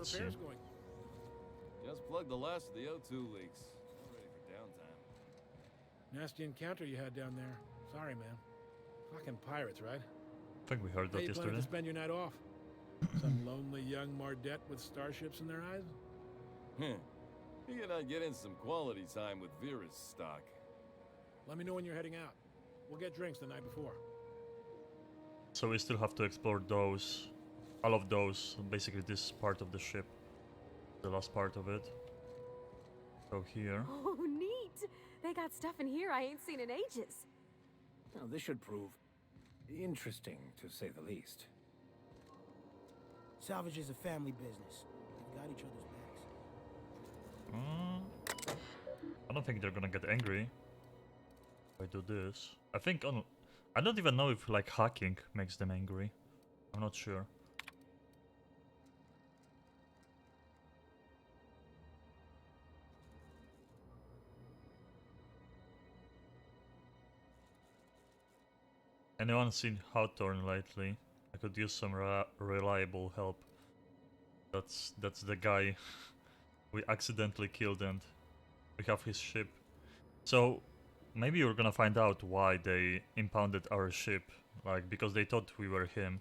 cutscene. Just plugged the last of the O2 leaks. All ready for downtime. Nasty encounter you had down there. Sorry, man. Fucking pirates, right? I think we heard How that you planning yesterday. to spend your night off? Some lonely young Mardette with starships in their eyes? You're not getting some quality time with Vera's stock. Let me know when you're heading out. We'll get drinks the night before. So we still have to explore those, all of those, basically this part of the ship, the last part of it. So here. Oh, neat! They got stuff in here I ain't seen in ages. Now, this should prove interesting, to say the least. Salvage is a family business. We've got each other's backs. I don't think they're gonna get angry if I do this. I think I don't even know if like hacking makes them angry. I'm not sure. Anyone seen Hawthorne lately? I could use some reliable help. That's the guy we accidentally killed, and we have his ship. So maybe we're gonna find out why they impounded our ship, like because they thought we were him.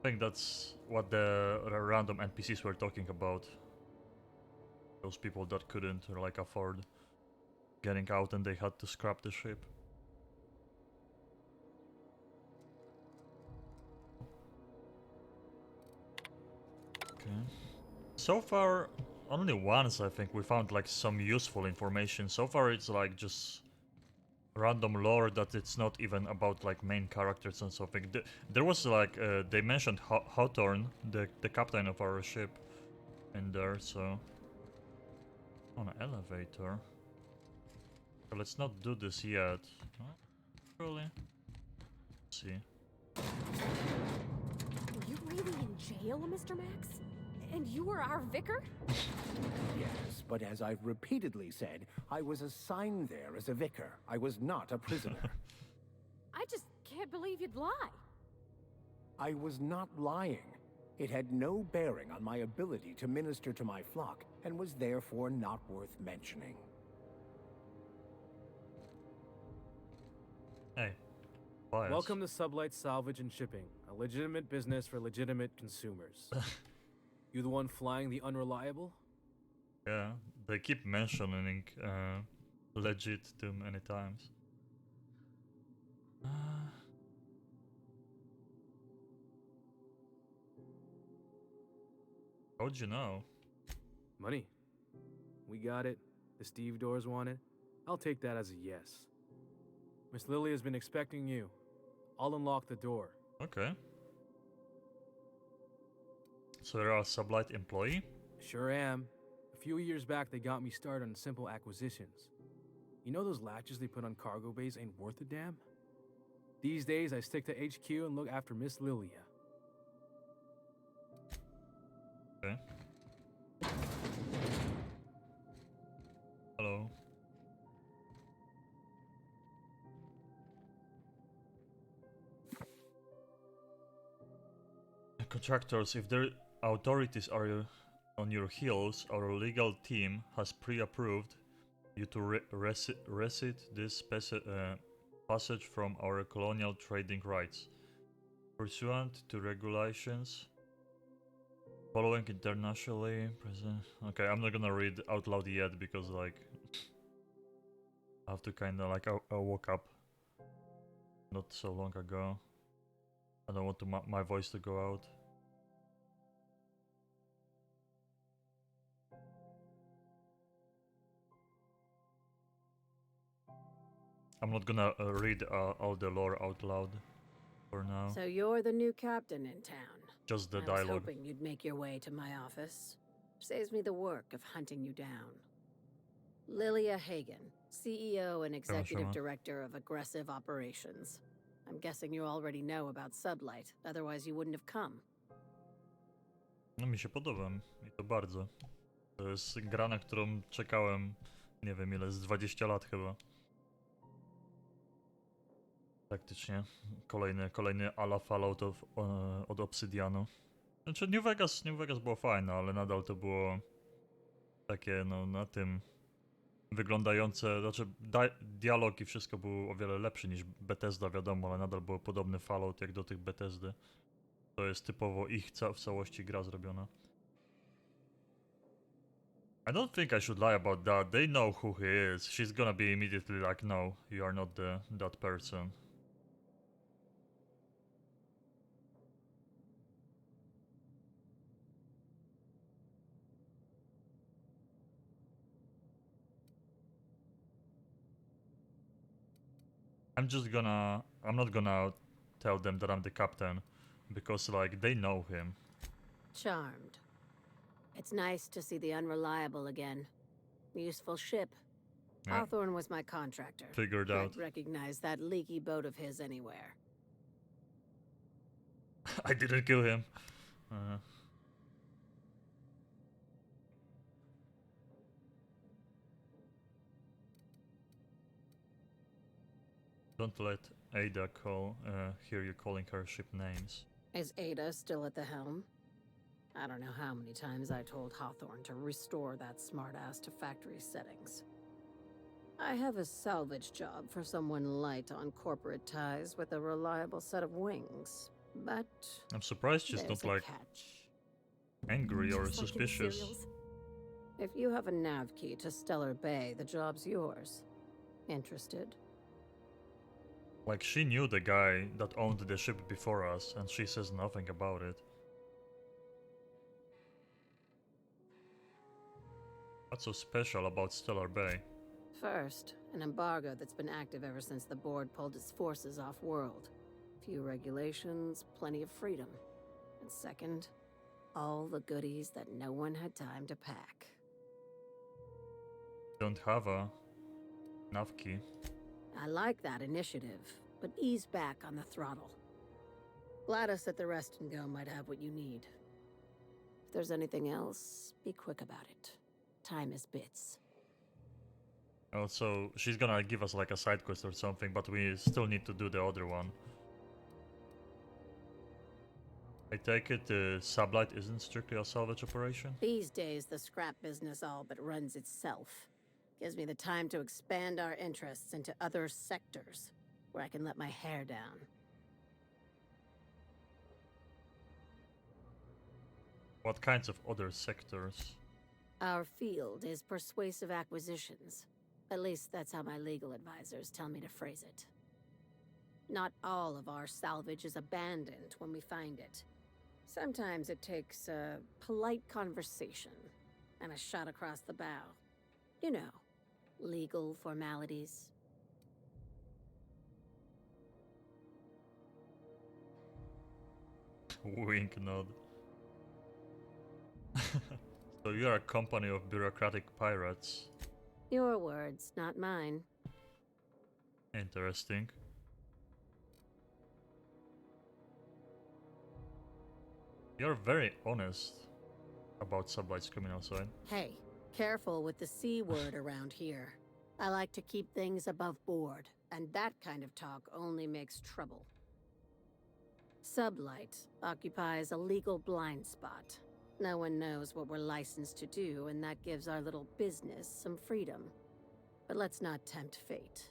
I think that's what the random NPCs were talking about. Those people that couldn't like afford getting out and they had to scrap the ship. Okay. So far, only once I think we found like some useful information. So far it's like just random lore that it's not even about like main characters and something. There was like they mentioned Hawthorne, the captain of our ship, in there. So on an elevator. So let's not do this yet. Huh? Really? Let's see. Were you really in jail, Mr. Max? And you were our vicar? Yes, but as I've repeatedly said, I was assigned there as a vicar. I was not a prisoner. I just can't believe you'd lie. I was not lying. It had no bearing on my ability to minister to my flock, and was therefore not worth mentioning. Hey. Bias. Welcome to Sublight Salvage and Shipping, a legitimate business for legitimate consumers. You the one flying the unreliable? Yeah, they keep mentioning legit too many times. How'd you know? Money. We got it. The Steve Doors want it. I'll take that as a yes. Miss Lily has been expecting you. I'll unlock the door. Okay. So you're a Sublight employee? Sure am. A few years back, they got me started on simple acquisitions. You know those latches they put on cargo bays ain't worth a damn? These days, I stick to HQ and look after Miss Lilia. Okay. Hello. Contractors, if their authorities are on your heels, our legal team has pre-approved you to receive this passage from our colonial trading rights. Pursuant to regulations following internationally present. Okay, I'm not gonna read out loud yet because like I have to kinda like I woke up not so long ago. I don't want to my voice to go out. I'm not gonna read all the lore out loud for now. So you're the new captain in town. Just the I was dialogue. hoping you'd make your way to my office. Saves me the work of hunting you down. Lilia Hagen, CEO and Executive Shema. Director of Aggressive Operations. I'm guessing you already know about Sublight, otherwise you wouldn't have come. No mi się podoba, i to bardzo. To jest gra, na którą czekałem, nie wiem ile, z 20 lat chyba. Praktycznie. Kolejny ala Fallout od Obsydianu. Znaczy New Vegas było fajne, ale nadal to było takie, no, na tym wyglądające, znaczy dialog i wszystko było o wiele lepsze niż Bethesda, wiadomo, ale nadal było podobny Fallout jak do tych Bethesdy. To jest typowo ich w całości gra zrobiona. I don't think I should lie about that. They know who he is. She's gonna be immediately like, no, you are not that person. I'm not gonna tell them that I'm the captain, because like they know him. Charmed. It's nice to see the Unreliable again. Useful ship. Yeah. Hawthorne was my contractor. Figured out. I'd recognize that leaky boat of his anywhere. I didn't kill him. Don't let Ada hear you calling her ship names. Is Ada still at the helm? I don't know how many times I told Hawthorne to restore that smartass to factory settings. I have a salvage job for someone light on corporate ties with a reliable set of wings, but I'm surprised she's there's not a like catch. angry or Just like in suspicious. serials. If you have a nav key to Stellar Bay, the job's yours. Interested? Like she knew the guy that owned the ship before us, and she says nothing about it. What's so special about Stellar Bay? First, an embargo that's been active ever since the board pulled its forces off-world. Few regulations, plenty of freedom. And second, all the goodies that no one had time to pack. Don't have a nav key. I like that initiative, but ease back on the throttle. Gladys at the Rest and Go might have what you need. If there's anything else, be quick about it. Time is bits. Also, she's gonna give us like a side quest or something, but we still need to do the other one. I take it the Sublight isn't strictly a salvage operation? These days, the scrap business all but runs itself. Gives me the time to expand our interests into other sectors, where I can let my hair down. What kinds of other sectors? Our field is persuasive acquisitions. At least that's how my legal advisors tell me to phrase it. Not all of our salvage is abandoned when we find it. Sometimes it takes a polite conversation and a shot across the bow. You know, legal formalities. Wink nod. So you're a company of bureaucratic pirates. Your words, not mine. Interesting. You're very honest about Sublight's criminal side. Hey, careful with the C word around here. I like to keep things above board, and that kind of talk only makes trouble. Sublight occupies a legal blind spot. No one knows what we're licensed to do, and that gives our little business some freedom. But let's not tempt fate.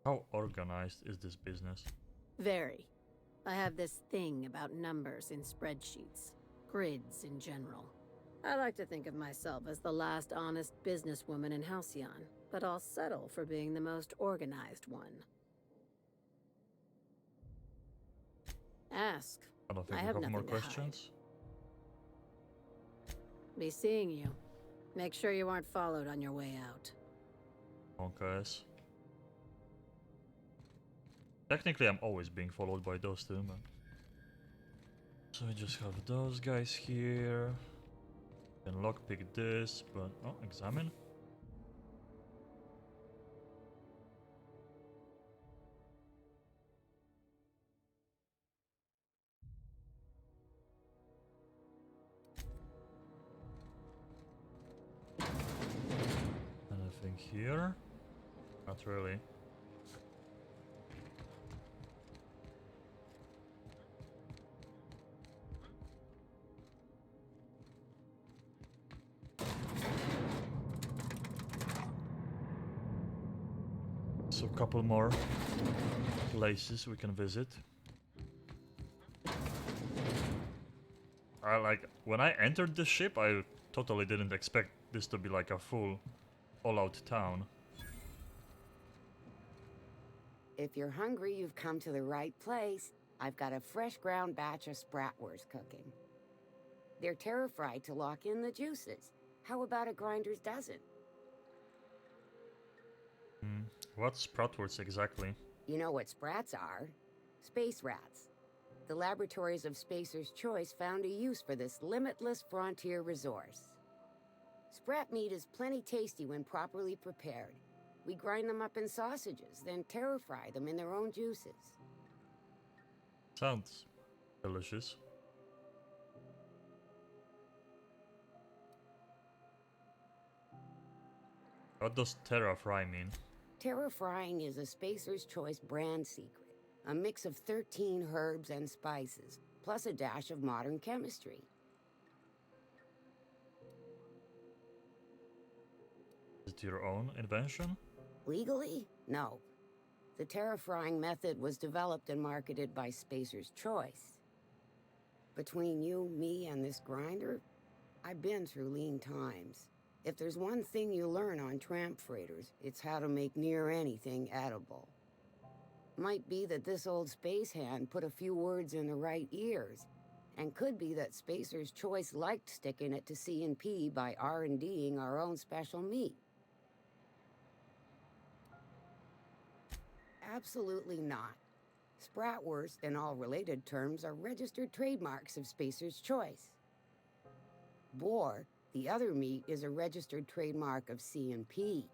How organized is this business? Very. I have this thing about numbers in spreadsheets, grids in general. I like to think of myself as the last honest businesswoman in Halcyon, but I'll settle for being the most organized one. Ask. I don't think I we have have more nothing to hide. questions. Be seeing you. Make sure you aren't followed on your way out. Honkas. Technically, I'm always being followed by those two, man. So we just have those guys here. Can lockpick this, but oh, examine. Anything here? Not really. So a couple more places we can visit. When I entered the ship, I totally didn't expect this to be like a full all-out town. If you're hungry, you've come to the right place. I've got a fresh ground batch of spratwurst cooking. They're terra-fried to lock in the juices. How about a grinder's dozen? What's Spratwurst exactly? You know what sprats are? Space rats. The laboratories of Spacer's Choice found a use for this limitless frontier resource. Sprat meat is plenty tasty when properly prepared. We grind them up in sausages, then terra-fry them in their own juices. Sounds delicious. What does Terra Fry mean? Terra-frying is a Spacer's Choice brand secret. A mix of 13 herbs and spices, plus a dash of modern chemistry. Is it your own invention? Legally? No. The terra-frying method was developed and marketed by Spacer's Choice. Between you, me, and this grinder, I've been through lean times. If there's one thing you learn on tramp freighters, it's how to make near anything edible. Might be that this old space hand put a few words in the right ears, and could be that Spacer's Choice liked sticking it to C&P by R&Ding our own special meat. Absolutely not. Spratwurst and all related terms are registered trademarks of Spacer's Choice. Boar, the other meat, is a registered trademark of C&P.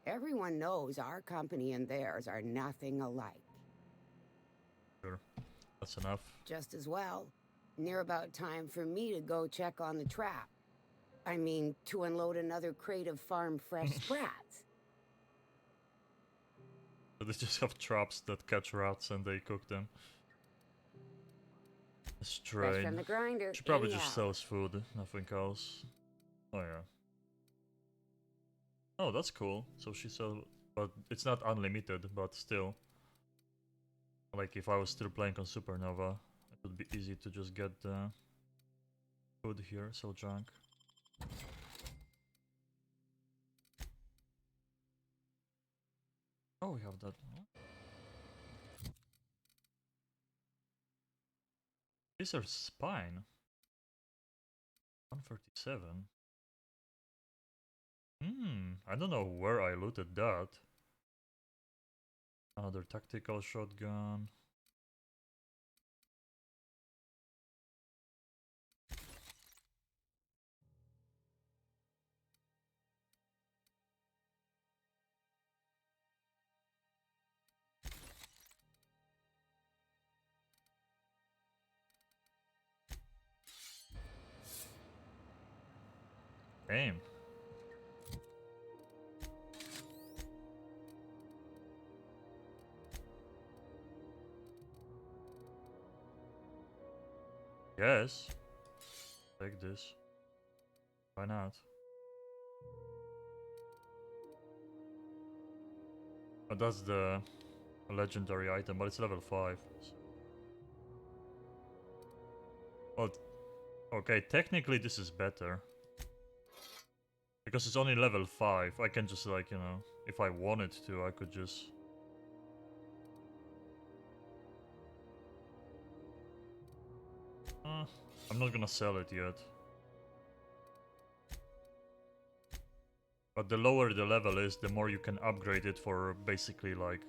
Everyone knows our company and theirs are nothing alike. Sure, that's enough. Just as well. Near about time for me to go check on the trap. I mean, to unload another crate of farm-fresh sprats. So they just have traps that catch rats and they cook them. Fresh from the grinder. She probably anyhow. just sells food, nothing else. Oh yeah. Oh, that's cool. So she sells, but it's not unlimited, but still. Like if I was still playing on Supernova, it would be easy to just get food here, sell junk. Oh, we have that. These are spine. 137. I don't know where I looted that. Another tactical shotgun. Damn. Yes. Take this. Why not? Oh, that's the legendary item, but it's level 5. So. Well, okay, technically this is better. Because it's only level 5, I can just like, you know, if I wanted to, I could just... I'm not gonna sell it yet. But the lower the level is, the more you can upgrade it for basically like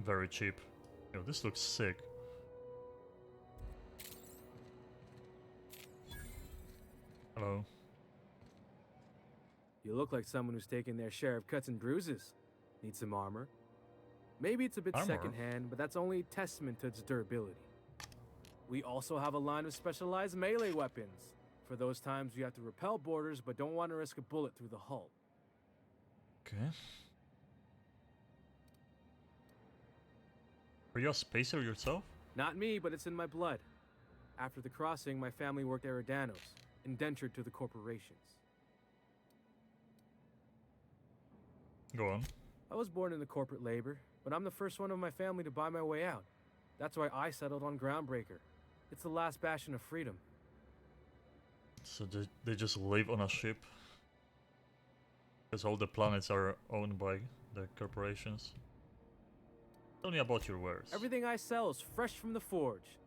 very cheap. Yo, this looks sick. Hello. You look like someone who's taken their share of cuts and bruises. Need some armor? Maybe it's a bit Armor? secondhand, but that's only a testament to its durability. We also have a line of specialized melee weapons. For those times you have to repel boarders but don't want to risk a bullet through the hull. Okay. Are you a spacer yourself? Not me, but it's in my blood. After the crossing, my family worked Eridanos, indentured to the corporations. Go on. I was born into corporate labor, but I'm the first one of my family to buy my way out. That's why I settled on Groundbreaker. It's the last bastion of freedom. So they just live on a ship? Because all the planets are owned by the corporations? Tell me about your wares. Everything I sell is fresh from the forge.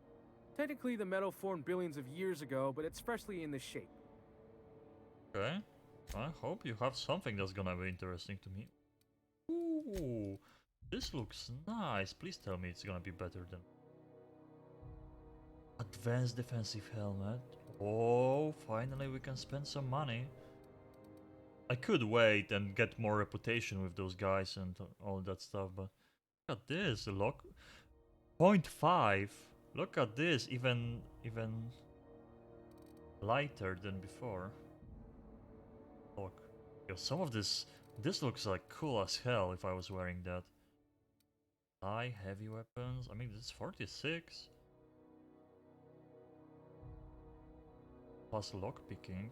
Technically, the metal formed billions of years ago, but it's freshly in this shape. Okay. I hope you have something that's gonna be interesting to me. Ooh, this looks nice. Please tell me it's gonna be better than advanced defensive helmet. Oh, finally we can spend some money. I could wait and get more reputation with those guys and all that stuff, but look at this, lock 0.5. Look at this, even lighter than before. Look, yo, some of this looks like cool as hell if I was wearing that. High heavy weapons. I mean, this is 46. Plus lockpicking.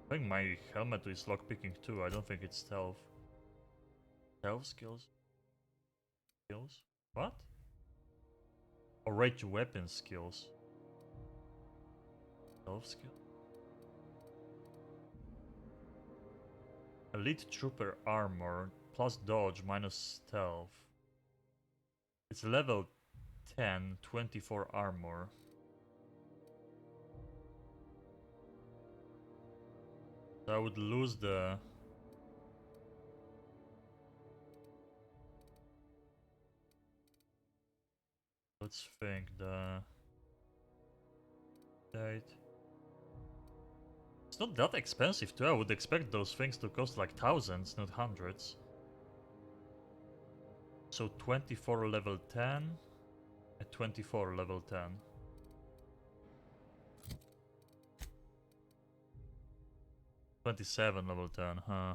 I think my helmet is lockpicking too. I don't think it's stealth. Stealth skills? Skills? What? Or range weapon skills. Stealth skill? Elite Trooper armor, plus dodge, minus stealth. It's level 10, 24 armor. So I would lose the... Let's think, the... Date. It's not that expensive too. I would expect those things to cost like thousands, not hundreds. So 24 level 10 at 24 level 10. $27 level 10, huh?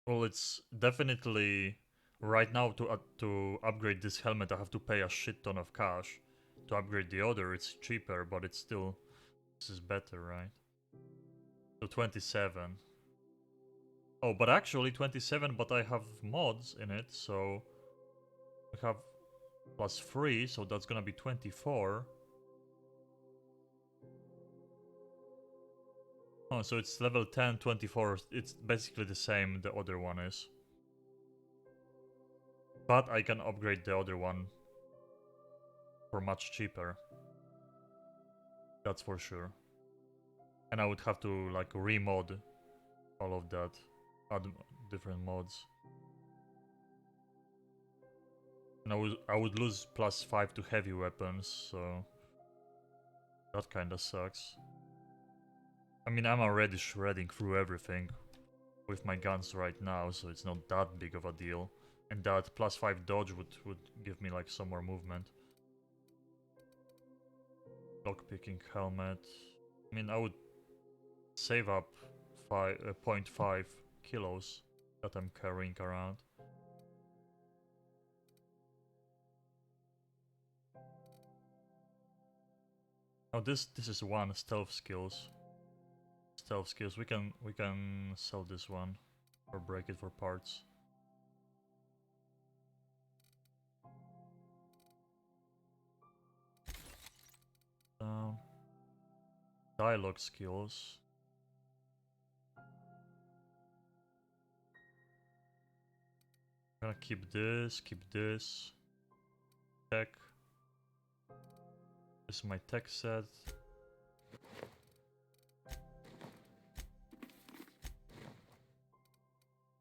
Well, it's definitely right now to upgrade this helmet I have to pay a shit ton of cash. To upgrade the other it's cheaper, but it's still, this is better, right? So 27. Oh, but actually 27, but I have mods in it, so we have plus 3, so that's gonna be 24. Oh, so it's level 10, 24. It's basically the same the other one is. But I can upgrade the other one for much cheaper. That's for sure. And I would have to like remod all of that. Add different mods. And I would lose plus 5 to heavy weapons, so that kinda sucks. I mean, I'm already shredding through everything with my guns right now, so it's not that big of a deal. And that plus 5 dodge would give me like some more movement. Lockpicking helmet. I mean, I would save up 0.5 kilos that I'm carrying around. Oh, this is one stealth skills. Stealth skills. We can sell this one or break it for parts. Dialogue skills. I'm gonna keep this, check. This is my tech set.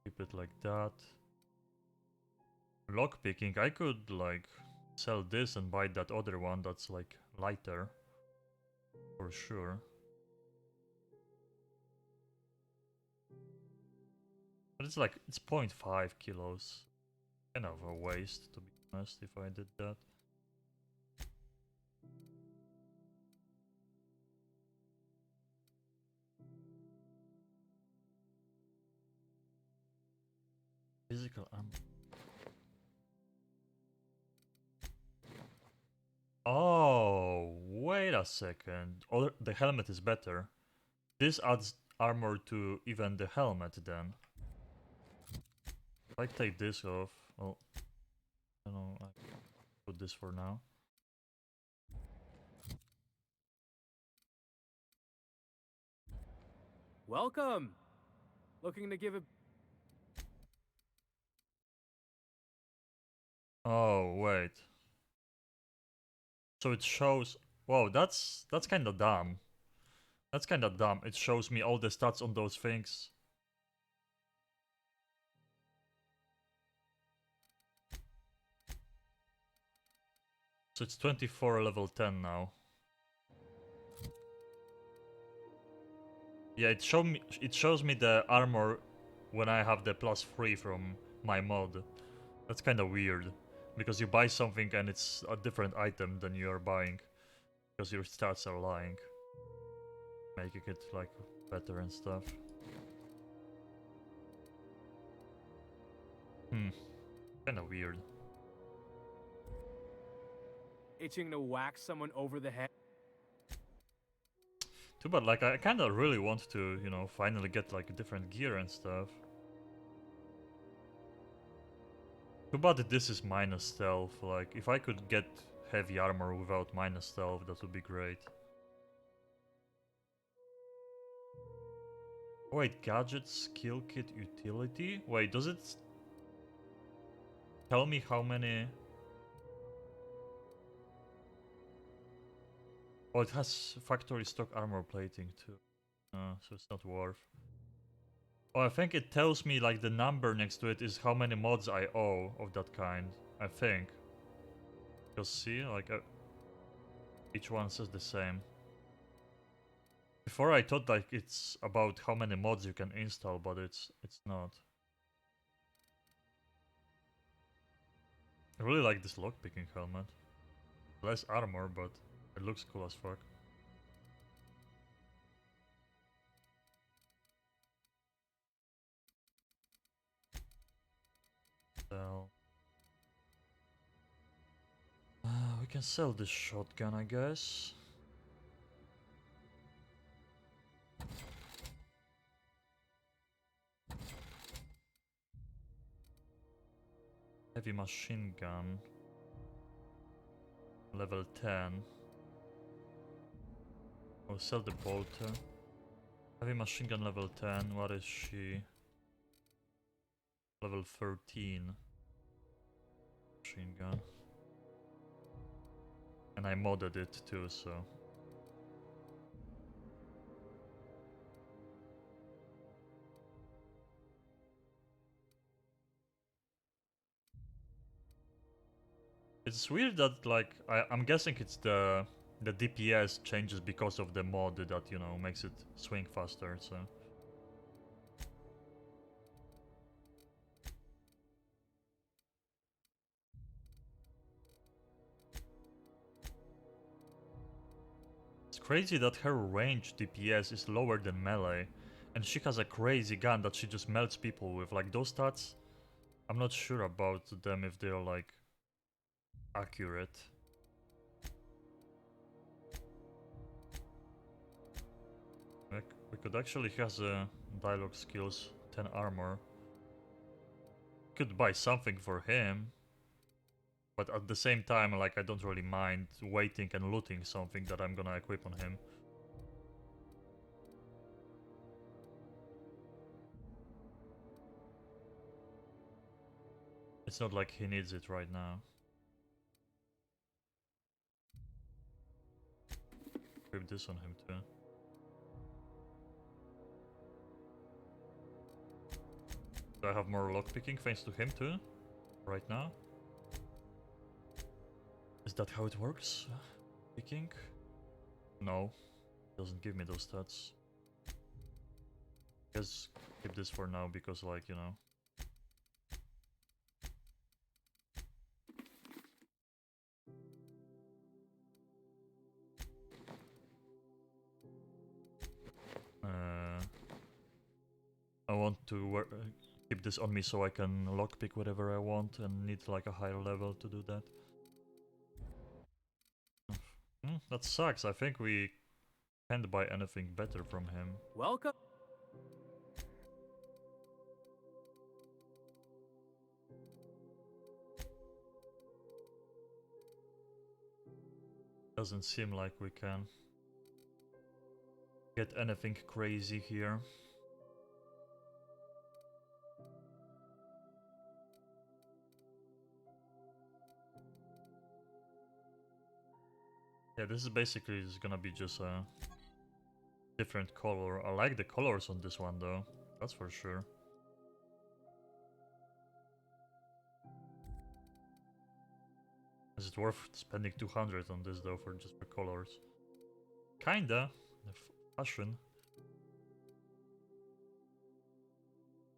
Keep it like that. Lockpicking, I could like sell this and buy that other one that's like lighter. For sure. But it's like, it's 0.5 kilos. Kind of a waste, to be honest, if I did that. Physical ammo. Oh, wait a second. The helmet is better. This adds armor to even the helmet then. If I take this off, well, I don't know, I put this for now. Welcome! Looking to give a... Oh, wait. So it shows... Whoa, that's kind of dumb. That's kind of dumb. It shows me all the stats on those things. So it's 24 level 10 now. Yeah, it shows me the armor when I have the +3 from my mod. That's kind of weird, because you buy something and it's a different item than you are buying, because your stats are lying, making it like better and stuff. Kind of weird. Itching to whack someone over the head. Too bad, like I kind of really want to, you know, finally get like different gear and stuff. Too bad that this is minus stealth. Like, if I could get heavy armor without minus stealth, that would be great. Wait, gadget, skill kit, utility? Wait, does it tell me how many... Oh, it has factory stock armor plating too. So it's not worth. Oh, I think it tells me like the number next to it is how many mods I owe of that kind. I think. Because see, like each one says the same. Before I thought like it's about how many mods you can install, but it's not. I really like this lockpicking helmet. Less armor, but it looks cool as fuck. So we can sell this shotgun, I guess. Heavy machine gun. Level 10. I'll sell the bolter. Heavy machine gun level 10. What is she? Level 13. Machine gun. And I modded it too, so. It's weird that like I'm guessing it's the DPS changes because of the mod that, you know, makes it swing faster, so. It's crazy that her range DPS is lower than melee, and she has a crazy gun that she just melts people with. Like those stats, I'm not sure about them if they're like accurate. We could actually has a dialogue skills, 10 armor. Could buy something for him, but at the same time, like, I don't really mind waiting and looting something that I'm gonna equip on him. It's not like he needs it right now. equip this on him too. Do I have more lockpicking thanks to him too? Right now? Is that how it works? Picking? No. Doesn't give me those stats. Just keep this for now because, like, you know. I want to keep this on me so I can lockpick whatever I want and need like a higher level to do that. That sucks. I think we can't buy anything better from him. Welcome. Doesn't seem like we can get anything crazy here. Yeah, this is basically gonna be just a different color. I like the colors on this one though, that's for sure. Is it worth spending 200 on this though for just the colors? Kinda. The fashion.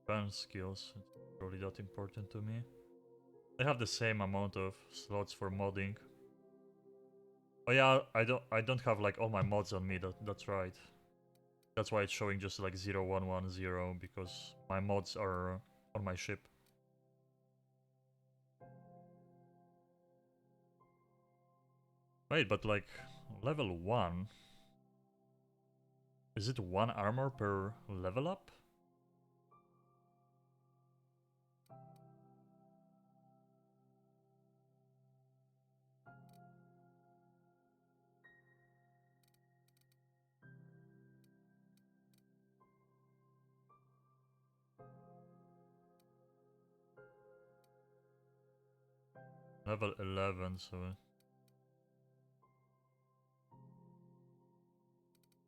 Burn skills. It's really that important to me. They have the same amount of slots for modding. Oh yeah, I don't have like all my mods on me. That's right. That's why it's showing just like 0110 because my mods are on my ship. Wait, but like level 1, is it 1 armor per level up? Level 11, so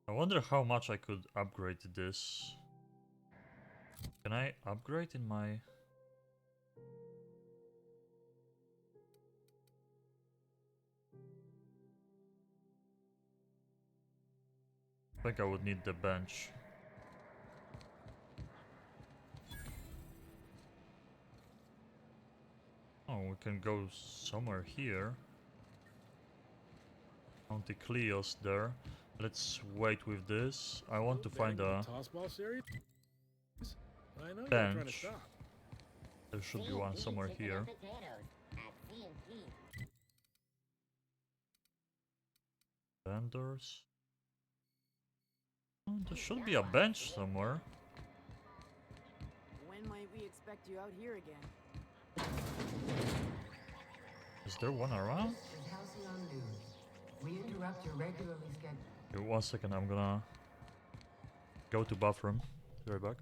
I wonder how much I could upgrade this. Can I upgrade in my... I think I would need the bench. Oh, we can go somewhere here. County Cleos there. Let's wait with this. I want to find a tossball series. I know you're trying to bench. stop. There should be one somewhere here. Vendors. Oh, there should be a bench somewhere. When might we expect you out here again? Is there one around? We interrupt your regularly scheduled. Okay, 1 second, I'm gonna go to bathroom. Be right back.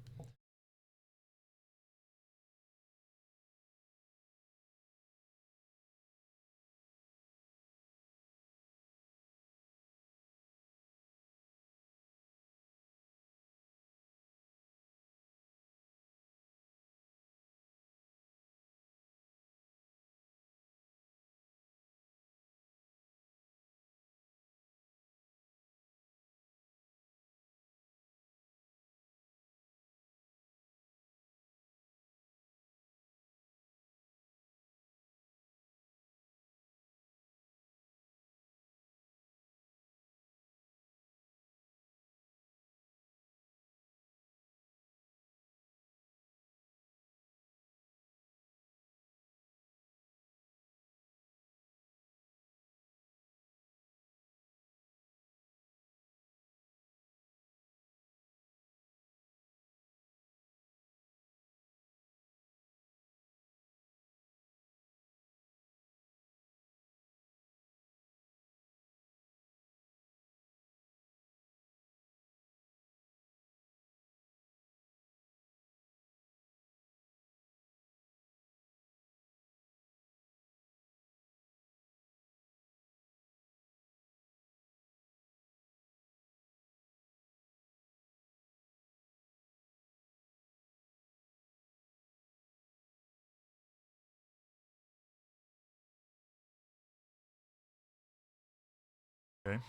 Okay.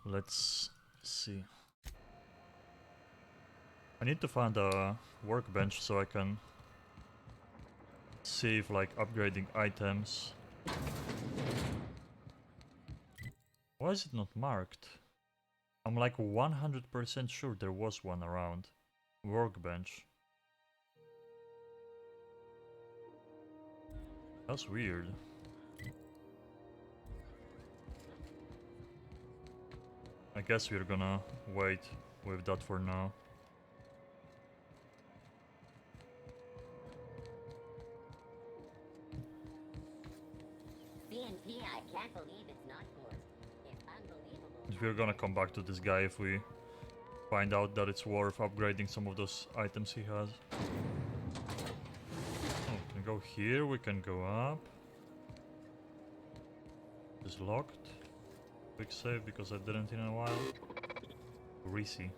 Let's see. I need to find a workbench so I can see if like upgrading items. Why is it not marked? I'm like 100% sure there was one around. Workbench. That's weird. I guess we're gonna wait with that for now. CNP, I can't believe it's not forced. It's unbelievable. We're gonna come back to this guy if we find out that it's worth upgrading some of those items he has. Oh, we can go here, we can go up. It's locked. Quick save because I didn't in a while. Greasy.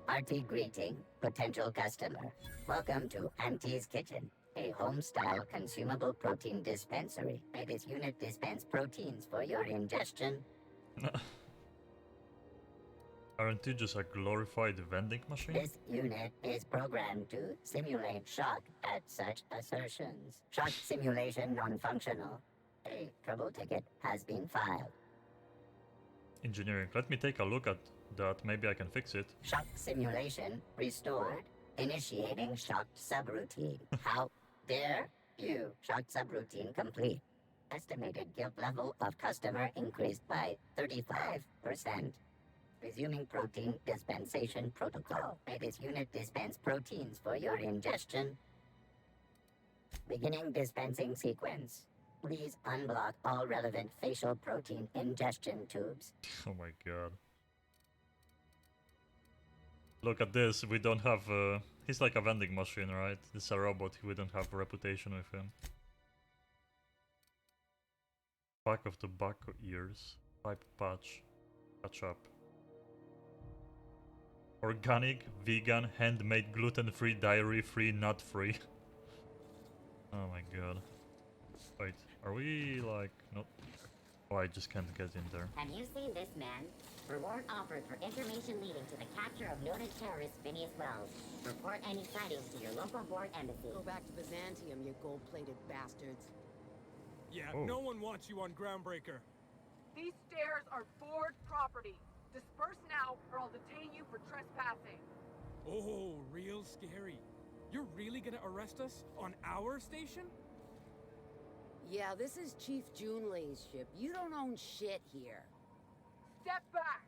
Hearty greeting, potential customer. Welcome to Auntie's Kitchen, a home-style consumable protein dispensary. May this unit dispense proteins for your ingestion. Aren't you just a glorified vending machine? This unit is programmed to simulate shock at such assertions. Shock simulation non-functional. A trouble ticket has been filed. Engineering. Let me take a look at that. Maybe I can fix it. Shock simulation restored. Initiating shocked subroutine. How dare you? Shocked subroutine complete. Estimated guilt level of customer increased by 35%. Resuming protein dispensation protocol. May this unit dispense proteins for your ingestion. Beginning dispensing sequence. Please unblock all relevant facial protein ingestion tubes. Oh my god. Look at this. We don't have... he's like a vending machine, right? This is a robot. We don't have a reputation with him. Pack of tobacco ears. Pipe patch. Patch up. Organic, vegan, handmade, gluten-free, dairy-free, nut-free. Oh my god. Wait, are we like... Nope. Oh, I just can't get in there. Have you seen this man? Reward offered for information leading to the capture of noted terrorist Phineas Wells. Report any sightings to your local board embassy. Go back to Byzantium, you gold-plated bastards. Yeah, Oh. no one wants you on Groundbreaker. These stairs are board property. Disperse now, or I'll detain you for trespassing. Oh, real scary. You're really gonna arrest us on our station? Yeah, this is Chief Junlei's ship. You don't own shit here. Step back.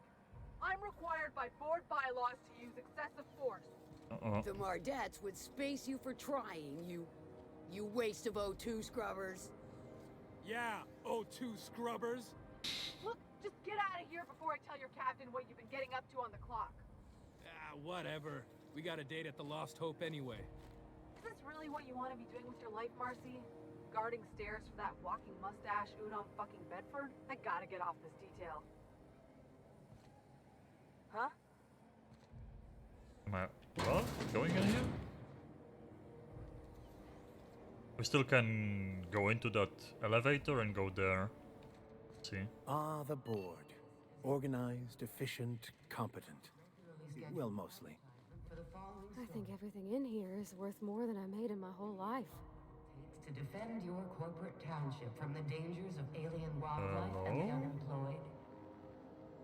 I'm required by board bylaws to use excessive force. Uh-oh. The Mardettes would space you for trying, you waste of O2 scrubbers. Yeah, O2 scrubbers. Look, just get out of here before I tell your captain what you've been getting up to on the clock. Ah, whatever. We got a date at the Lost Hope anyway. Is this really what you want to be doing with your life, Marcy? Guarding stairs for that walking mustache Udon fucking Bedford? I gotta get off this detail. Huh? Am I... What? Going in here? We still can go into that elevator and go there. See? Ah, the board. Organized, efficient, competent. Well, mostly. I think everything in here is worth more than I made in my whole life. To defend your corporate township from the dangers of alien wildlife and the Hello? unemployed.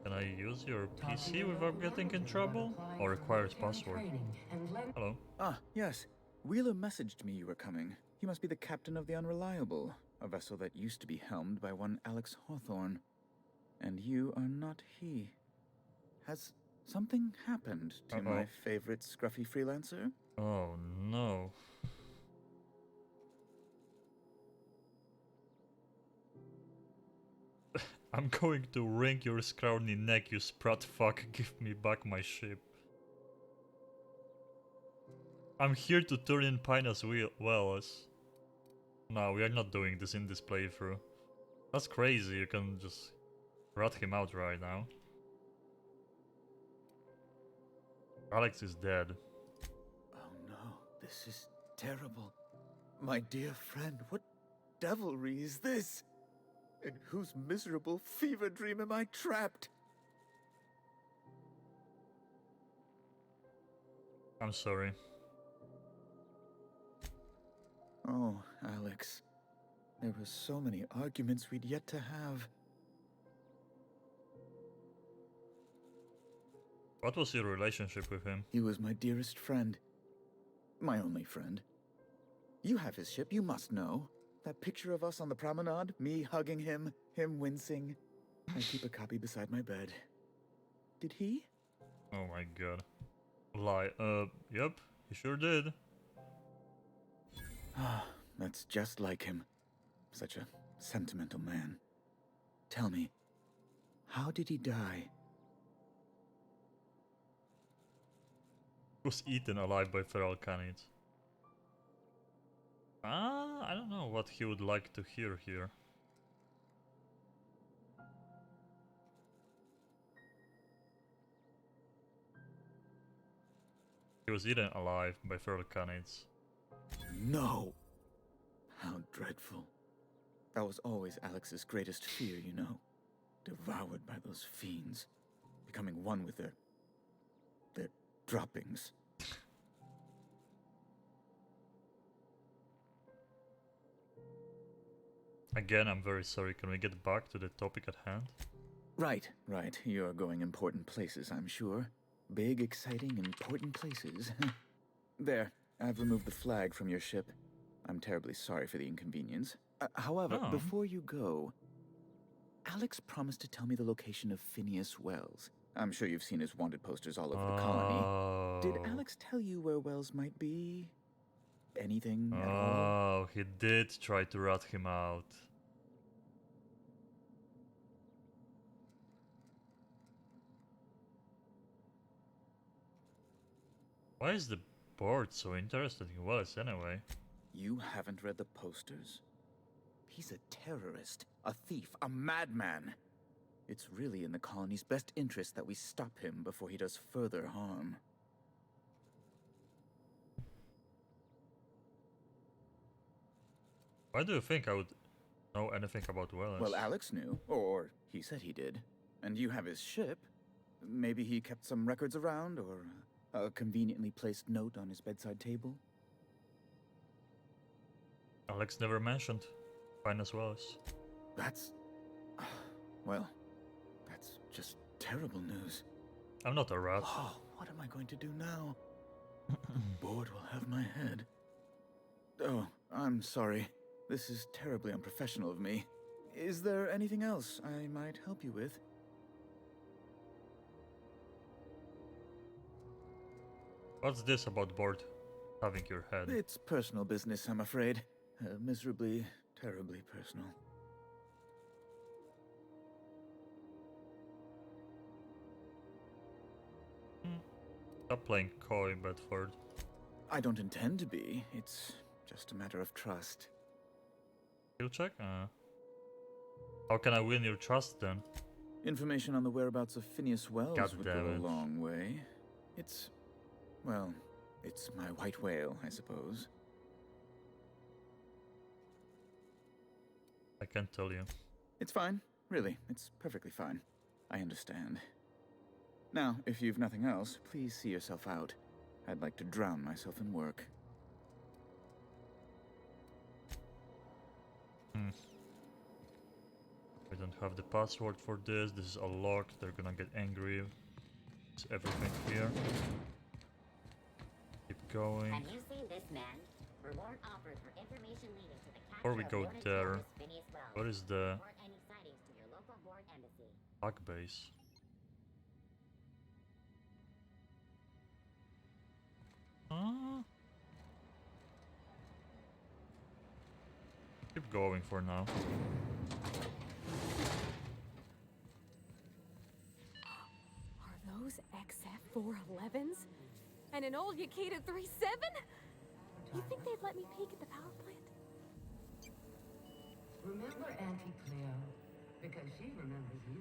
Can I use your PC without getting in trouble? Or requires password? Hello? Ah, yes. Wheeler messaged me you were coming. He must be the captain of the Unreliable, a vessel that used to be helmed by one Alex Hawthorne. And you are not he. Has something happened to my favorite scruffy freelancer? Oh no. I'm going to wring your scrawny neck, you sprat fuck. Give me back my ship. I'm here to turn in Pinus Wells. No, we are not doing this in this playthrough. That's crazy, you can just rat him out right now. Alex is dead. Oh no, this is terrible. My dear friend, what devilry is this? In whose miserable fever dream am I trapped? I'm sorry. Oh, Alex. There were so many arguments we'd yet to have. What was your relationship with him? He was my dearest friend. My only friend. You have his ship, you must know. That picture of us on the promenade, me hugging him, him wincing. I keep a copy beside my bed. Did he? Oh my god. Lie. Yep, he sure did. Ah, that's just like him. Such a sentimental man. Tell me, how did he die? He was eaten alive by feral canids. I don't know what he would like to hear here. He was eaten alive by feral canids. No! How dreadful. That was always Alex's greatest fear, you know. Devoured by those fiends. Becoming one with their droppings. Again, I'm very sorry. Can we get back to the topic at hand? Right. You're going important places, I'm sure. Big, exciting, important places. There, I've removed the flag from your ship. I'm terribly sorry for the inconvenience. However, before you go, Alex promised to tell me the location of Phineas Wells. I'm sure you've seen his wanted posters all over the colony. Did Alex tell you where Wells might be? Anything at all? Oh, he did try to rat him out. Why is the board so interested in Wells anyway? You haven't read the posters? He's a terrorist, a thief, a madman. It's really in the colony's best interest that we stop him before he does further harm. Why do you think I would know anything about Wells? Well, Alex knew, or he said he did. And you have his ship. Maybe he kept some records around, or a conveniently placed note on his bedside table. Alex never mentioned Finest Wells. That's... well, that's just terrible news. I'm not a rat. Oh, what am I going to do now? The board will have my head. Oh, I'm sorry. This is terribly unprofessional of me. Is there anything else I might help you with? What's this about board having your head? It's personal business, I'm afraid. Miserably, terribly personal. Stop playing coy, Bedford. I don't intend to be. It's just a matter of trust. Skill check? How can I win your trust then? Information on the whereabouts of Phineas Wells God would damn go it. a long way. It's... well, it's my white whale, I suppose. I can't tell you. It's fine. Really, it's perfectly fine. I understand. Now, if you've nothing else, please see yourself out. I'd like to drown myself in work. I don't have the password for this. This is unlocked. They're gonna get angry. It's everything here. Keep going. Have you seen this man? Reward offered for information leading to the Before we go there, what is the Report any sightings to your local board embassy. bug base? Keep going for now. Are those XF411s? And an old Yakita 37? You think they'd let me peek at the power plant? Remember Auntie Cleo? Because she remembers you.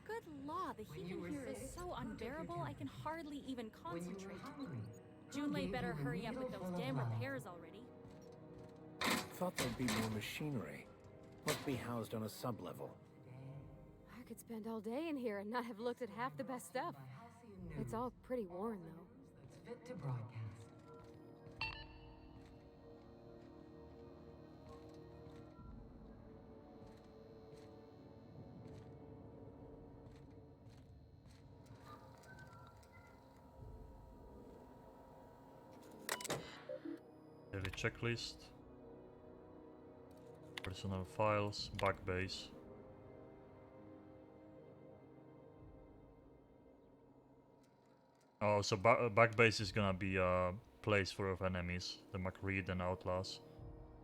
Good law, the When heat you in were here is sick, so who took your unbearable I can temperature? hardly even When you were concentrate. hungry, who Junlei gave better you a hurry up needle with those full of damn love? repairs already. Thought there'd be more machinery. Must be housed on a sublevel. I could spend all day in here and not have looked at half the best stuff. It's all pretty worn, though. That's fit to broadcast. Daily checklist. Personal files. Backbase. Oh, so backbase is gonna be a place full of enemies, the McReed and Outlaws.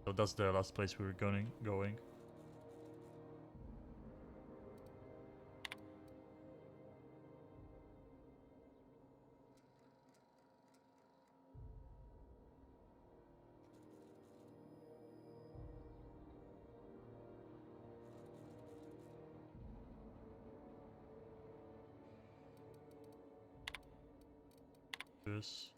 So that's the last place we're going. This.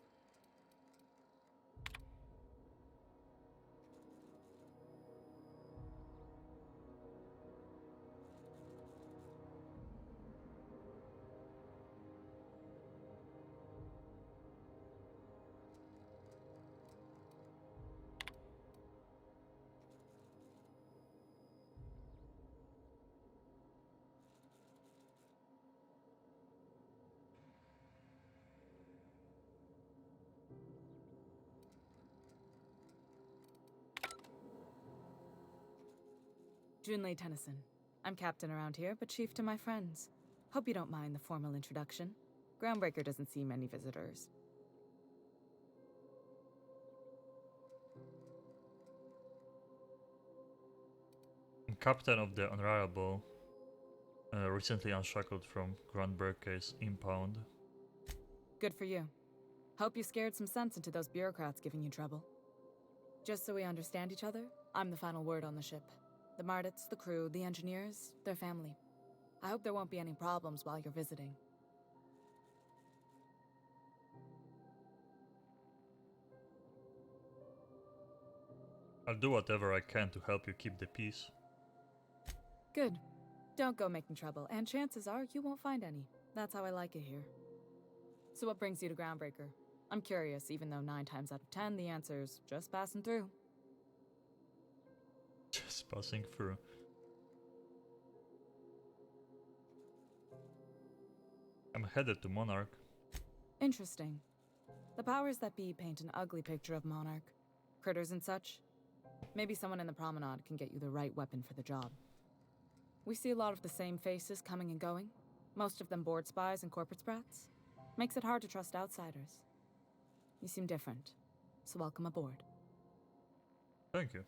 Junlei Tennyson. I'm captain around here, but chief to my friends. Hope you don't mind the formal introduction. Groundbreaker doesn't see many visitors. I'm captain of the Unreliable. Recently unshackled from Groundbreaker's impound. Good for you. Hope you scared some sense into those bureaucrats giving you trouble. Just so we understand each other, I'm the final word on the ship. The Mardits, the crew, the engineers, their family. I hope there won't be any problems while you're visiting. I'll do whatever I can to help you keep the peace. Good. Don't go making trouble, and chances are you won't find any. That's how I like it here. So what brings you to Groundbreaker? I'm curious, even though 9 times out of 10 the answer's just passing through. Just passing through. I'm headed to Monarch. Interesting. The powers that be paint an ugly picture of Monarch. Critters and such. Maybe someone in the promenade can get you the right weapon for the job. We see a lot of the same faces coming and going. Most of them board spies and corporate sprats. Makes it hard to trust outsiders. You seem different, so welcome aboard. Thank you.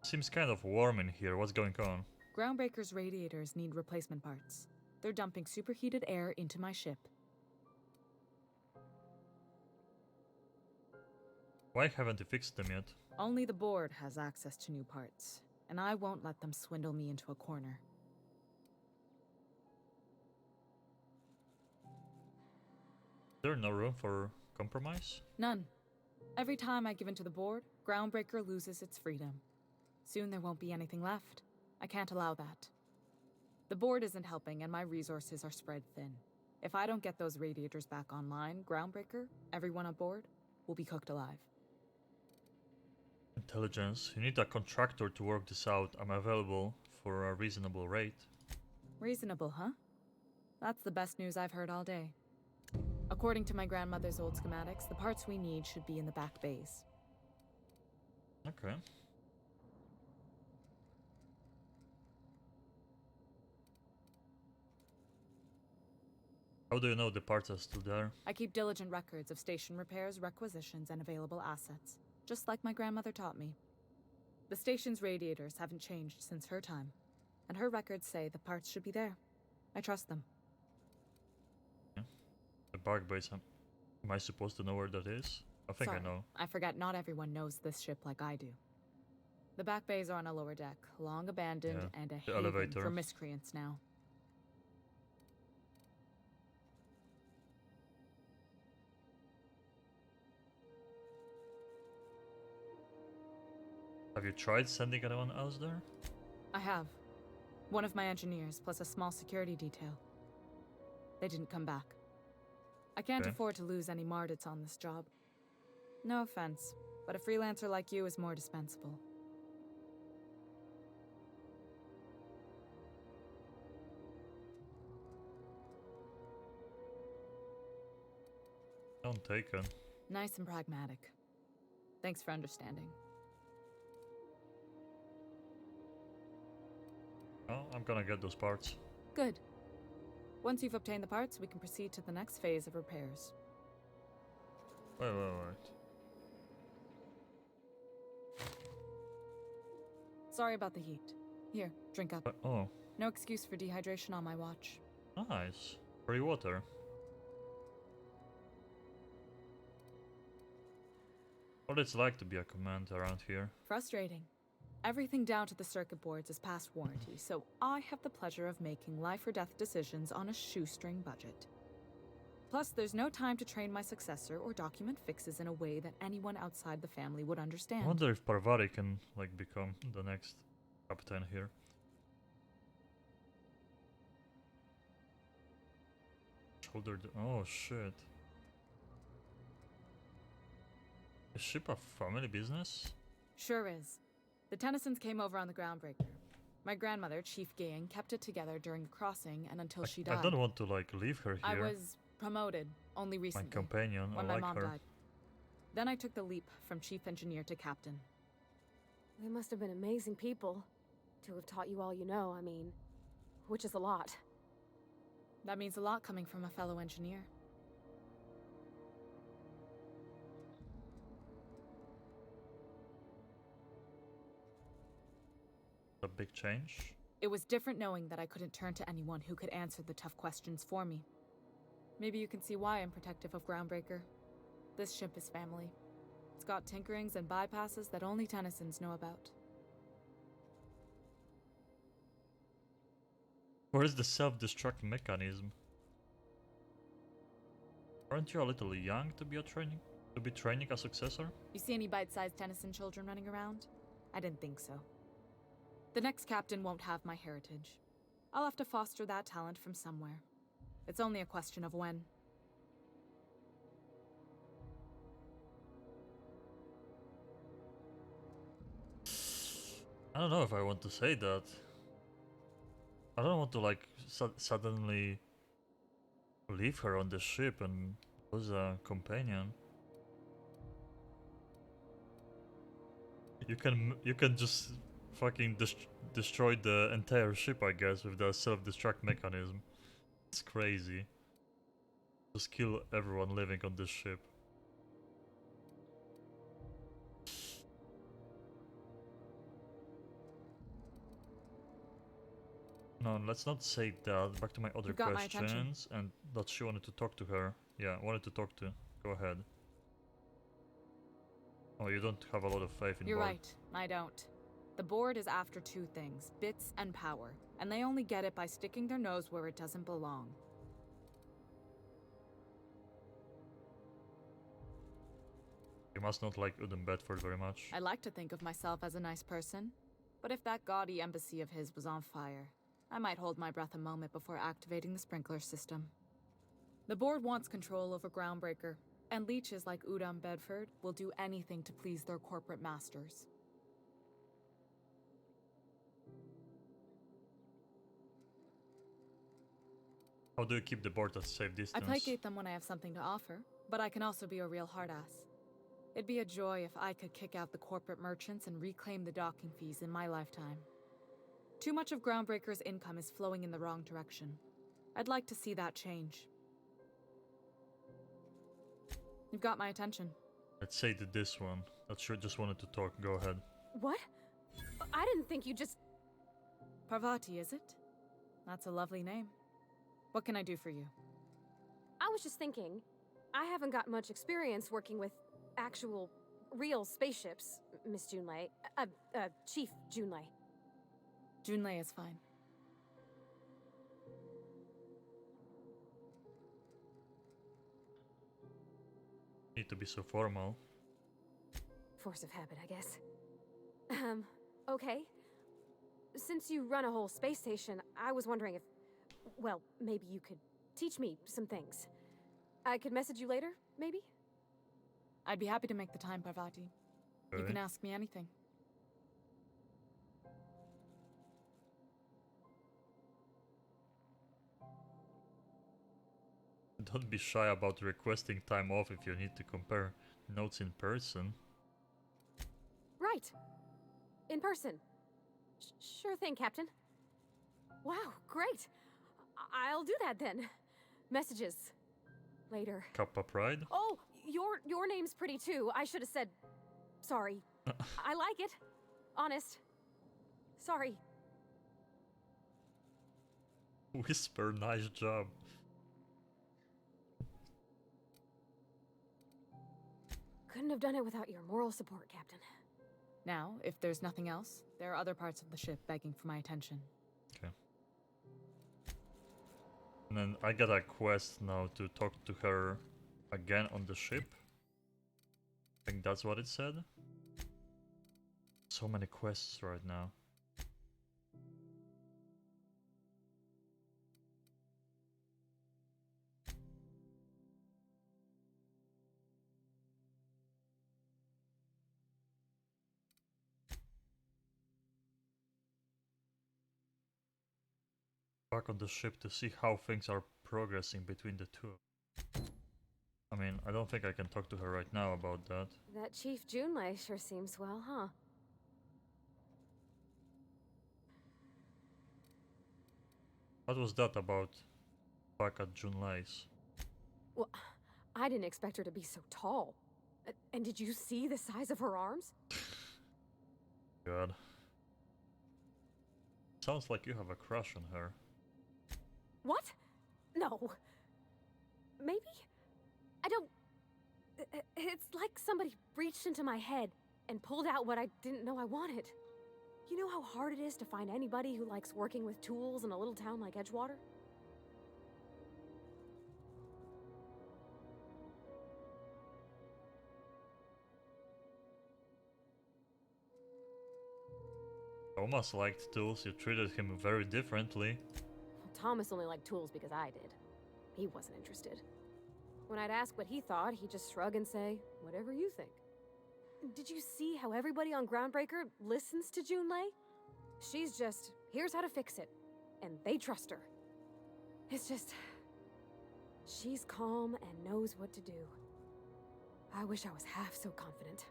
Seems kind of warm in here. What's going on? Groundbreaker's radiators need replacement parts. They're dumping superheated air into my ship. Why haven't you fixed them yet? Only the board has access to new parts, and I won't let them swindle me into a corner. Is there no room for compromise? None. Every time I give in to the board, Groundbreaker loses its freedom. Soon there won't be anything left. I can't allow that. The board isn't helping, and my resources are spread thin. If I don't get those radiators back online, Groundbreaker, everyone aboard, will be cooked alive. Intelligence. You need a contractor to work this out. I'm available for a reasonable rate. Reasonable, huh? That's the best news I've heard all day. According to my grandmother's old schematics, the parts we need should be in the back bays. Okay. How do you know the parts are still there? I keep diligent records of station repairs, requisitions, and available assets, just like my grandmother taught me. The station's radiators haven't changed since her time, and her records say the parts should be there. I trust them. Yeah. The back base, am I supposed to know where that is? I think Sorry, I know. I forget not everyone knows this ship like I do. The back bays are on a lower deck, long abandoned, and a haven elevator. for miscreants now. Have you tried sending anyone else there? I have. One of my engineers, plus a small security detail. They didn't come back. I can't Okay. afford to lose any Mardits on this job. No offense, but a freelancer like you is more dispensable. Don't take it. Nice and pragmatic. Thanks for understanding. Oh, I'm gonna get those parts. Good. Once you've obtained the parts, we can proceed to the next phase of repairs. Wait. Sorry about the heat. Here, drink up. Oh, No excuse for dehydration on my watch. nice. Free water. What it's like to be a commander around here. Frustrating. Everything down to the circuit boards is past warranty, so I have the pleasure of making life or death decisions on a shoestring budget. Plus, there's no time to train my successor or document fixes in a way that anyone outside the family would understand. I wonder if Parvati can like become the next captain here. Oh shit. Is ship a family business? Sure is. The Tennysons came over on the Groundbreaker. My grandmother, Chief Gayan, kept it together during the crossing and until she died. I don't want to like leave her here. I was promoted only recently. My companion, when I my like mom her. died. Then I took the leap from chief engineer to captain. They must have been amazing people to have taught you all you know, I mean, which is a lot. That means a lot coming from a fellow engineer. A big change. It was different knowing that I couldn't turn to anyone who could answer the tough questions for me. Maybe you can see why I'm protective of Groundbreaker. This ship is family. It's got tinkerings and bypasses that only Tennysons know about. Where's the self-destruct mechanism? Aren't you a little young to be training a successor? You see any bite-sized Tennyson children running around? I didn't think so. The next captain won't have my heritage. I'll have to foster that talent from somewhere. It's only a question of when. I don't know if I want to say that. I don't want to like suddenly leave her on the ship and lose a companion. You can just fucking destroy the entire ship, I guess, with the self-destruct mechanism. It's crazy. Just kill everyone living on this ship. No, let's not say that. Back to my other got my questions, and that she wanted to talk to her. Yeah, wanted to talk to. Go ahead. Oh, you don't have a lot of faith in You're Board. right, I don't. The board is after two things, bits and power, and they only get it by sticking their nose where it doesn't belong. You must not like Uden Bedford very much. I like to think of myself as a nice person, but if that gaudy embassy of his was on fire, I might hold my breath a moment before activating the sprinkler system. The board wants control over Groundbreaker, and leeches like Udon Bedford will do anything to please their corporate masters. How do you keep the board at safe I distance? placate them when I have something to offer, but I can also be a real hard-ass. It'd be a joy if I could kick out the corporate merchants and reclaim the docking fees in my lifetime. Too much of Groundbreaker's income is flowing in the wrong direction. I'd like to see that change. You've got my attention. Let's say to this one. That sure just wanted to talk. Go ahead. What? I didn't think you just... Parvati, is it? That's a lovely name. What can I do for you? I was just thinking, I haven't got much experience working with actual, real spaceships, Miss Junlei. Chief Junlei. Junlei is fine. Need to be so formal. Force of habit, I guess. Okay. Since you run a whole space station, I was wondering if, well, maybe you could teach me some things. I could message you later, maybe? I'd be happy to make the time, Parvati. You can ask me anything. Don't be shy about requesting time off if you need to compare notes in person. Right. In person. Sure thing, Captain. Wow, great. I'll do that then. Messages. Later. Kappa Pride? Oh, your name's pretty too. I should have said sorry. I like it. Honest. Sorry. Whisper, nice job. Couldn't have done it without your moral support, Captain. Now, if there's nothing else, there are other parts of the ship begging for my attention. Okay. And then I got a quest now to talk to her again on the ship. I think that's what it said. So many quests right now. Back on the ship to see how things are progressing between the two. I mean, I don't think I can talk to her right now about that. That Chief Junlei sure seems well, huh? What was that about back at Junlai's? Well, I didn't expect her to be so tall. And did you see the size of her arms? God. Sounds like you have a crush on her. What? No. Maybe? I don't... It's like somebody reached into my head and pulled out what I didn't know I wanted. You know how hard it is to find anybody who likes working with tools in a little town like Edgewater? Thomas liked tools, you treated him very differently. Thomas only liked tools because I did. He wasn't interested. When I'd ask what he thought, he'd just shrug and say, whatever you think. Did you see how everybody on Groundbreaker listens to Junlei? She's just, here's how to fix it. And they trust her. It's just... she's calm and knows what to do. I wish I was half so confident.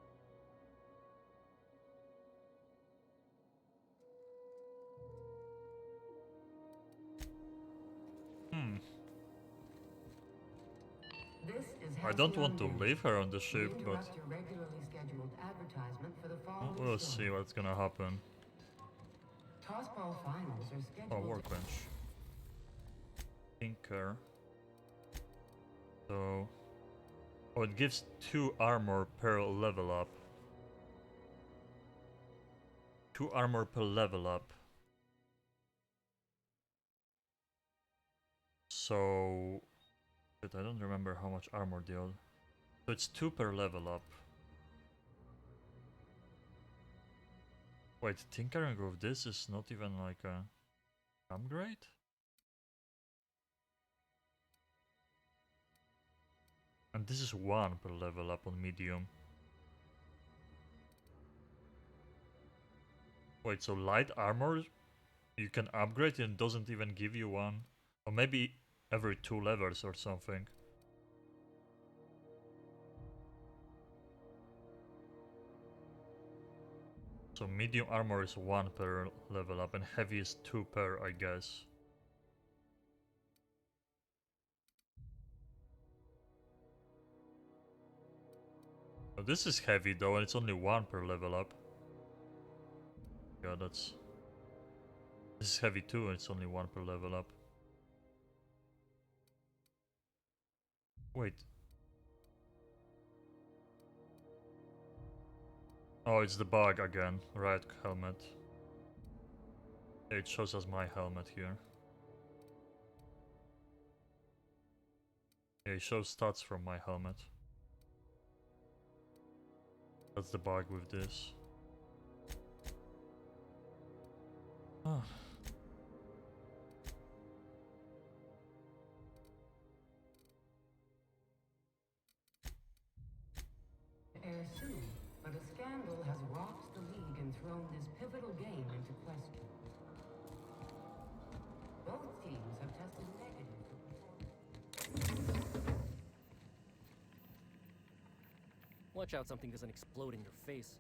I don't want to leave her on the ship, but we'll see what's gonna happen. Tossball finals are scheduled. Oh, workbench. Tinker. So... oh, it gives 2 armor per level up. 2 armor per level up. So... but I don't remember how much armor deal. So it's 2 per level up. Wait, tinkering with this is not even like a upgrade? And this is 1 per level up on medium. Wait, so light armor you can upgrade and it doesn't even give you 1? Or maybe every 2 levels or something. So medium armor is 1 per level up and heavy is 2 per, I guess. Oh, this is heavy though and it's only 1 per level up. Yeah, that's... this is heavy too and it's only 1 per level up. Wait. Oh, it's the bug again. Right helmet. It shows us my helmet here. Yeah, it shows stats from my helmet. That's the bug with this. Air soon, but a scandal has rocked the league and thrown this pivotal game into question. Both teams have tested negative for performance. Watch out something doesn't explode in your face.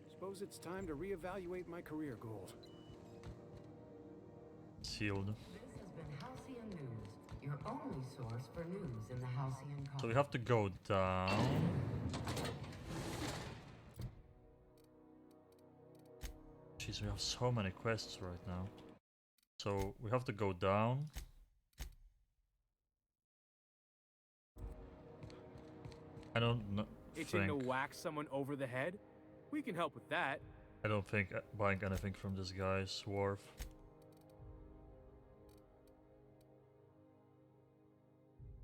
Suppose it's time to reevaluate my career goals. Sealed. This has been Halcyon News, your only source for news in the Halcyon So we have to go down. Jeez, we have so many quests right now. So we have to go down. I don't know. Itching to whack someone over the head? We can help with that. I don't think buying anything from this guy's wharf.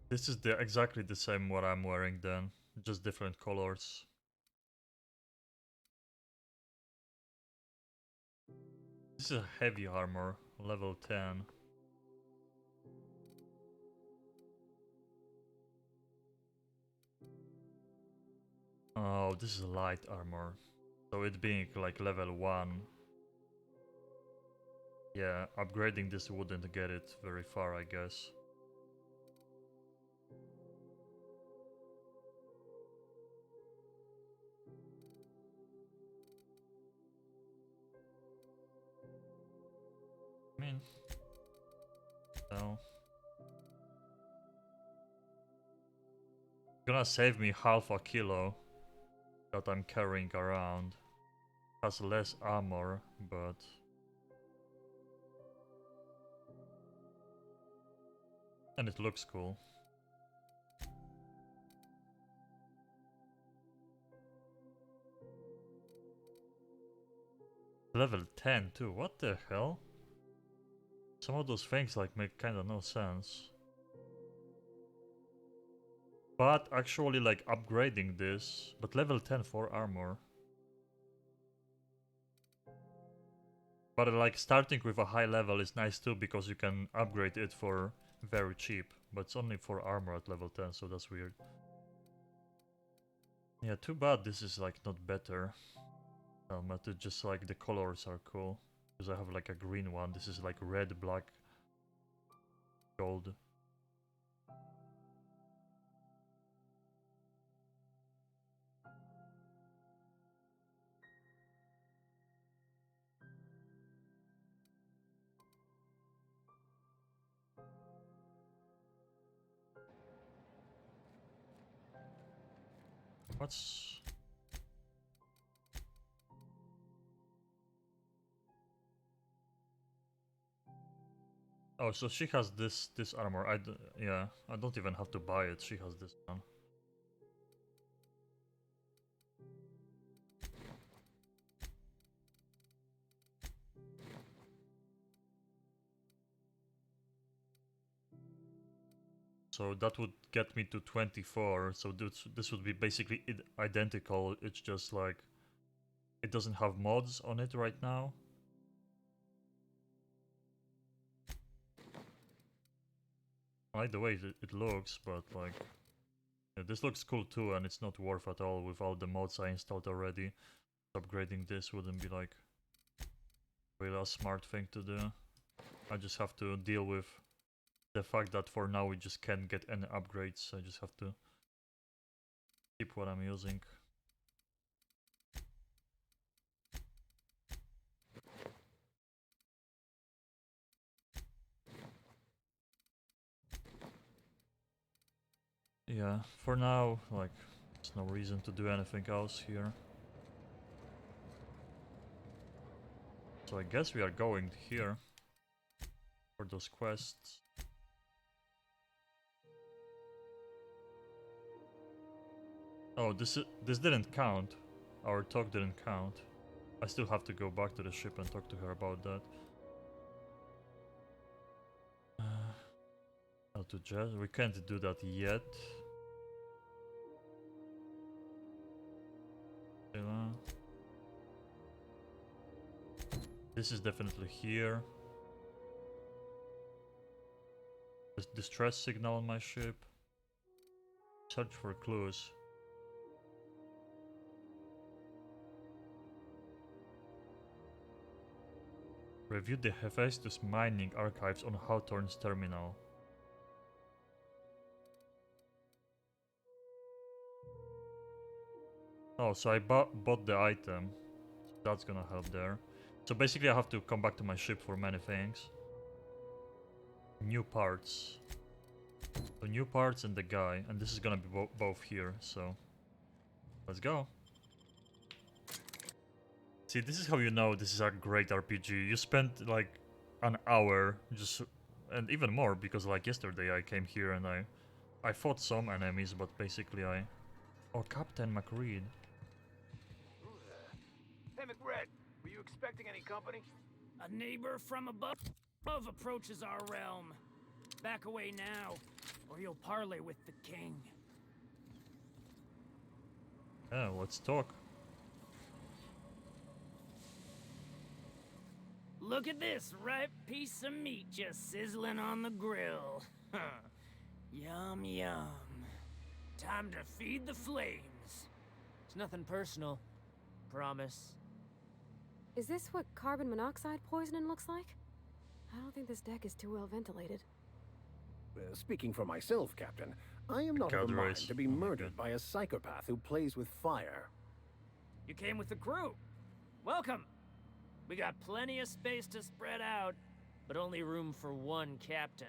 This is exactly the same what I'm wearing then, just different colors. This is a heavy armor, level 10. Oh, this is light armor. So it being like level 1. Yeah, upgrading this wouldn't get it very far, I guess. I mean, so gonna save me half a kilo that I'm carrying around. Has less armor, but and it looks cool. Level 10 too, what the hell? Some of those things like make kinda no sense. But actually like upgrading this, but level 10 for armor. But like starting with a high level is nice too because you can upgrade it for very cheap. But it's only for armor at level 10, so that's weird. Yeah, too bad this is like not better. But it's just like the colors are cool. Because I have like a green one. This is like red, black, gold. What's... Oh, so she has this armor. Yeah, I don't even have to buy it. She has this one. So that would get me to 24. So this would be basically identical. It's just like it doesn't have mods on it right now. I like the way it looks, but like yeah, this looks cool too, and it's not worth at all with all the mods I installed already. Upgrading this wouldn't be like really a smart thing to do. I just have to deal with the fact that for now we just can't get any upgrades. I just have to keep what I'm using. Yeah, for now, like, there's no reason to do anything else here. So I guess we are going here for those quests. Oh, this didn't count. Our talk didn't count. I still have to go back to the ship and talk to her about that. How to jazz? We can't do that yet. This is definitely here. There's distress signal on my ship. Search for clues. Review the Hephaestus mining archives on Hawthorne's terminal. Oh, so I bought the item. That's gonna help there. So basically I have to come back to my ship for many things. New parts. So new parts and the guy. And this is gonna be both here, so... Let's go. See, this is how you know this is a great RPG. You spent like an hour just... And even more, because like yesterday I came here and I fought some enemies, but basically I... Oh, Captain McReed. Hey, McRed, were you expecting any company? A neighbor from above approaches our realm. Back away now, or you'll parley with the king. Yeah, let's talk. Look at this ripe piece of meat just sizzling on the grill. Yum, yum. Time to feed the flames. It's nothing personal. Promise. Is this what carbon monoxide poisoning looks like? I don't think this deck is too well ventilated. Speaking for myself, Captain, I am not of the mind to be murdered by a psychopath who plays with fire. You came with the crew. Welcome. We got plenty of space to spread out, but only room for one captain.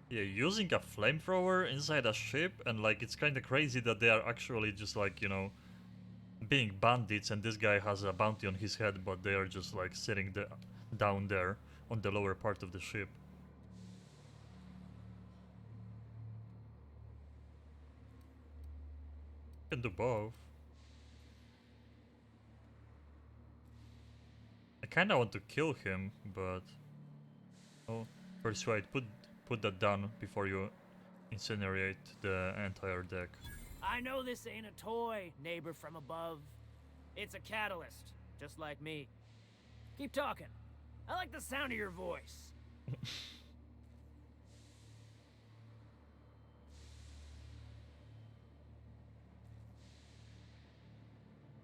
Yeah, using a flamethrower inside a ship, and like it's kind of crazy that they are actually just like, you know, being bandits, and this guy has a bounty on his head, but they are just like sitting down there on the lower part of the ship. Can do both. I kinda want to kill him, but... Oh, persuade, put that down before you incinerate the entire deck. I know this ain't a toy, neighbor from above. It's a catalyst, just like me. Keep talking. I like the sound of your voice.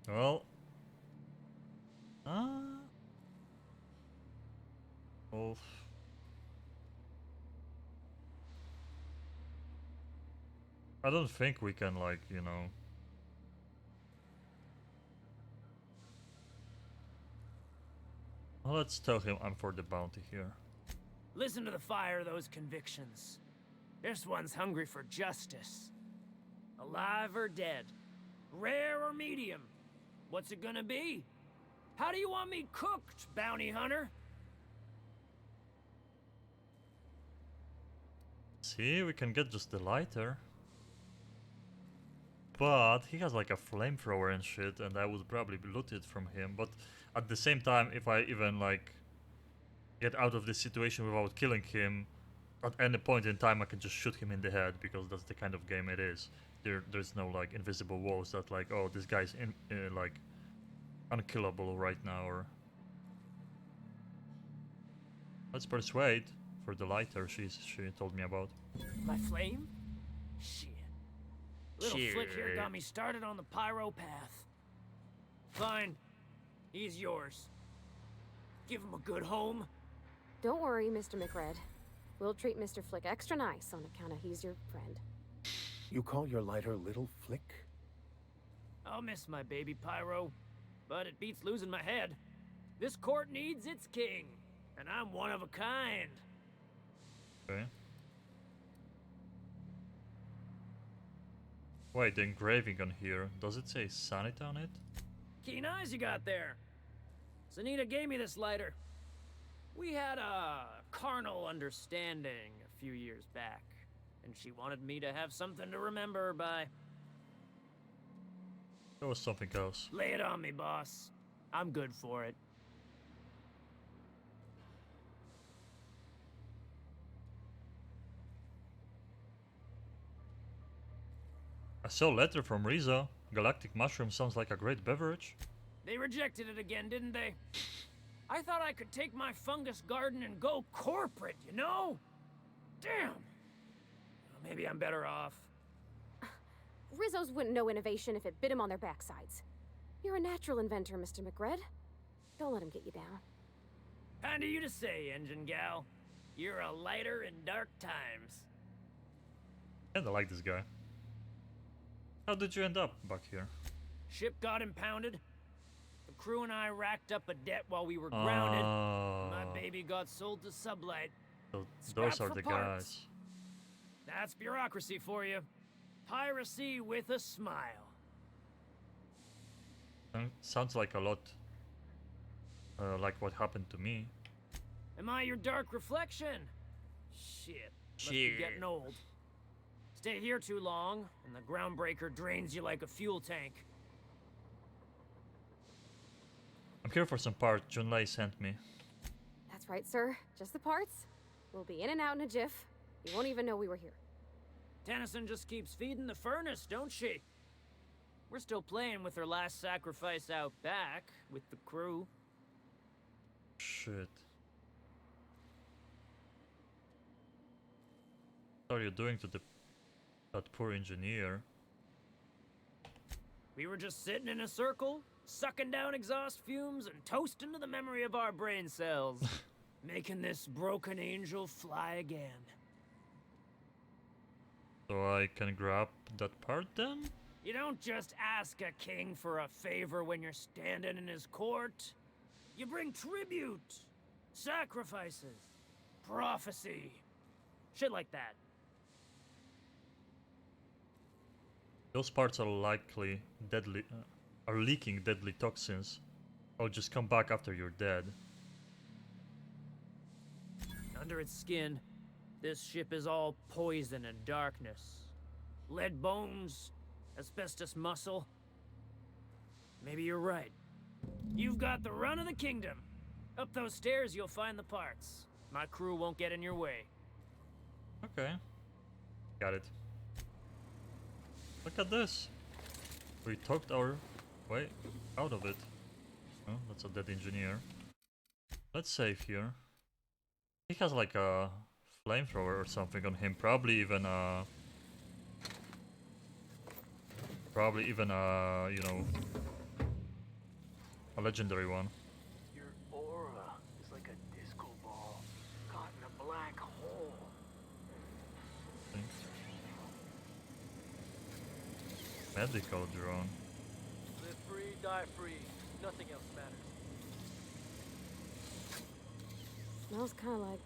Well... Well... I don't think we can, like, you know... Well, let's tell him I'm for the bounty here. Listen to the fire of those convictions. This one's hungry for justice. Alive or dead? Rare or medium? What's it gonna be? How do you want me cooked, bounty hunter? See, we can get just the lighter. But he has like a flamethrower and shit, and I would probably loot it from him. But at the same time, if I even like get out of this situation without killing him, at any point in time I can just shoot him in the head, because that's the kind of game it is. There's no like invisible walls that like, oh, this guy's like unkillable right now. Or let's persuade for the lighter she told me about. My flame? Shit. Little flick here got me started on the pyro path. Fine. He's yours. Give him a good home. Don't worry, Mr. McRed. We'll treat Mr. Flick extra nice on account of he's your friend. You call your lighter Little Flick? I'll miss my baby pyro, but it beats losing my head. This court needs its king, and I'm one of a kind. Okay. Wait, the engraving on here, does it say Sanity on it? Keen eyes you got there. Sanita gave me this lighter. We had a carnal understanding a few years back, and she wanted me to have something to remember her by. There was something else. Lay it on me, boss. I'm good for it. I saw a letter from Rizzo. Galactic mushroom sounds like a great beverage. They rejected it again, didn't they? I thought I could take my fungus garden and go corporate, you know? Damn! Well, maybe I'm better off. Rizzo's wouldn't know innovation if it bit him on their backsides. You're a natural inventor, Mr. McRed. Don't let him get you down. Kind of you to say, engine gal. You're a lighter in dark times. Kinda like this guy. How did you end up back here? Ship got impounded. The crew and I racked up a debt while we were grounded. My baby got sold to Sublight. So Scrapped those are for the parts. guys. That's bureaucracy for you. Piracy with a smile. Sounds like a lot like what happened to me. Am I your dark reflection? Shit. Must be getting old. Stay here too long, and the groundbreaker drains you like a fuel tank. I'm here for some parts Junlei sent me. That's right, sir. Just the parts. We'll be in and out in a jiff. You won't even know we were here. Tennyson just keeps feeding the furnace, don't she? We're still playing with her last sacrifice out back, with the crew. Shit. What are you doing to that poor engineer? We were just sitting in a circle, sucking down exhaust fumes and toasting to the memory of our brain cells. Making this broken angel fly again. So I can grab that part then? You don't just ask a king for a favor when you're standing in his court. You bring tribute, sacrifices, prophecy, shit like that. Those parts are likely deadly, are leaking deadly toxins. I'll just come back after you're dead. Under its skin, this ship is all poison and darkness. Lead bones, asbestos muscle. Maybe you're right. You've got the run of the kingdom. Up those stairs, you'll find the parts. My crew won't get in your way. Okay. Got it. Look at this. We talked our way out of it. Oh, that's a dead engineer. Let's save here. He has like a flamethrower or something on him. Probably even a, you know, a legendary one. Your aura is like a disco ball caught in a black hole. Medical drone. Live free, die free. Nothing else matters. Smells kind of like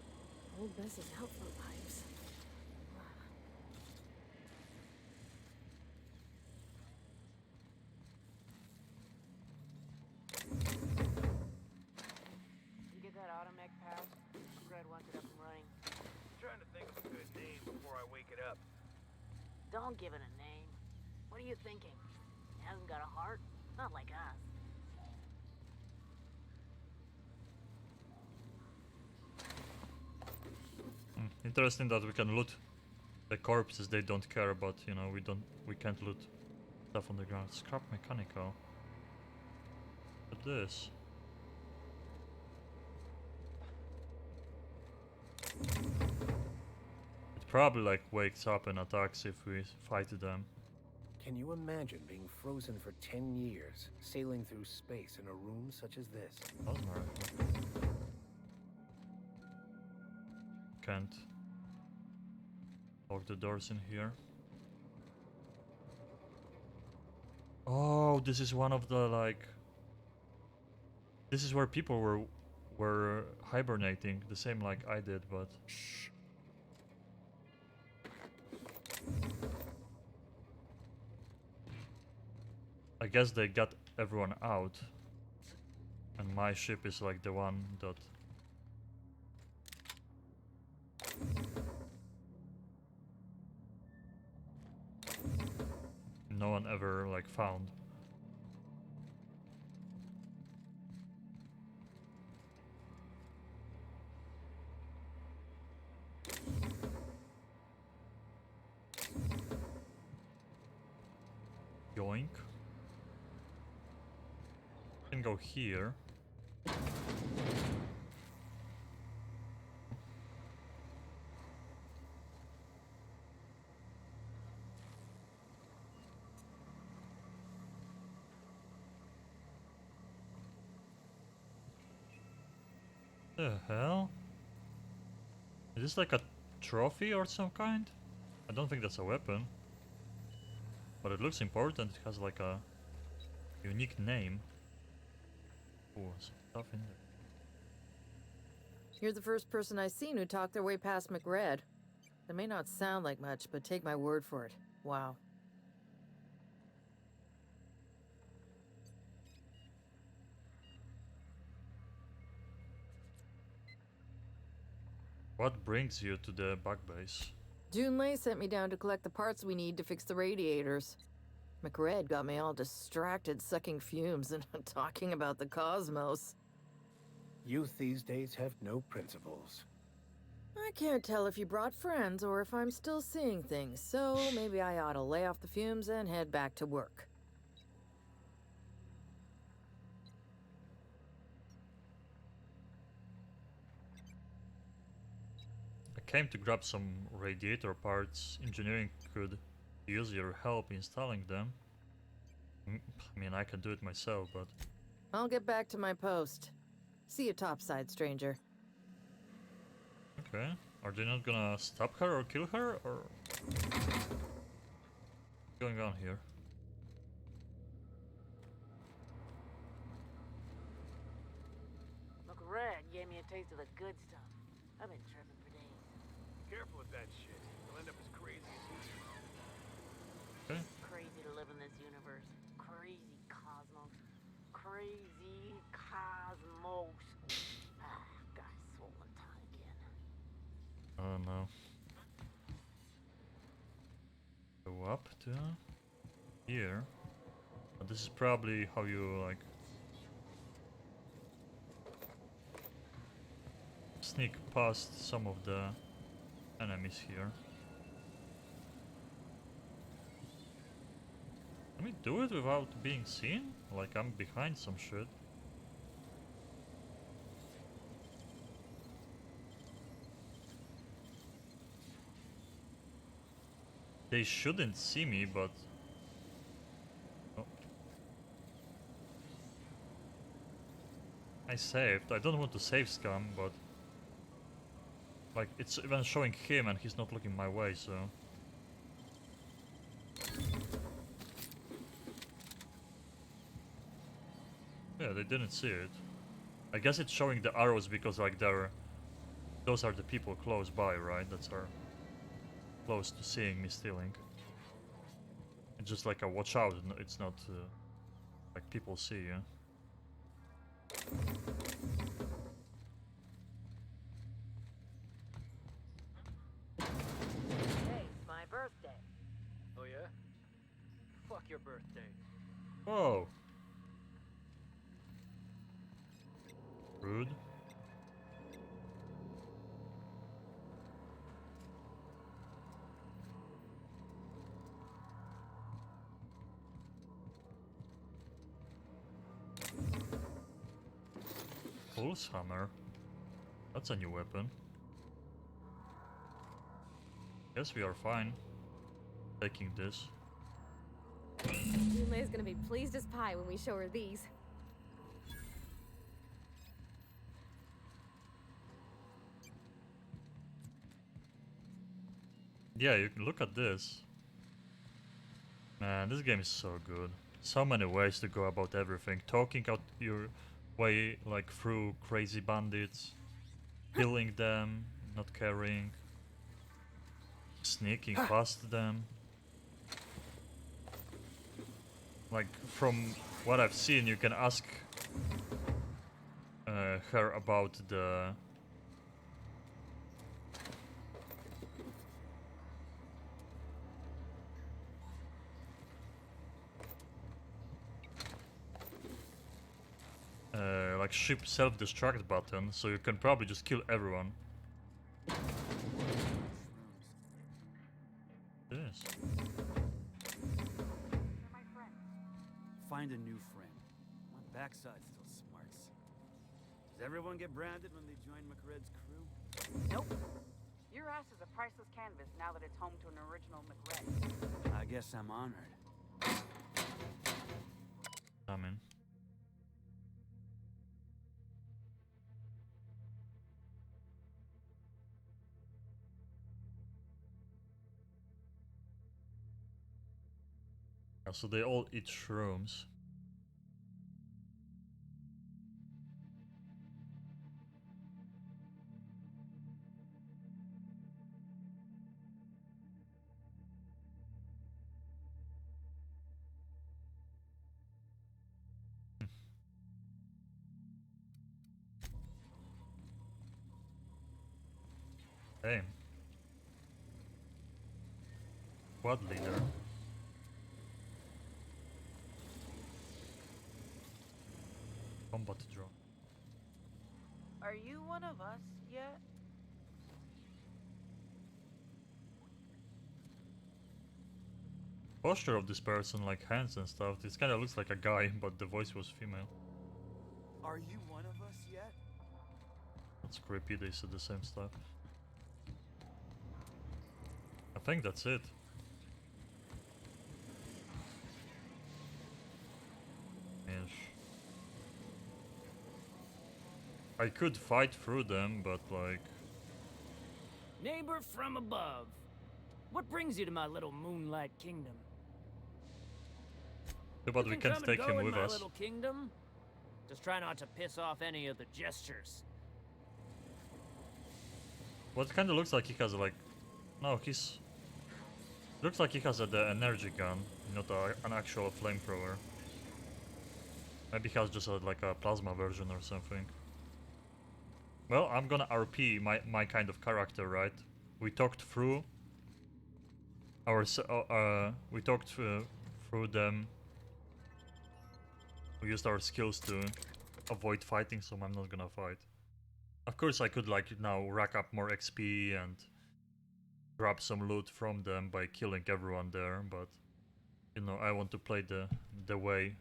old Bess's outflow pipes. You get that automech pass? Fred wants it up and running. I'm trying to think of a good name before I wake it up. Don't give it a name. What are you thinking? It hasn't got a heart? Not like us. Interesting that we can loot the corpses. They don't care about, you know, we can't loot stuff on the ground. Scrap mechanical. Look at this. It probably like wakes up and attacks if we fight them. Can you imagine being frozen for 10 years, sailing through space in a room such as this? Can't lock the doors in here. Oh, this is one of the like. This is where people were hibernating, the same like I did, but. Shh. I guess they got everyone out, and my ship is like the one that. No one ever like found. Yoink. Can go here. The hell? Is this like a trophy or some kind? I don't think that's a weapon. But it looks important. It has like a unique name. Oh, some stuff in there. You're the first person I've seen who talked their way past McRed. That may not sound like much, but take my word for it. Wow. What brings you to the bug base? Junlei sent me down to collect the parts we need to fix the radiators. McRed got me all distracted sucking fumes and talking about the cosmos. Youth these days have no principles. I can't tell if you brought friends or if I'm still seeing things, so maybe I ought to lay off the fumes and head back to work. I came to grab some radiator parts. Engineering could use your help installing them. I mean, I can do it myself, but... I'll get back to my post. See you topside, stranger. Okay. Are they not gonna stop her or kill her, or... What's going on here? McRed gave me a taste of the good stuff. I've been tripping for days. Careful with that shit. You'll end up as crazy as he is. Okay. Crazy to live in this universe. Crazy cosmos. Crazy cosmos. Ah, got a swollen tongue again. Oh no. Go up to here. This is probably how you like sneak past some of the enemies here. Can we do it without being seen? Like I'm behind some shit. They shouldn't see me, but... Oh. I saved. I don't want to save scum, but... Like, it's even showing him and he's not looking my way, so... Yeah, they didn't see it. I guess it's showing the arrows because, like, those are the people close by, right? That's our... close to seeing me stealing. It's just like a watch out, it's not like people see you. Hey, it's my birthday. Oh yeah? Fuck your birthday. Whoa! Rude. Pulse hammer. That's a new weapon. Guess we are fine. Taking this. Junlei's gonna be pleased as pie when we show her these. Yeah, you can look at this. Man, this game is so good. So many ways to go about everything. Talking out your way, like, through crazy bandits. Killing them, not caring. Sneaking past them. Like, from what I've seen, you can ask her about the... like ship self-destruct button, so you can probably just kill everyone. Yes. You're my friend. find a new friend. My backside still smarts. Does everyone get branded when they join McRed's crew? Nope. Your ass is a priceless canvas now that it's home to an original McRed. I guess I'm honored. I'm in. Yeah, so they all eat shrooms. Hey. Squad leader. Combat drone. Are you one of us yet? Posture of this person, like hands and stuff, this kind of looks like a guy, but the voice was female. Are you one of us yet? That's creepy, they said the same stuff. I think that's it. Ish. I could fight through them, but like... Neighbor from above. What brings you to my little moonlight kingdom? Yeah, but You we can can't come and take go him in with my us. little kingdom. Just try not to piss off any of the gestures. What kind of looks like he has like... No, he's... Looks like he has the energy gun, not an actual flamethrower. Maybe he has just like a plasma version or something. Well, I'm gonna RP my kind of character, right? We talked through our we talked through them. We used our skills to avoid fighting, so I'm not gonna fight. Of course, I could like now rack up more XP and grab some loot from them by killing everyone there, but you know, I want to play the way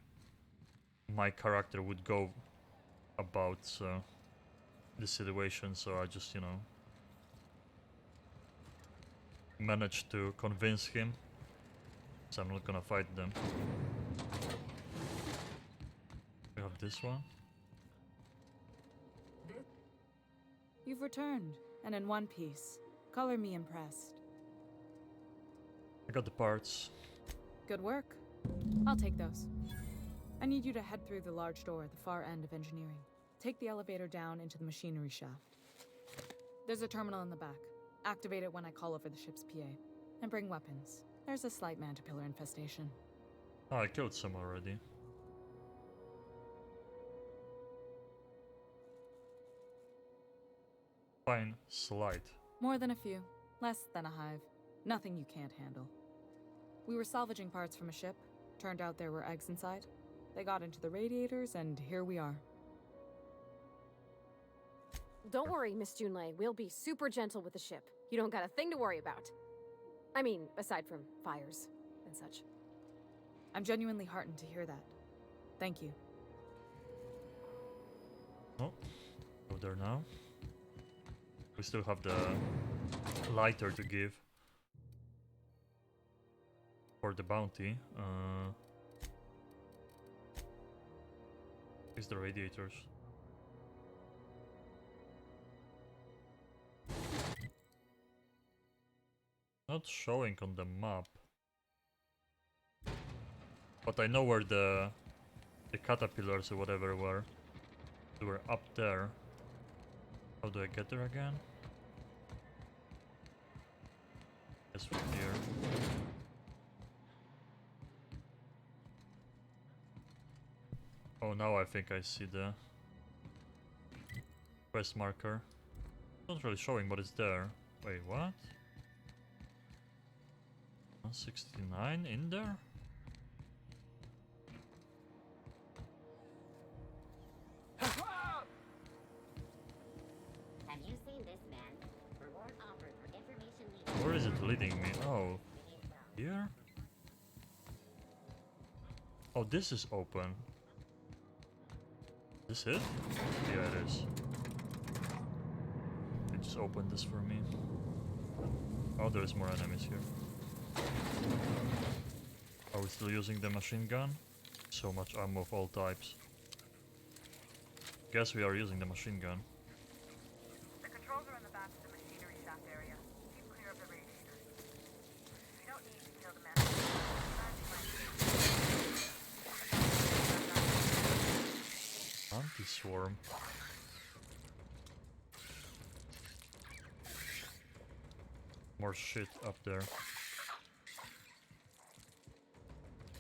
my character would go about the situation, so I just, you know, managed to convince him, so I'm not gonna fight them. We have this one. You've returned, and in one piece. Color me impressed. I got the parts. Good work. I'll take those. I need you to head through the large door at the far end of engineering. Take the elevator down into the machinery shaft. There's a terminal in the back. Activate it when I call over the ship's PA. And bring weapons. There's a slight mantipillar infestation. Oh, I killed some already. Fine, slight. More than a few. Less than a hive. Nothing you can't handle. We were salvaging parts from a ship. Turned out there were eggs inside. They got into the radiators, and here we are. Don't worry, Miss Junlei. We'll be super gentle with the ship. You don't got a thing to worry about. I mean, aside from fires and such. I'm genuinely heartened to hear that. Thank you. Oh, go there now. We still have the lighter to give for the bounty. Fix the radiators. Not showing on the map, but I know where the caterpillars or whatever were. They were up there. How do I get there again? Guess from here. Oh, now I think I see the quest marker. Not really showing, but it's there. Wait, what? 169 in there? Have you seen this man? Reward offered for information leading. Where is it leading me? Oh, here? Oh, this is open. Is this it? Yeah, it is. It just opened this for me. Oh, there's more enemies here. Are we still using the machine gun? So much ammo of all types. Guess we are using the machine gun. The controls are in the back of the machinery shaft area. Keep clear of the radiators. You don't need to kill the man. Anti-swarm. More shit up there.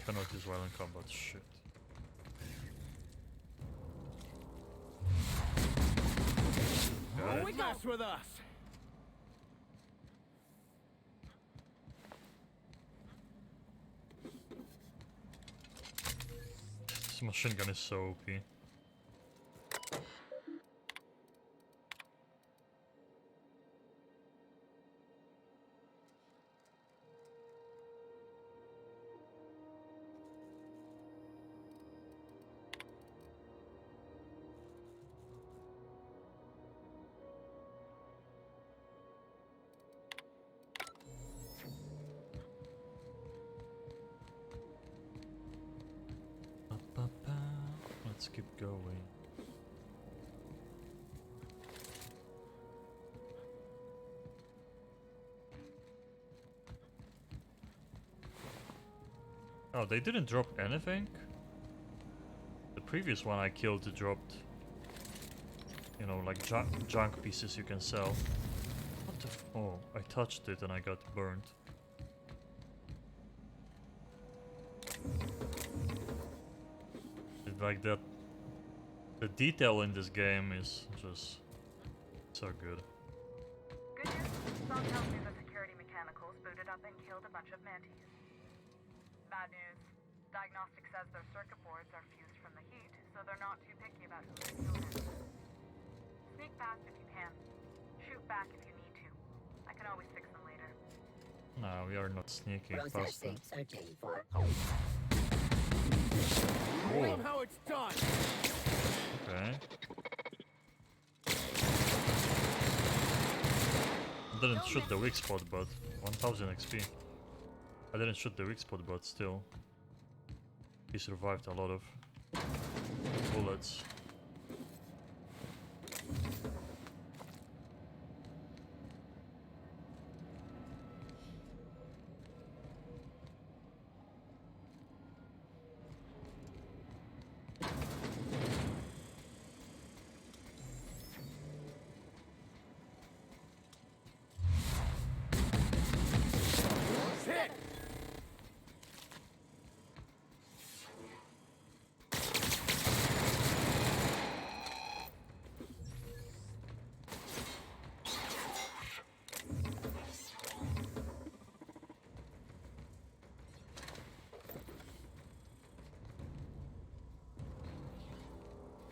Cannot use violent combat. Shit. Got it. Mess with us. This machine gun is so OP. Let's keep going. Oh, they didn't drop anything? The previous one I killed dropped, you know, like junk pieces you can sell. What the f— oh, I touched it and I got burned. Like that, the detail in this game is just so good. Good news, Song tells me the security mechanicals booted up and killed a bunch of mantis. Bad news, diagnostic says their circuit boards are fused from the heat, so they're not too picky about who they kill next. Sneak past if you can. Shoot back if you need to. I can always fix them later. No, we are not sneaking past them. Processing, searching for. Show them how it's done. Okay. I didn't shoot the weak spot, but 1000 XP. I didn't shoot the weak spot, but still. He survived a lot of bullets.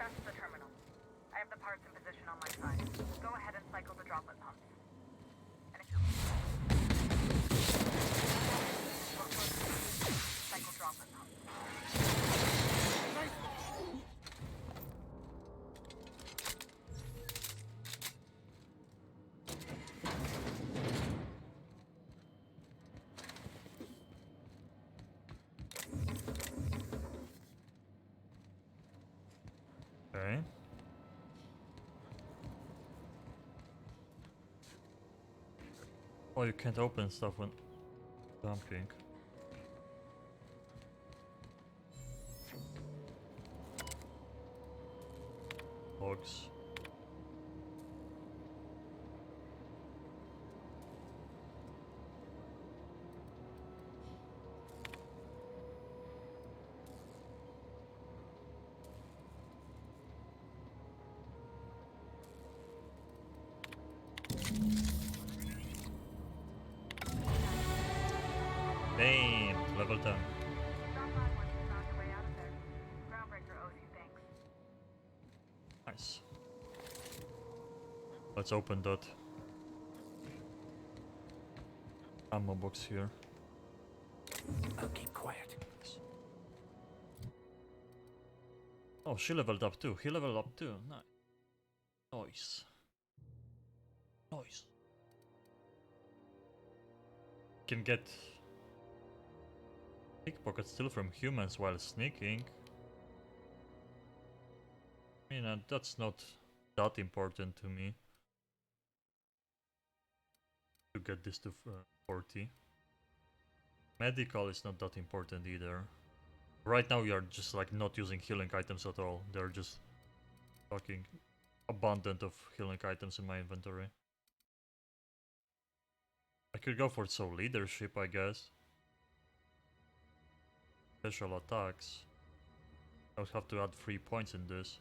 That's the terminal. I have the parts in position on my side. Go ahead and cycle the droplet pumps. And if you cycle droplet pumps. Okay. Oh, you can't open stuff when dumping. Logs. Damn, level 10. Nice. Let's open that ammo box here. I'll keep quiet. Oh, she leveled up too. He leveled up too. Nice. Nice. Nice. Can get pickpocket still from humans while sneaking. I mean, that's not that important to me. To get this to 40. Medical is not that important either. Right now we are just like not using healing items at all. They're just fucking abundant of healing items in my inventory. I could go for soul leadership, I guess. Special attacks. I would have to add 3 points in this.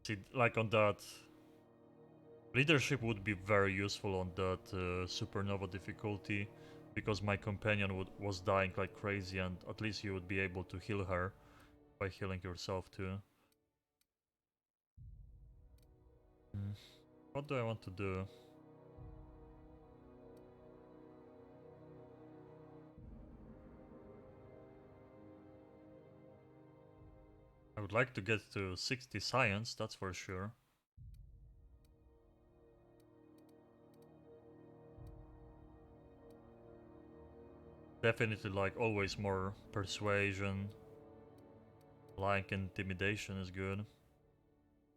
See, like on that, leadership would be very useful on that supernova difficulty, because my companion was dying like crazy, and at least you would be able to heal her by healing yourself too. What do I want to do? I would like to get to 60 science, that's for sure. Definitely, like, always more persuasion. Like intimidation is good.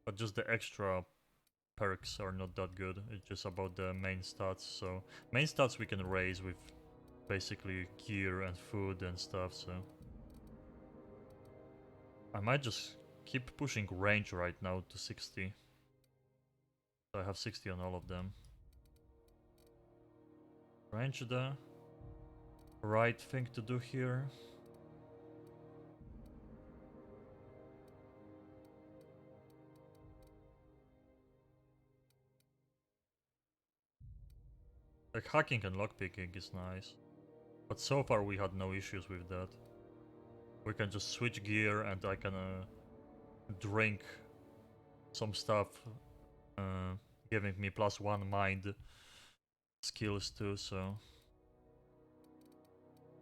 But just the extra perks are not that good. It's just about the main stats. So main stats we can raise with basically gear and food and stuff, so I might just keep pushing range right now to 60. So I have 60 on all of them. Range the right thing to do here. Like hacking and lockpicking is nice. But so far we had no issues with that. We can just switch gear and I can drink some stuff, giving me +1 mind skills too, so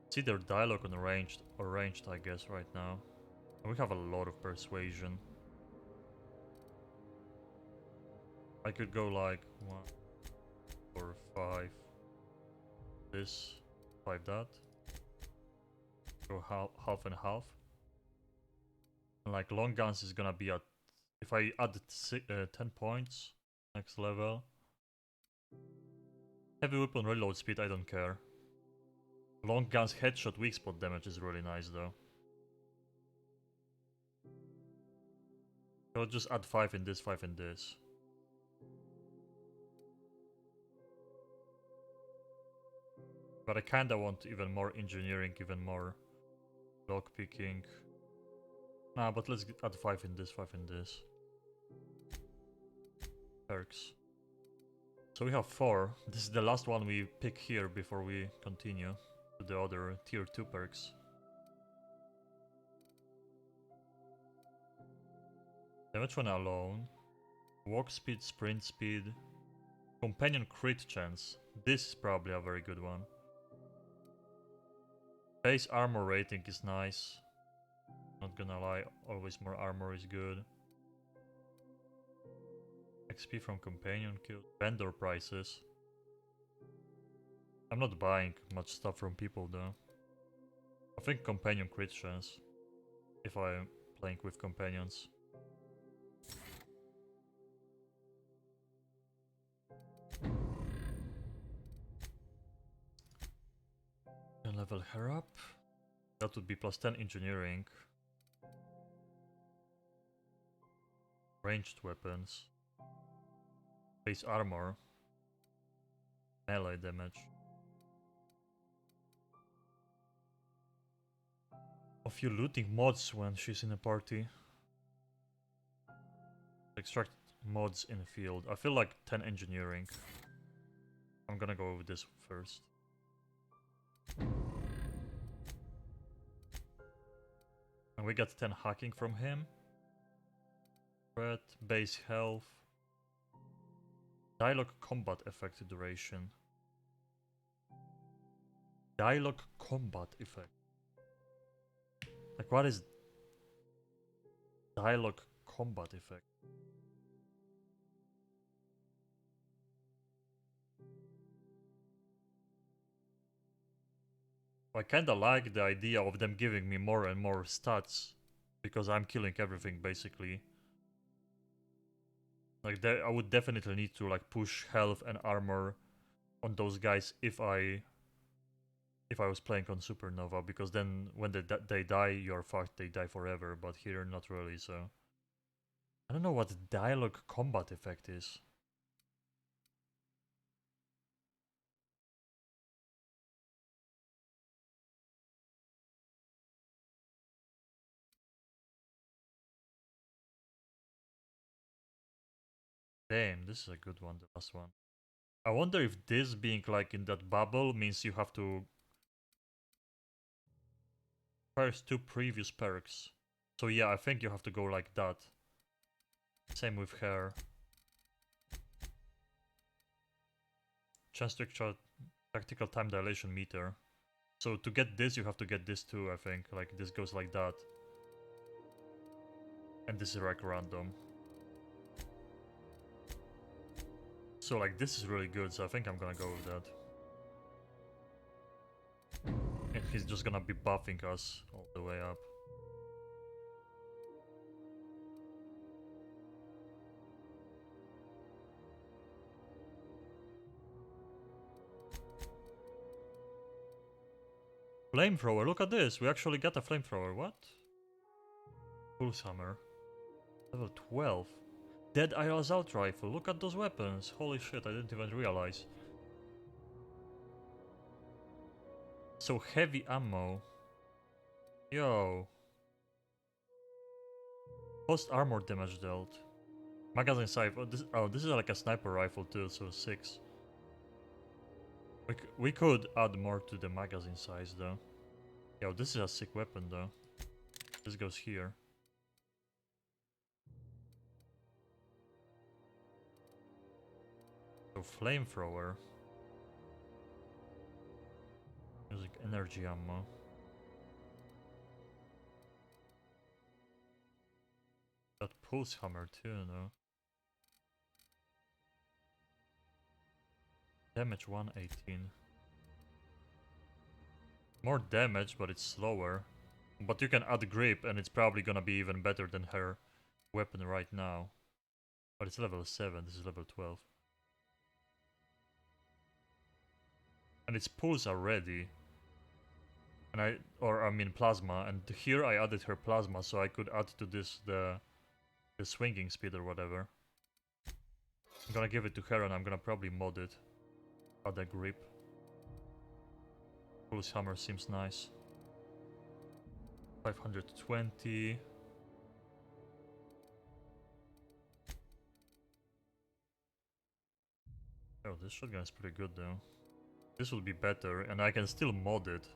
it's either dialogue on ranged I guess right now. And we have a lot of persuasion. I could go like 1, 4, 5 this, 5 that. Go half and half. And like long guns is gonna be at, if I add 10 points next level. Heavy weapon reload speed, I don't care. Long guns headshot weak spot damage is really nice though. So I'll just add 5 in this, 5 in this. But I kinda want even more engineering, even more lockpicking. Nah, but let's add 5 in this, 5 in this. Perks. So we have 4. This is the last one we pick here before we continue to the other tier 2 perks. Damage when alone. Walk speed, sprint speed. Companion crit chance. This is probably a very good one. Base armor rating is nice. Not gonna lie, always more armor is good. XP from companion kills. Vendor prices. I'm not buying much stuff from people though. I think companion crit chance, if I'm playing with companions. Can level her up. That would be +10 engineering. Ranged weapons. Base armor. Melee damage. A few looting mods when she's in a party. Extract mods in the field. I feel like 10 engineering. I'm gonna go with this first. And we got 10 hacking from him. Threat, base health. Dialogue combat effect duration. Dialogue combat effect. Like, what is dialogue combat effect? I kinda like the idea of them giving me more and more stats, because I'm killing everything basically. Like, I would definitely need to like push health and armor on those guys if I was playing on Supernova, because then when they die, you're fucked. They die forever. But here, not really. So I don't know what the dialogue combat effect is. Damn, this is a good one, the last one. I wonder if this being like in that bubble means you have to first 2 previous perks. So yeah, I think you have to go like that. Same with hair. Chance to extra tactical time dilation meter. So to get this, you have to get this too, I think. Like, this goes like that. And this is like random. So like, this is really good, so I think I'm gonna go with that. And he's just gonna be buffing us all the way up. Flamethrower, look at this! We actually got a flamethrower, what? Pulse hammer. Level 12. Dead Eye Assault Rifle, look at those weapons! Holy shit, I didn't even realize. So heavy ammo. Yo. Post armor damage dealt. Magazine size. Oh, this is like a sniper rifle too, so 6. We could add more to the magazine size though. Yo, this is a sick weapon though. This goes here. So flamethrower. Music energy ammo. That pulse hammer too, no? Damage 118. More damage, but it's slower. But you can add grip and it's probably gonna be even better than her weapon right now. But it's level 7, this is level 12. And its pulse are ready. And I mean plasma, and here I added her plasma so I could add to this the swinging speed or whatever. I'm gonna give it to her and I'm gonna probably mod it. Add a grip. Pulse hammer seems nice. 520. Oh, this shotgun is pretty good though. This will be better, and I can still mod it.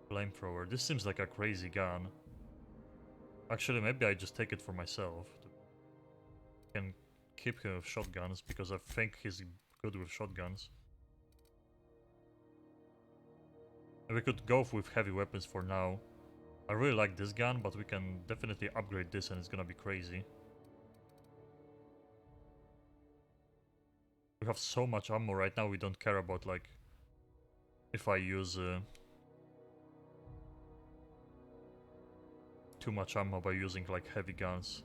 Flamethrower. This seems like a crazy gun. Actually, maybe I just take it for myself. I can keep him with shotguns, because I think he's good with shotguns. And we could go with heavy weapons for now. I really like this gun, but we can definitely upgrade this and it's gonna be crazy. We have so much ammo right now, we don't care about like if I use too much ammo by using like heavy guns.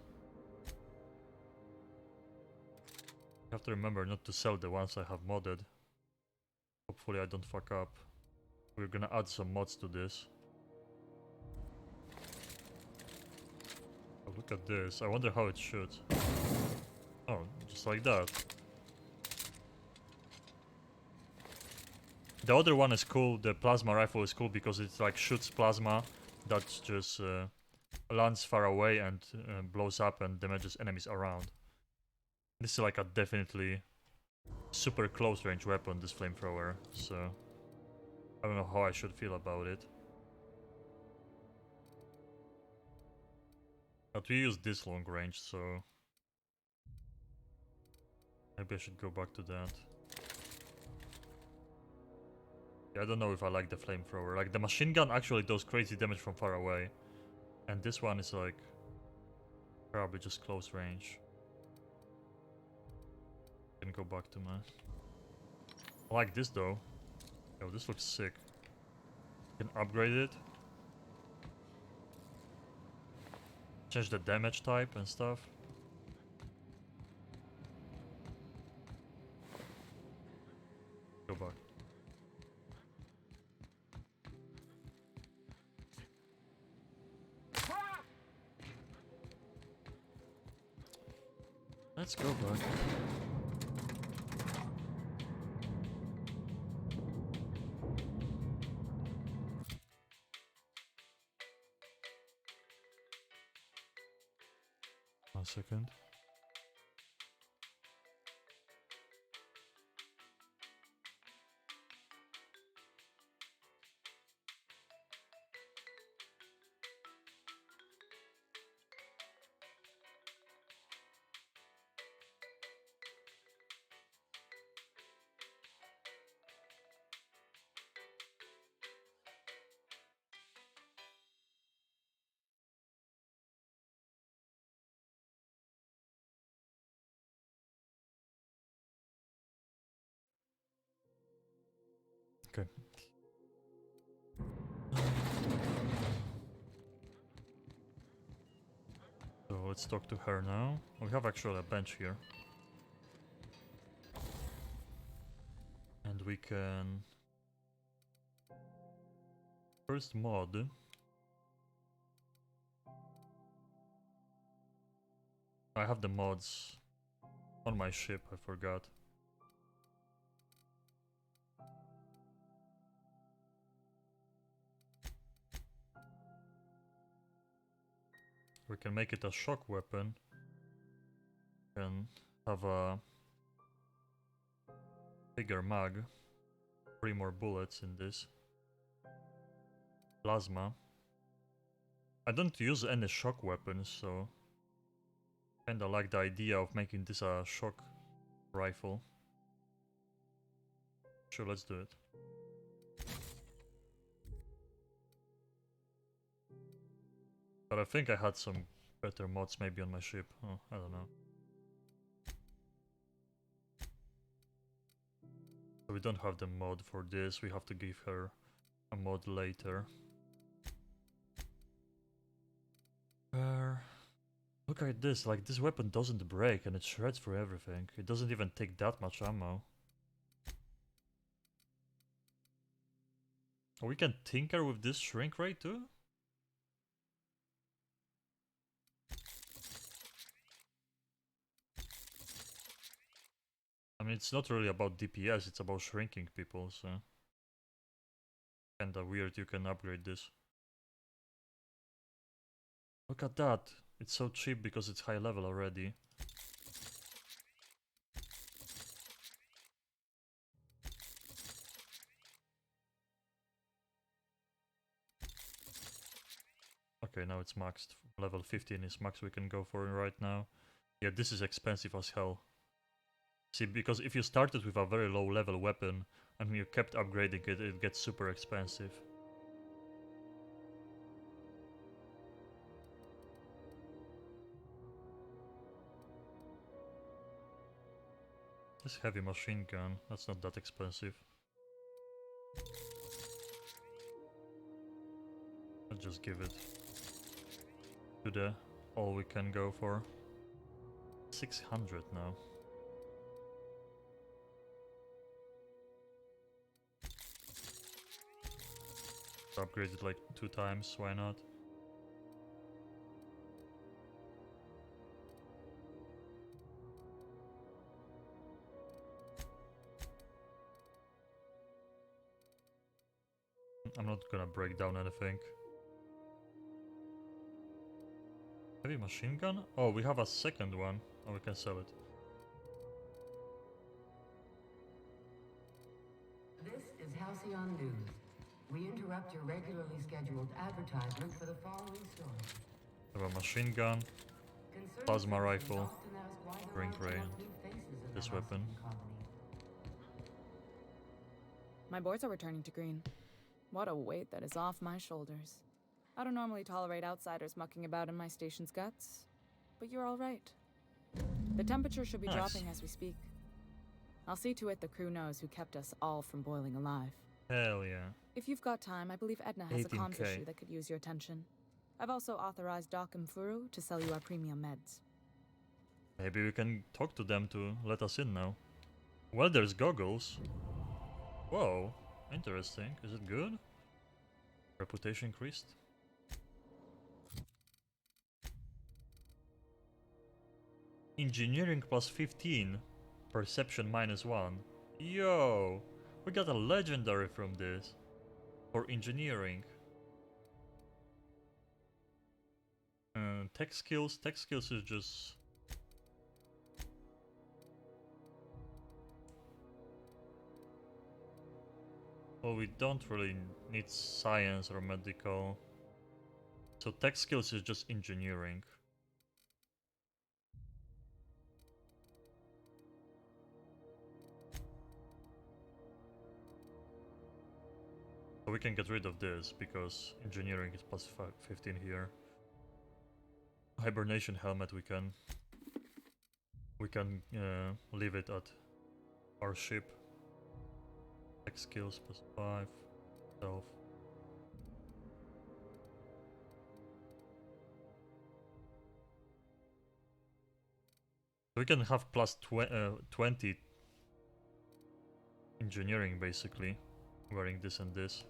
I have to remember not to sell the ones I have modded. Hopefully I don't fuck up. We're gonna add some mods to this. Oh, look at this. I wonder how it shoots. Oh, just like that. The other one is cool. The plasma rifle is cool because it like shoots plasma that just lands far away and blows up and damages enemies around. This is like a definitely super close range weapon, this flamethrower, so I don't know how I should feel about it. But we use this long range, so maybe I should go back to that. I don't know if I like the flamethrower. Like, the machine gun actually does crazy damage from far away. And this one is like... probably just close range. Can go back to my... I like this though. Yo, this looks sick. Can upgrade it. Change the damage type and stuff. Go back. Let's go back. 1 second. Okay. So let's talk to her now. We have actually a bench here. And we can... First mod. I have the mods on my ship, I forgot. We can make it a shock weapon. Can have a bigger mag. 3 more bullets in this. Plasma. I don't use any shock weapons, so kinda like the idea of making this a shock rifle. Sure, let's do it. But I think I had some better mods maybe on my ship. Oh, I don't know. So we don't have the mod for this. We have to give her a mod later. Look at this. Like, this weapon doesn't break and it shreds through everything. It doesn't even take that much ammo. We can tinker with this shrink rate too? I mean, it's not really about DPS, it's about shrinking people, so... Kinda weird you can upgrade this. Look at that! It's so cheap because it's high level already. Okay, now it's maxed. Level 15 is max we can go for right now. Yeah, this is expensive as hell. See, because if you started with a very low level weapon and you kept upgrading it, it gets super expensive. This heavy machine gun, that's not that expensive. I'll just give it to the all we can go for. 600 now. Upgrade it like 2 times, why not? I'm not gonna break down anything. Heavy machine gun? Oh, we have a second one. Oh, we can sell it. This is Halcyon News. We interrupt your regularly scheduled advertisement for the following story. We have a machine gun, plasma rifle, shrink ray, and this weapon. My boards are returning to green. What a weight that is off my shoulders. I don't normally tolerate outsiders mucking about in my station's guts, but you're all right. The temperature should be dropping as we speak. I'll see to it the crew knows who kept us all from boiling alive. Hell yeah. If you've got time, I believe Edna has a comms 18K. issue that could use your attention. I've also authorized Doc and Furu to sell you our premium meds. Maybe we can talk to them to let us in now. Well, there's goggles. Whoa, interesting. Is it good? Reputation increased. Engineering plus 15. Perception minus 1. Yo! We got a legendary from this. For engineering. Tech skills. Tech skills is just... well, we don't really need science or medical. So tech skills is just engineering. So we can get rid of this because engineering is plus 15 here. Hibernation helmet we can leave it at our ship. Tech skills plus 5. Self. So we can have plus 20 engineering basically, wearing this and this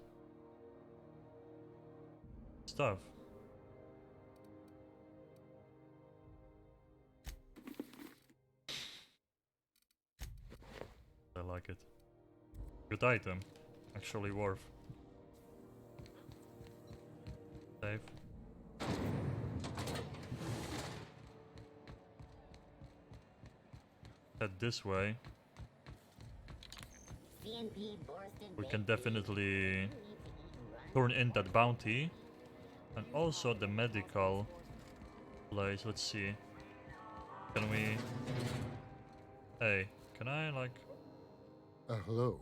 stuff. I like it. Good item. Actually worth. Save. Head this way. We can definitely turn in that bounty. And also the medical place. Let's see. Can we... hey, can I like... hello.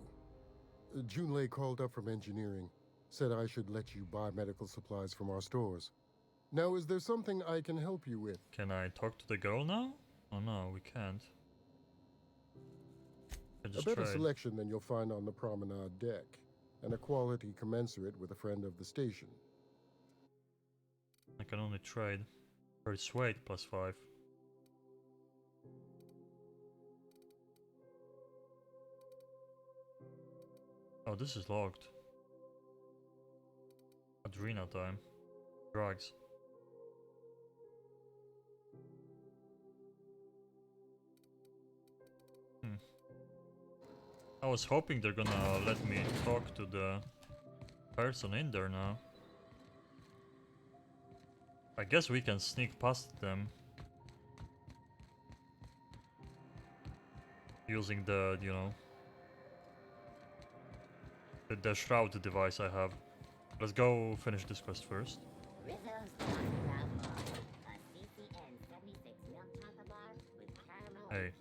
Junlei called up from engineering. Said I should let you buy medical supplies from our stores. Now, is there something I can help you with? Can I talk to the girl now? Oh no, we can't. A better selection than you'll find on the promenade deck, and a quality commensurate with a friend of the station. I can only trade. Persuade plus 5. Oh, this is locked. Adrena time. Drugs. I was hoping they're gonna let me talk to the person in there now. I guess we can sneak past them. Using the, you know, the shroud device I have. Let's go finish this quest first. Hey.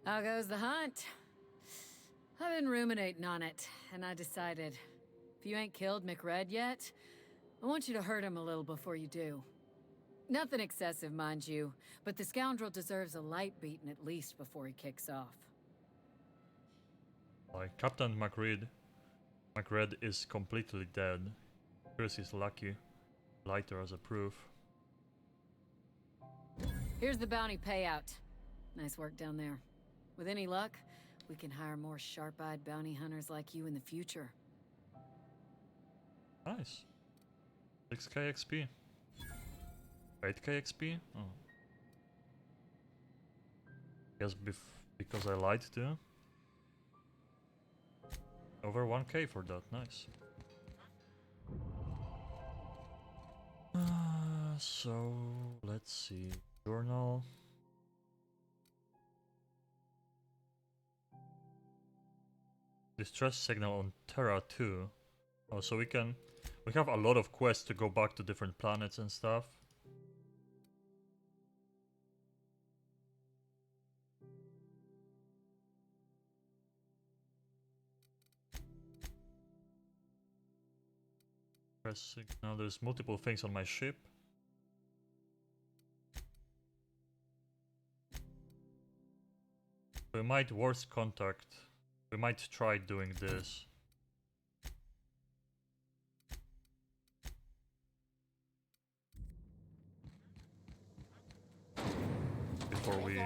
How goes the hunt? I've been ruminating on it, and I decided, if you ain't killed McRed yet, I want you to hurt him a little before you do. Nothing excessive, mind you, but the scoundrel deserves a light beating at least before he kicks off. Like Captain McRed is completely dead. Chris is lucky. Lighter as a proof. Here's the bounty payout. Nice work down there. With any luck, we can hire more sharp-eyed bounty hunters like you in the future. Nice. 6k XP. 8k XP? Oh. Guess because I lied too. Over 1k for that, nice. So, let's see. Journal. Distress signal on Terra 2. Oh, so we have a lot of quests to go back to different planets and stuff. Pressing. Now there's multiple things on my ship. We might worst contact. We might try doing this. Before we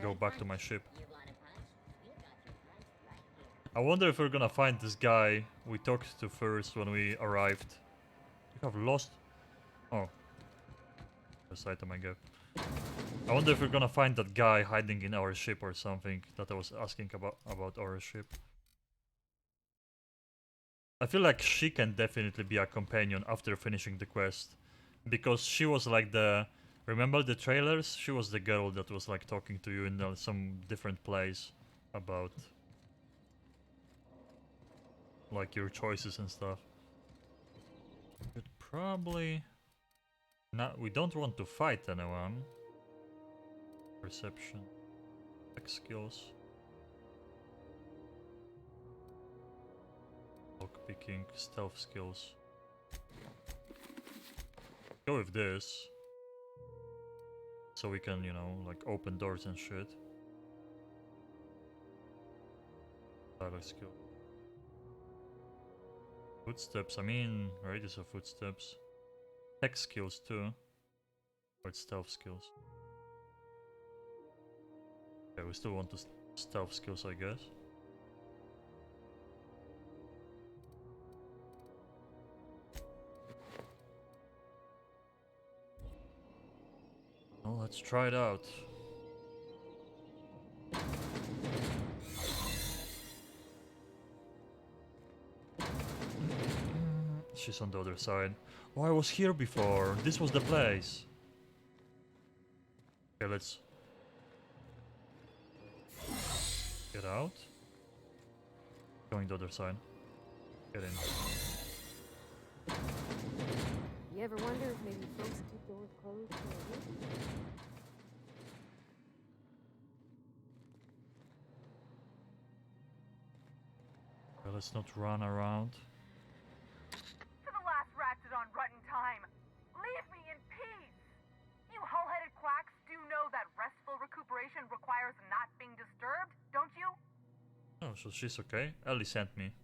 go back to my ship. I wonder if we're gonna find this guy we talked to first when we arrived. We have lost... Oh. This item I gave. I wonder if we're gonna find that guy hiding in our ship or something that I was asking about our ship. I feel like she can definitely be a companion after finishing the quest. Because she was like the... Remember the trailers? She was the girl that was like talking to you in some different place about... like your choices and stuff. But probably... Not, we don't want to fight anyone. Perception. Tech skills. Lockpicking, stealth skills. Go with this. So we can, you know, like open doors and shit. Dialogue skill. Footsteps, I mean, radius of footsteps. Tech skills too. Or it's stealth skills. Okay, we still want the stealth skills, I guess. Well, let's try it out. She's on the other side. Oh, I was here before. This was the place. Okay, let's get out. Going the other side. Get in. You ever wonder if maybe folks keep doors closed for a reason? Okay, let's not run around. To the last ratchet on rotten time, leave me in peace! You hull-headed quacks do know that restful recuperation requires not being disturbed, don't you? Oh, so she's okay. Ellie sent me.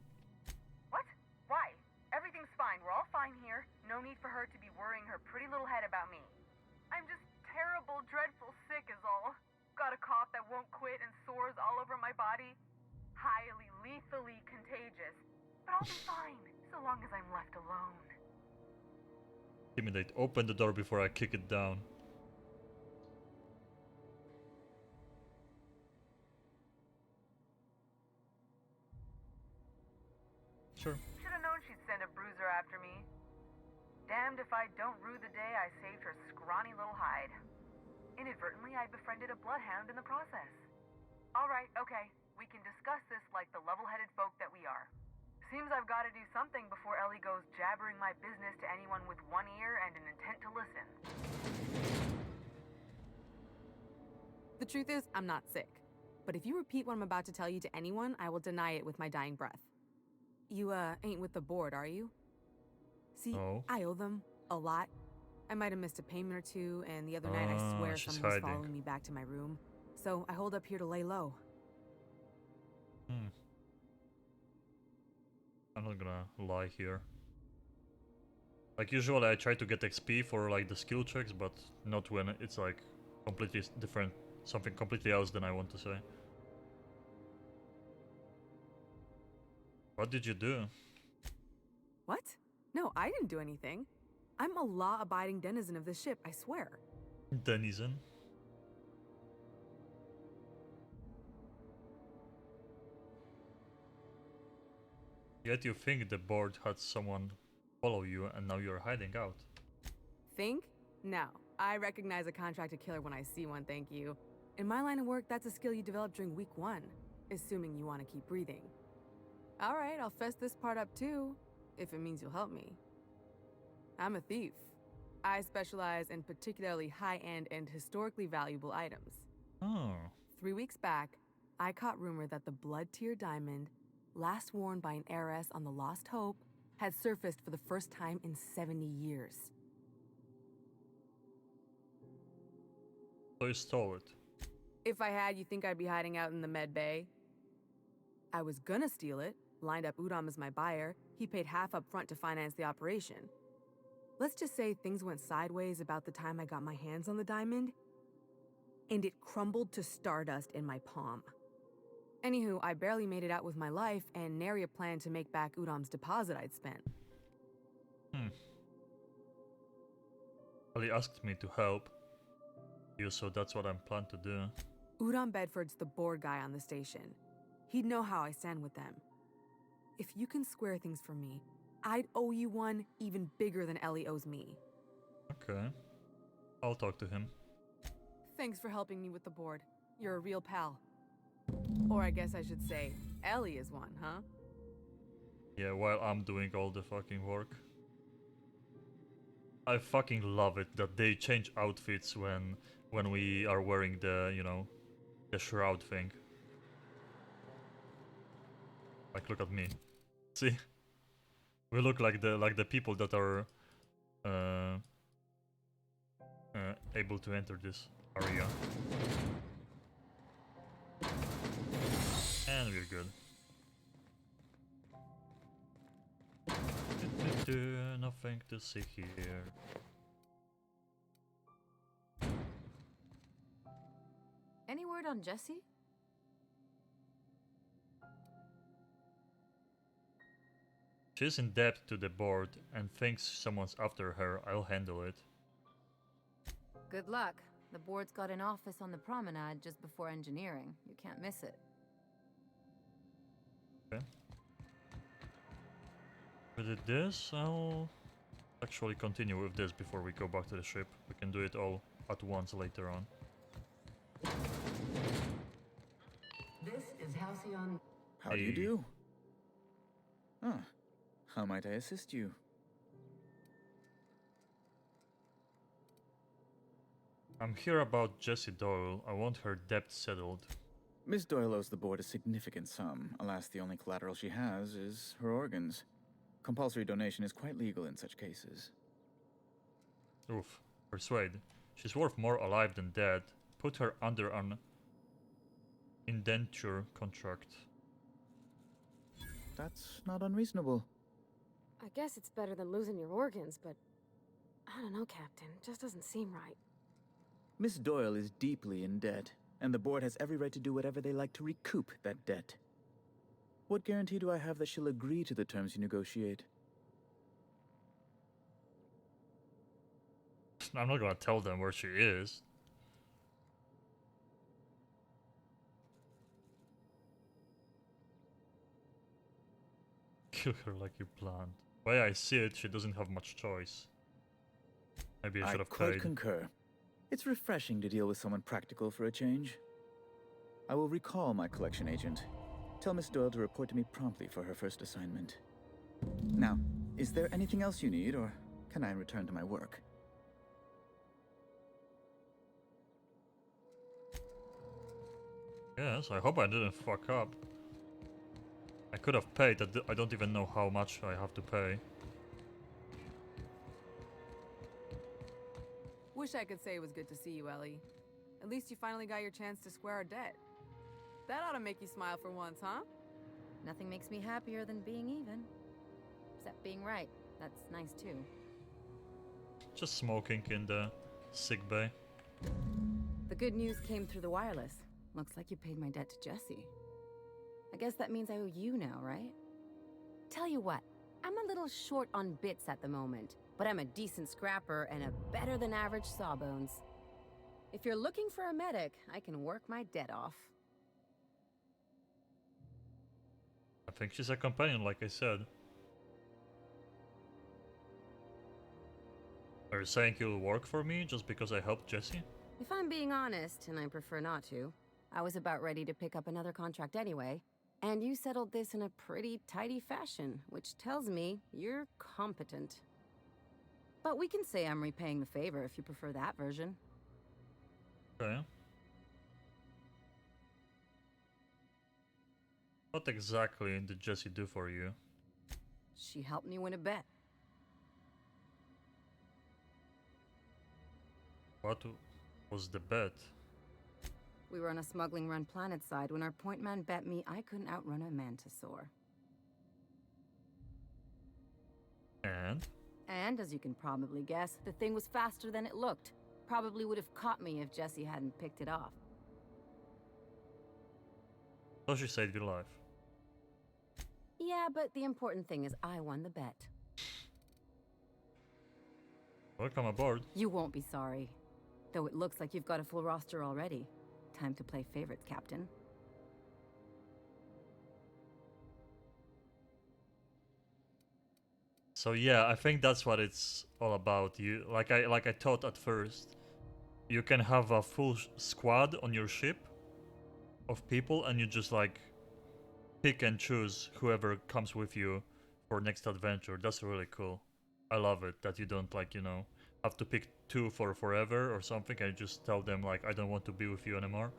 What? Why? Everything's fine. We're all fine here. No need for her to be worrying her pretty little head about me. I'm just terrible, dreadful sick is all. Got a cough that won't quit and sores all over my body. Highly, lethally contagious. But I'll be fine, so long as I'm left alone. Intimidate. Open the door before I kick it down. Sure. Should've known she'd send a bruiser after me. Damned if I don't rue the day I saved her scrawny little hide. Inadvertently, I befriended a bloodhound in the process. Alright, okay. We can discuss this like the level-headed folk that we are. Seems I've got to do something before Ellie goes jabbering my business to anyone with one ear and an intent to listen. The truth is, I'm not sick. But if you repeat what I'm about to tell you to anyone, I will deny it with my dying breath. You, ain't with the board, are you? See, No. I owe them a lot. I might have missed a payment or two, and the other night I swear she's someone was hiding. following me back to my room. So I hold up here to lay low. I'm not gonna lie here. Like usually I try to get XP for like the skill checks, but not when it's like completely different, something completely else than I want to say. What did you do? What? No, I didn't do anything. I'm a law-abiding denizen of this ship, I swear. Denizen? Yet you think the board had someone follow you and now you're hiding out. Think? No. I recognize a contracted killer when I see one, thank you. In my line of work, that's a skill you develop during week 1, assuming you want to keep breathing. Alright, I'll fess this part up too, if it means you'll help me. I'm a thief. I specialize in particularly high-end and historically valuable items. Oh. 3 weeks back, I caught rumor that the blood tier diamond, last worn by an heiress on the Lost Hope, had surfaced for the first time in 70 years. So you stole it. If I had, you think I'd be hiding out in the med bay? I was gonna steal it, lined up Udom as my buyer. He paid half up front to finance the operation. Let's just say things went sideways about the time I got my hands on the diamond, and it crumbled to stardust in my palm. Anywho, I barely made it out with my life, and nary a plan to make back Udom's deposit I'd spent. Well, he asked me to help you, so that's what I'm planning to do. Udom Bedford's the board guy on the station. He'd know how I stand with them. If you can square things for me, I'd owe you one even bigger than Ellie owes me. Okay. I'll talk to him. Thanks for helping me with the board. You're a real pal. Or I guess I should say, Ellie is one, huh? Yeah, while I'm doing all the fucking work. I fucking love it that they change outfits when we are wearing the, you know, the shroud thing. Like, look at me. See? We look like the people that are able to enter this area. And we're good. Nothing to see here. Any word on Jesse? She's in debt to the board and thinks someone's after her. I'll handle it. Good luck. The board's got an office on the promenade just before engineering. You can't miss it. Okay. We did this. I'll actually continue with this before we go back to the ship. We can do it all at once later on. This is Halcyon. How do you do? Ah, how might I assist you? I'm here about Jessie Doyle. I want her debt settled. Miss Doyle owes the board a significant sum. Alas, the only collateral she has is her organs. Compulsory donation is quite legal in such cases. Oof. Persuade. She's worth more alive than dead. Put her under an indenture contract. That's not unreasonable. I guess it's better than losing your organs, but I don't know, Captain. It just doesn't seem right. Miss Doyle is deeply in debt, and the board has every right to do whatever they like to recoup that debt. What guarantee do I have that she'll agree to the terms you negotiate? I'm not gonna tell them where she is. Kill her like you planned. Way I see it, she doesn't have much choice. Maybe I should have quite paid. concur. It's refreshing to deal with someone practical for a change. I will recall my collection agent. Tell Miss Doyle to report to me promptly for her first assignment. Now, is there anything else you need, or can I return to my work? Yes, I hope I didn't fuck up. I could have paid. I don't even know how much I have to pay. Wish I could say it was good to see you, Ellie. At least you finally got your chance to square our debt. That ought to make you smile for once, huh? Nothing makes me happier than being even. Except being right. That's nice too. Just smoking in the sick bay. The good news came through the wireless. Looks like you paid my debt to Jesse. I guess that means I owe you now, right? Tell you what, I'm a little short on bits at the moment, but I'm a decent scrapper and a better than average sawbones. If you're looking for a medic, I can work my debt off. I think she's a companion, like I said. Are you saying you'll work for me just because I helped Jesse? If I'm being honest, and I prefer not to, I was about ready to pick up another contract anyway, and you settled this in a pretty tidy fashion, which tells me you're competent. But we can say I'm repaying the favor if you prefer that version. Okay. What exactly did Jesse do for you? She helped me win a bet. What was the bet? We were on a smuggling run planet side when our point man bet me I couldn't outrun a mantisaur. And, as you can probably guess, the thing was faster than it looked. Probably would have caught me if Jesse hadn't picked it off. So she saved your life. Yeah, but the important thing is I won the bet. Welcome aboard. You won't be sorry. Though it looks like you've got a full roster already. Time to play favorites, Captain. So yeah, I think that's what it's all about. You like I thought at first, you can have a full squad on your ship of people, and you just like pick and choose whoever comes with you for next adventure. That's really cool. I love it that you don't like, you know, have to pick two for forever or something, and you just tell them like I don't want to be with you anymore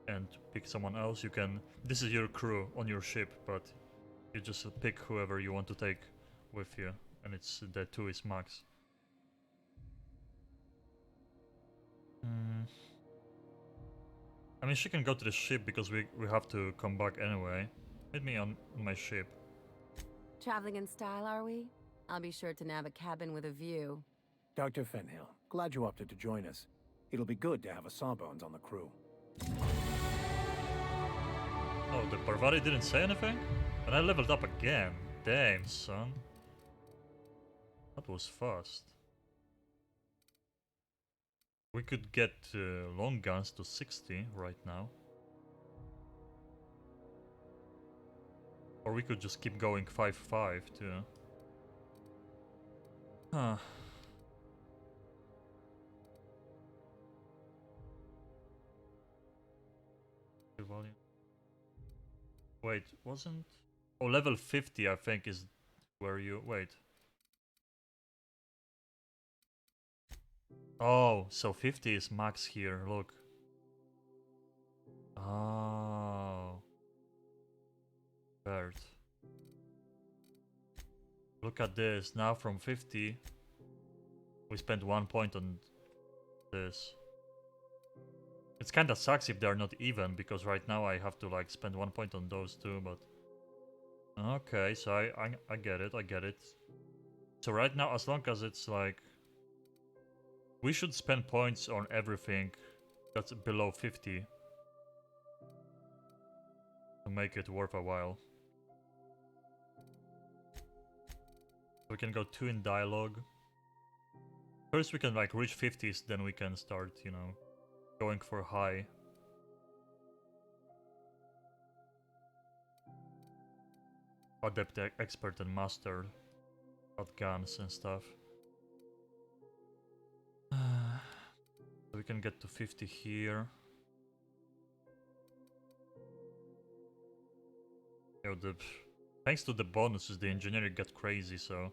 and pick someone else. You can, this is your crew on your ship, but you just pick whoever you want to take with you, and it's the 2 is max. I mean, she can go to the ship because we have to come back anyway. Meet me on my ship. Traveling in style, are we? I'll be sure to nab a cabin with a view. Dr. Fenhill, glad you opted to join us. It'll be good to have a Sawbones on the crew. Oh, the Parvati didn't say anything? And I leveled up again. Damn, son. That was fast. We could get long guns to 60 right now. Or we could just keep going 5-5 too. Huh. Volume. Wait, wasn't... Oh, level 50 I think is where you... Wait. Oh, so 50 is max here, look. Oh. Bird. Look at this, now from 50 we spent 1 point on this. It's kinda sucks if they're not even, because right now I have to like spend 1 point on those two, but... Okay, so I get it, I get it. So right now, as long as it's like... We should spend points on everything that's below 50 to make it worth a while. We can go 2 in dialogue. First we can like reach 50s, then we can start, you know, going for high. Adept, expert and master at guns and stuff. So we can get to 50 here. Yo, thanks to the bonuses, the engineering got crazy, so...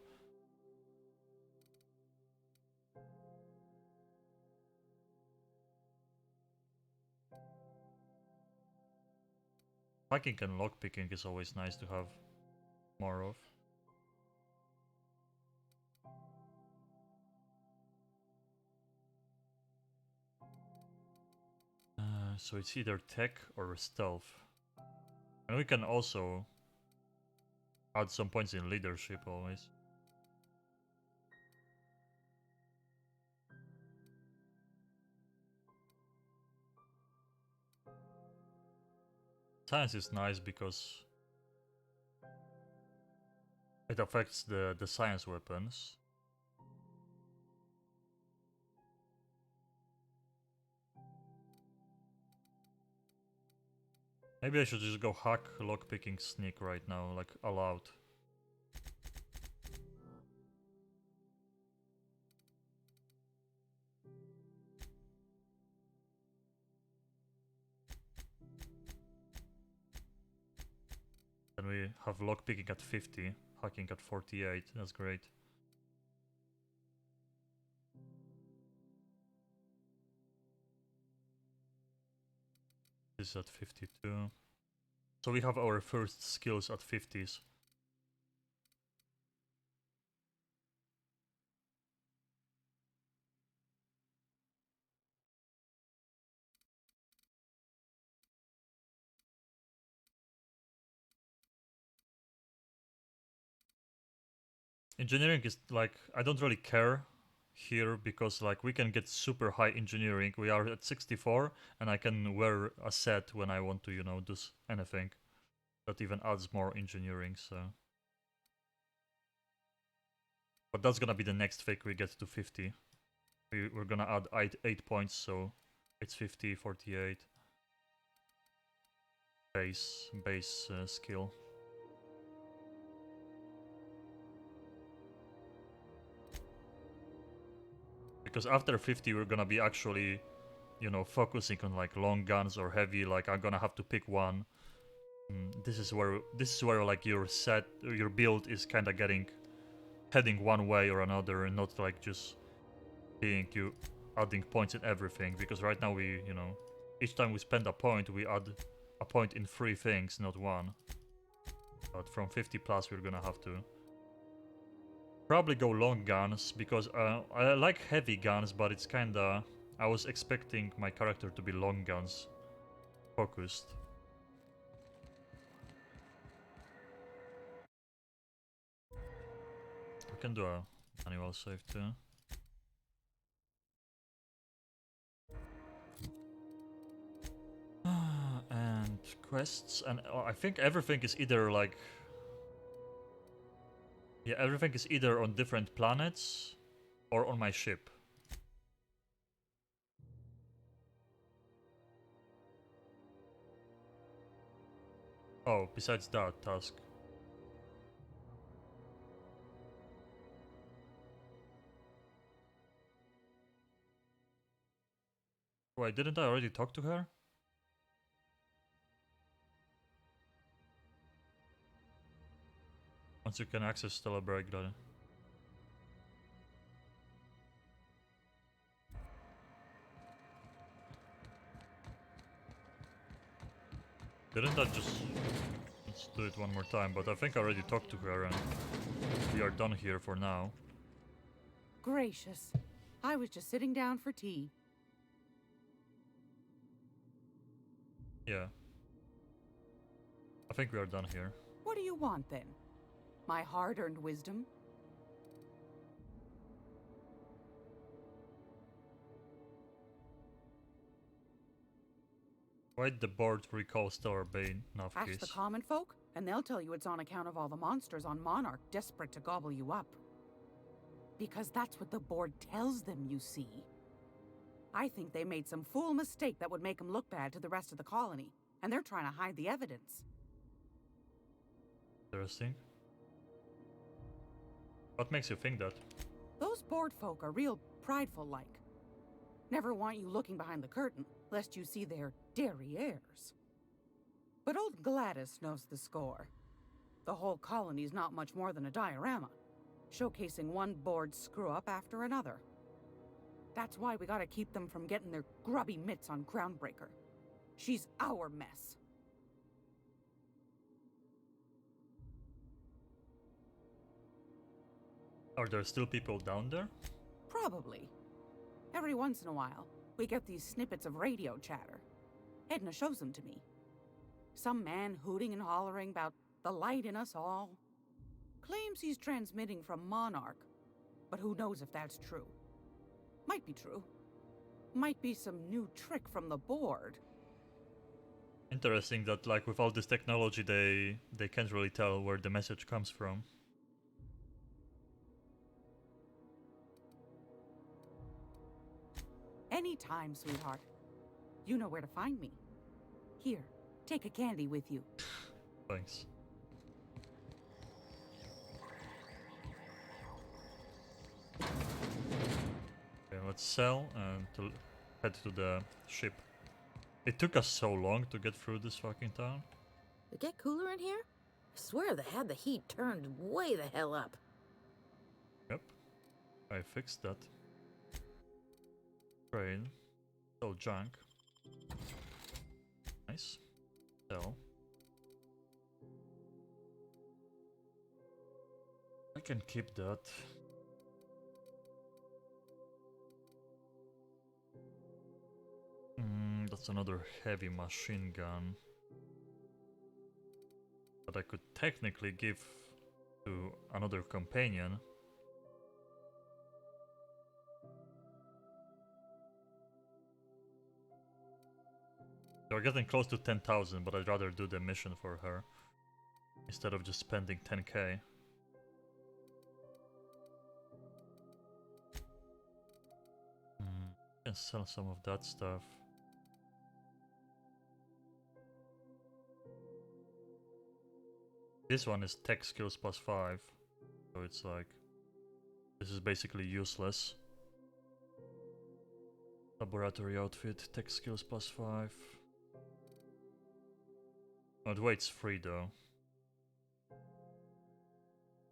Hacking and lockpicking is always nice to have more of. So it's either tech or stealth. And we can also add some points in leadership always. Science is nice because it affects the science weapons. Maybe I should just go hack, lockpicking, sneak right now, like allowed. Then we have lockpicking at 50, hacking at 48, that's great. This is at 52. So we have our first skills at 50s. Engineering is like, I don't really care here because like we can get super high engineering. We are at 64 and I can wear a set when I want to, you know, do anything. That even adds more engineering, so. But that's gonna be the next thing we get to 50. We're gonna add 8 points, so it's 50, 48. Base skill. Because after 50 we're gonna be actually, you know, focusing on like long guns or heavy, like I'm gonna have to pick one. This is where like your build is kinda heading one way or another and not like just being adding points in everything, because right now we, you know, each time we spend a point we add a point in 3 things, not one. But from 50 plus we're gonna have to probably go long guns, because I like heavy guns, but it's kinda... I was expecting my character to be long guns focused. We can do a manual save too. And quests, and I think everything is either like... Yeah, everything is either on different planets or on my ship. Oh, besides that task. Wait, didn't I already talk to her? Once you can access Stellar Breakdown. Didn't I just... Let's do it one more time, but I think I already talked to her and we are done here for now. Gracious. I was just sitting down for tea. Yeah. I think we are done here. What do you want then? My hard-earned wisdom? Why'd the board recall Stellar Bane Ask Navcase? the common folk, and they'll tell you it's on account of all the monsters on Monarch desperate to gobble you up. Because that's what the board tells them, you see. I think they made some fool mistake that would make them look bad to the rest of the colony, and they're trying to hide the evidence. Interesting. What makes you think that? Those board folk are real prideful-like. Never want you looking behind the curtain, lest you see their derrieres. But old Gladys knows the score. The whole colony's not much more than a diorama, showcasing one board screw-up after another. That's why we gotta keep them from getting their grubby mitts on Groundbreaker. She's our mess. Are there still people down there? Probably. Every once in a while, we get these snippets of radio chatter. Edna shows them to me. Some man hooting and hollering about the light in us all. Claims he's transmitting from Monarch, but who knows if that's true. Might be true. Might be some new trick from the board. Interesting that like with all this technology they can't really tell where the message comes from. Anytime, sweetheart. You know where to find me. Here, take a candy with you. Thanks. Okay, let's sell and head to the ship. It took us so long to get through this fucking town. It get cooler in here? I swear they had the heat turned way the hell up. Yep. I fixed that. Train. Sell junk. Nice. Sell. I can keep that. That's another heavy machine gun. That I could technically give to another companion. we're getting close to 10,000, but I'd rather do the mission for her instead of just spending 10k. Can sell some of that stuff. This one is tech skills plus 5, so it's like this is basically useless. Laboratory outfit, tech skills plus 5. Oh, the weight's free though.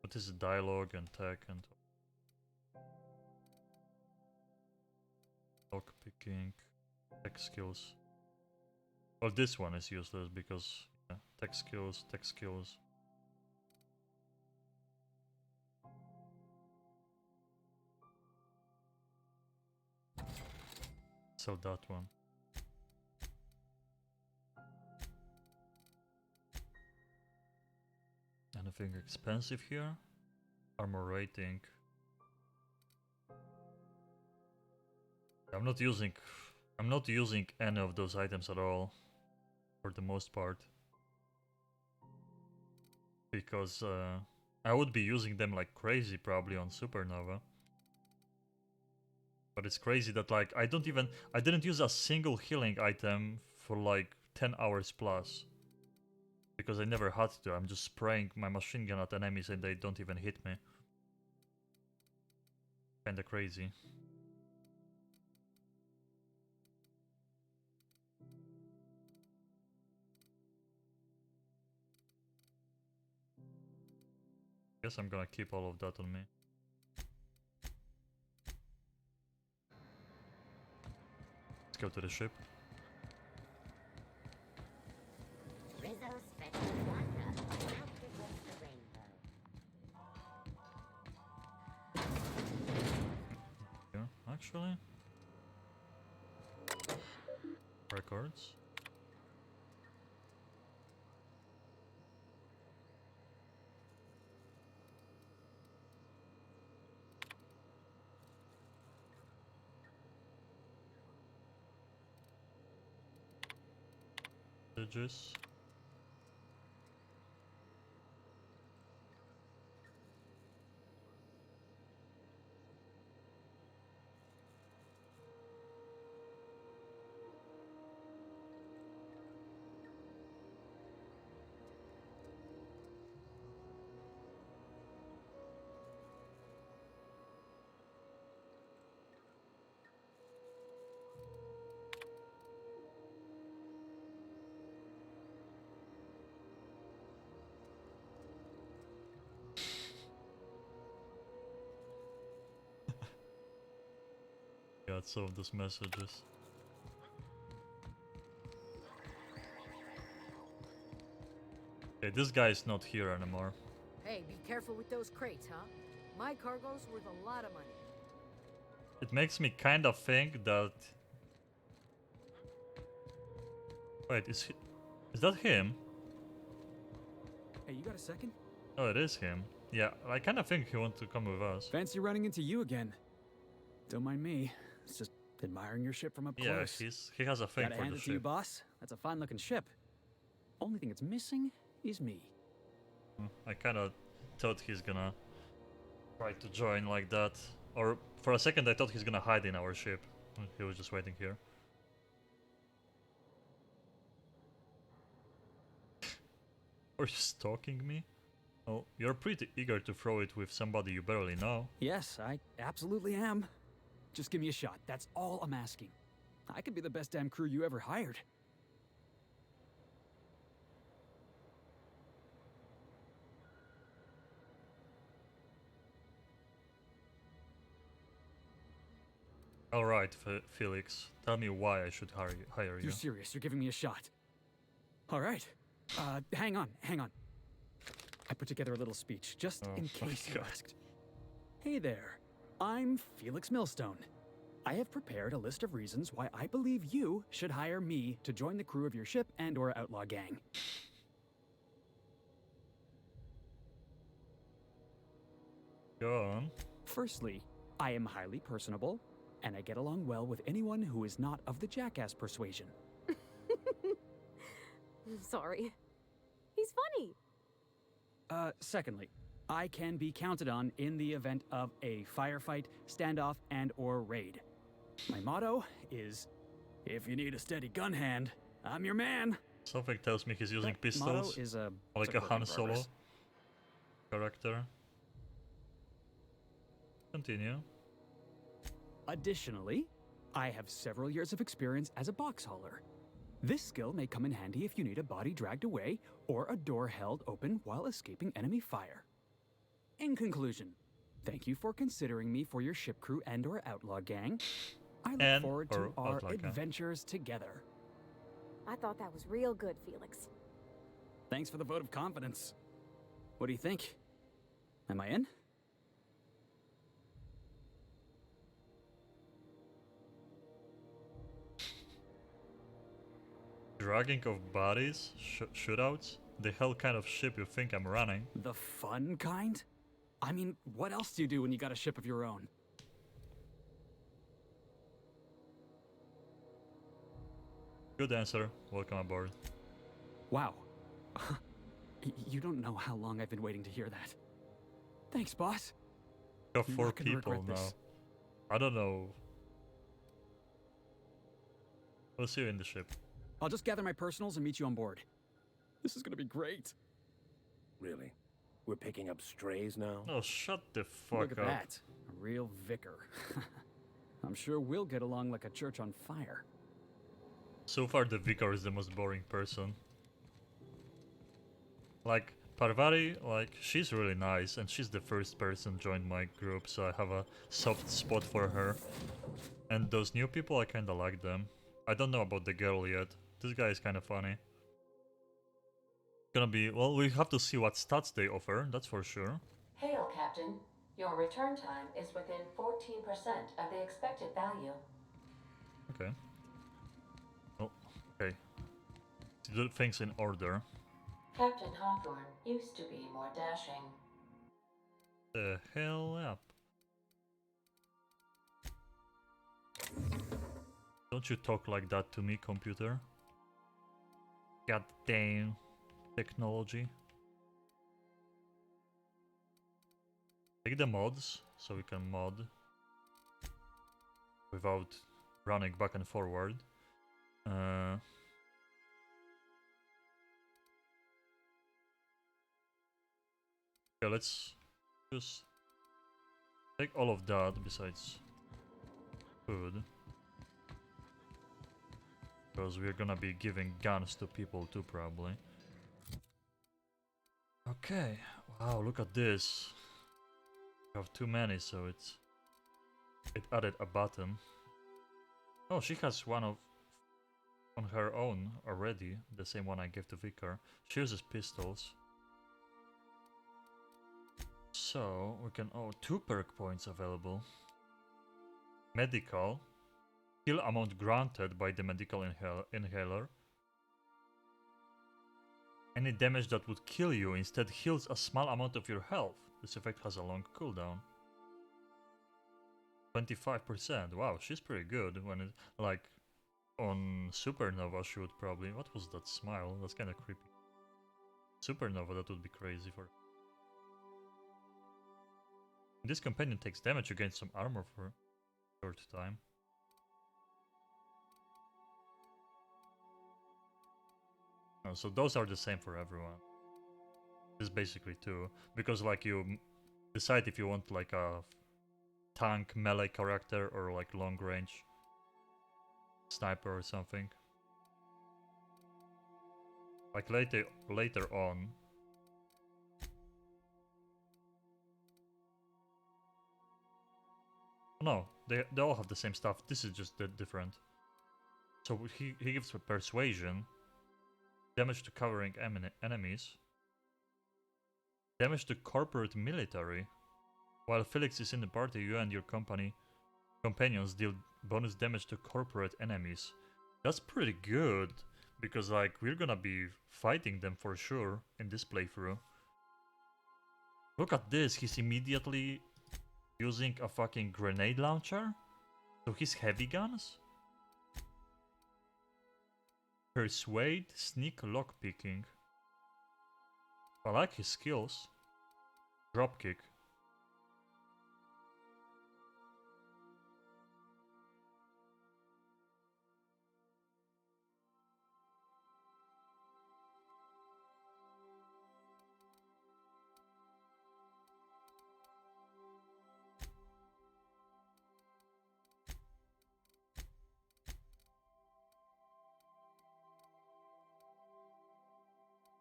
What is dialogue and tech and lock picking, tech skills. Well, this one is useless because yeah, tech skills, tech skills. Sell that one. Anything expensive here? Armor rating. I'm not using any of those items at all for the most part. Because I would be using them like crazy probably on Supernova. But it's crazy that like I didn't use a single healing item for like 10 hours plus. Because I never had to. I'm just spraying my machine gun at enemies and they don't even hit me. Kinda crazy. Guess I'm gonna keep all of that on me. Let's go to the ship. Rizzo's fetching Quadra out towards the rainbow. Yeah, actually. Records. Messages. Got some of those messages. Okay, this guy is not here anymore. Hey, be careful with those crates, huh? My cargo's worth a lot of money. It makes me kind of think that... Wait, is that him? Hey, you got a second? Oh, it is him. Yeah, I kind of think he wants to come with us. Fancy running into you again. Don't mind me. It's just admiring your ship from up close. Yeah, he has a thing Gotta for hand the it to you, ship. boss. That's a fine-looking ship. Only thing it's missing is me. I kind of thought he's gonna try to join like that. Or for a second I thought he's gonna hide in our ship. He was just waiting here. Are you stalking me? Oh, you're pretty eager to throw it with somebody you barely know. Yes, I absolutely am. Just give me a shot. That's all I'm asking. I could be the best damn crew you ever hired. Alright, Felix. Tell me why I should hire you. You're serious. You're giving me a shot. All right. Hang on. I put together a little speech, just in case you asked. Hey there. I'm Felix Millstone. I have prepared a list of reasons why I believe you should hire me to join the crew of your ship and/or outlaw gang. Go on. Firstly, I am highly personable, and I get along well with anyone who is not of the jackass persuasion. Sorry. He's funny. Secondly, I can be counted on in the event of a firefight, standoff, and/or raid. My motto is, if you need a steady gun hand, I'm your man. Something tells me he's using That pistols. motto is Like a Han Solo character. Continue. Additionally, I have several years of experience as a box hauler. This skill may come in handy if you need a body dragged away or a door held open while escaping enemy fire. In conclusion, thank you for considering me for your ship crew and/or outlaw gang. I look forward to our adventures together. I thought that was real good, Felix. Thanks for the vote of confidence. What do you think? Am I in? Dragging of bodies? Shootouts? The hell kind of ship you think I'm running? The fun kind? I mean, what else do you do when you got a ship of your own? Good answer. Welcome aboard. Wow. You don't know how long I've been waiting to hear that. Thanks, boss. We have You're 4 not gonna people regret now. this. I don't know. We'll see you in the ship. I'll just gather my personals and meet you on board. This is gonna be great. Really? We're picking up strays now? Oh, shut the fuck Look at up. that. A real vicar. I'm sure we'll get along like a church on fire. So far, the vicar is the most boring person. Like, Parvati, like, she's really nice, and she's the first person joined my group, so I have a soft spot for her. And those new people, I kinda like them. I don't know about the girl yet. This guy is kinda funny. Gonna be, well, we have to see what stats they offer, that's for sure. Hail, Captain. Your return time is within 14% of the expected value. Okay. Oh, okay. Do things in order. Captain Hawthorne used to be more dashing. The hell up. Don't you talk like that to me, computer. God damn technology. Take the mods, so we can mod without running back and forward. Okay, let's just take all of that besides food. Because we're gonna be giving guns to people too, probably. Okay, wow, look at this. We have too many, so it added a button. Oh, she has one on her own already, the same one I gave to Vicar. She uses pistols. So we can 2 perk points available. Medical. Kill amount granted by the medical inhaler. Any damage that would kill you instead heals a small amount of your health. This effect has a long cooldown. 25%. Wow, she's pretty good when it, like, on Supernova she would probably... What was that smile? That's kind of creepy. Supernova, that would be crazy for... This companion takes damage, you gain some armor for a short time. Oh, so those are the same for everyone. This is basically 2. Because like you decide if you want like a tank melee character or like long range sniper or something. Like later on. No, they all have the same stuff. This is just different. So he gives persuasion, damage to covering enemies, damage to corporate military. While Felix is in the party, you and your companions deal bonus damage to corporate enemies. That's pretty good, because like we're gonna be fighting them for sure in this playthrough. Look at this, he's immediately using a fucking grenade launcher? So he's heavy guns? Persuade, sneak, lockpicking. I like his skills. Dropkick.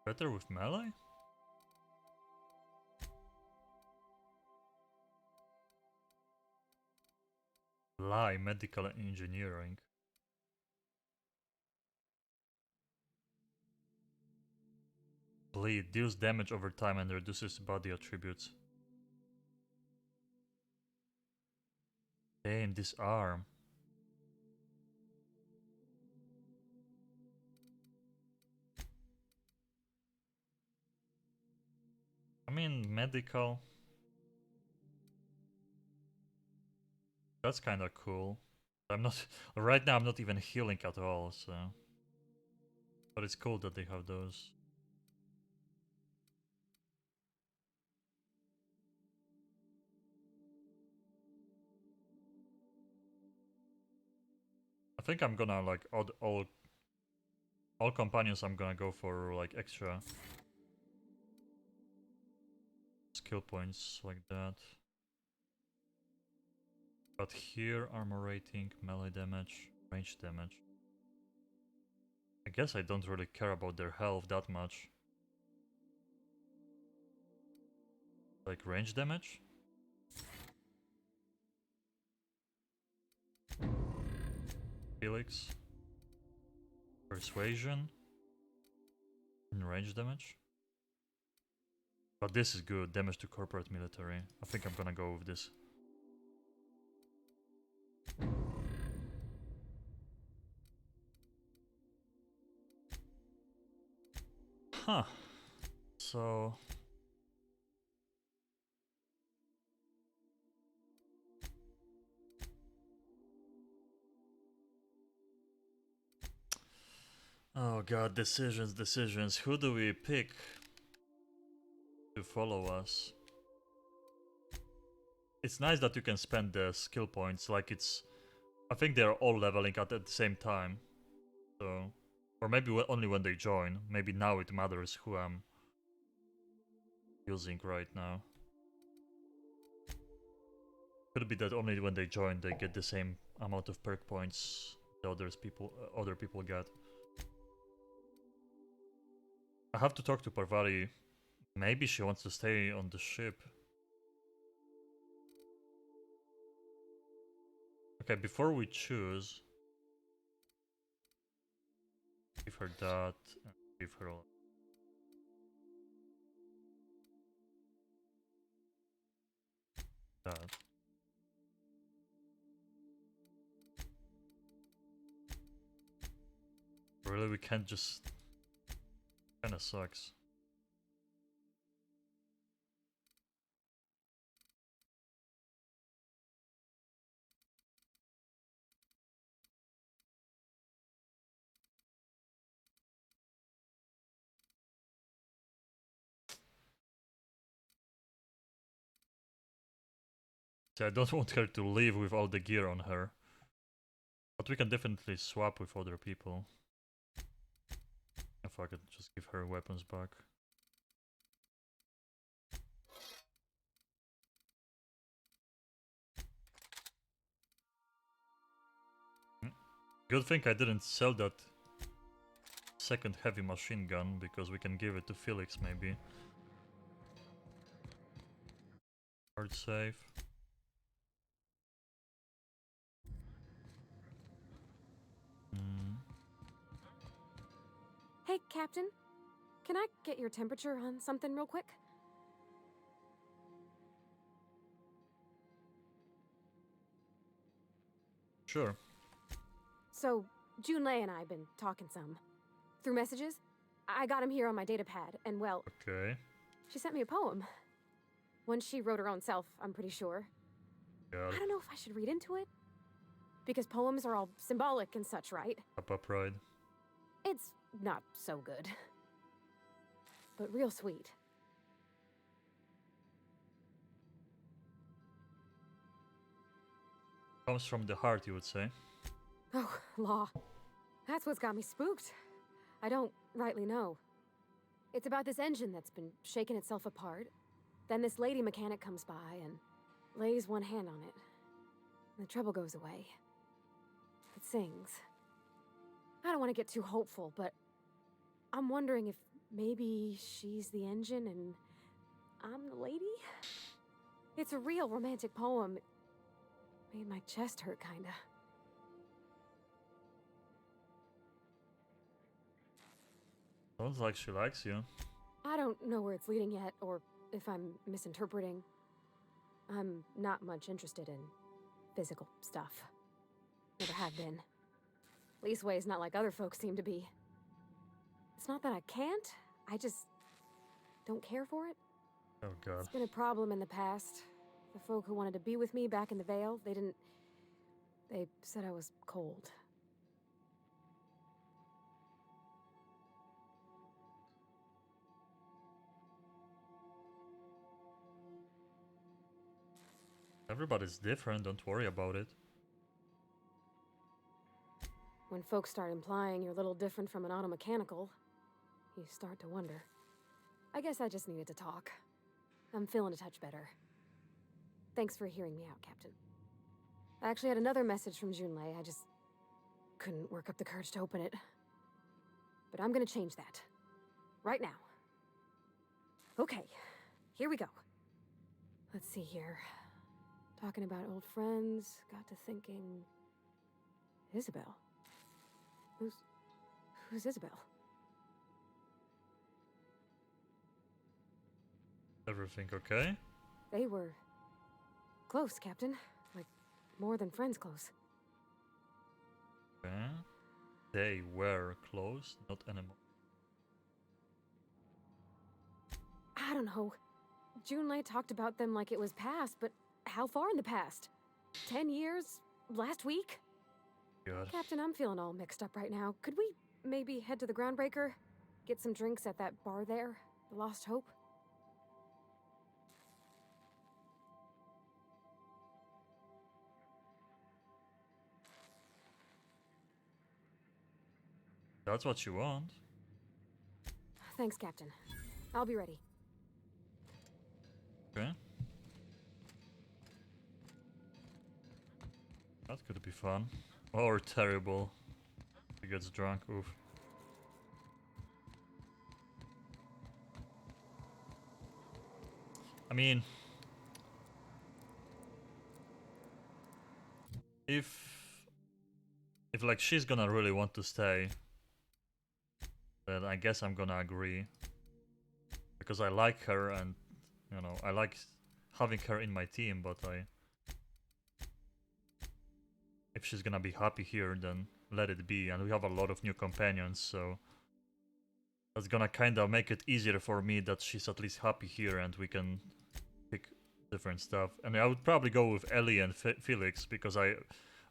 Better with melee? Lie, medical engineering. Bleed, deals damage over time and reduces body attributes. Damn, disarm. I mean, medical. That's kind of cool. I'm not right now. I'm not even healing at all, so. But it's cool that they have those. I think I'm gonna like all companions. I'm gonna go for like extra skill points like that. But here, armor rating, melee damage, range damage. I guess I don't really care about their health that much. Like range damage? Felix. Persuasion. And range damage. But this is good, damage to corporate military. I think I'm gonna go with this. Huh. So... oh god, decisions. Who do we pick to follow us? It's nice that you can spend the skill points, like it's... I think they're all leveling at the same time. So... or maybe only when they join. Maybe now it matters who I'm using right now. Could be that only when they join they get the same amount of perk points the other people get. I have to talk to Parvati. Maybe she wants to stay on the ship. Okay, before we choose, give her that and give her all. That. Really, we can't just... kinda sucks. See, I don't want her to leave with all the gear on her. But we can definitely swap with other people. If I could just give her weapons back. Good thing I didn't sell that second heavy machine gun, because we can give it to Felix maybe. Hard save. Hey, Captain. Can I get your temperature on something real quick? Sure. So, Junlei and I have been talking some. Through messages. I got him here on my datapad, and well... okay. She sent me a poem. One she wrote her own self, I'm pretty sure. Got it. I don't know if I should read into it. Because poems are all symbolic and such, right? Up, right. It's not so good. But real sweet. Comes from the heart, you would say. Oh, law. That's what's got me spooked. I don't rightly know. It's about this engine that's been shaking itself apart. Then this lady mechanic comes by and lays one hand on it. And the trouble goes away. It sings. I don't want to get too hopeful, but I'm wondering if maybe she's the engine and I'm the lady? It's a real romantic poem. It made my chest hurt, kinda. Sounds like she likes you. I don't know where it's leading yet, or if I'm misinterpreting. I'm not much interested in physical stuff. Never have been. Leastways not like other folks seem to be. It's not that I can't, I just don't care for it. Oh god. It's been a problem in the past. The folk who wanted to be with me back in the Vale, they said I was cold. Everybody's different, don't worry about it. When folks start implying you're a little different from an automechanical, you start to wonder. I guess I just needed to talk. I'm feeling a touch better. Thanks for hearing me out, Captain. I actually had another message from Junlei. I just couldn't work up the courage to open it. But I'm gonna change that. Right now. Okay, here we go. Let's see here. Talking about old friends, got to thinking... Isabel? Who's Isabel? Everything okay? They were... close, Captain. Like, more than friends close. Okay. They were close, not anymore. I don't know. Junlei talked about them like it was past, but how far in the past? 10 years? Last week? God. Captain, I'm feeling all mixed up right now. Could we maybe head to the Groundbreaker? Get some drinks at that bar there? The Lost Hope? That's what you want. Thanks, Captain. I'll be ready. Okay. That could be fun. Or terrible. He gets drunk, oof. I mean... If like she's gonna really want to stay, then I guess I'm gonna agree. Because I like her and, you know, I like having her in my team, but if she's gonna be happy here, then let it be. And we have a lot of new companions, so that's gonna kinda make it easier for me that she's at least happy here and we can pick different stuff. And I would probably go with Ellie and Felix, because I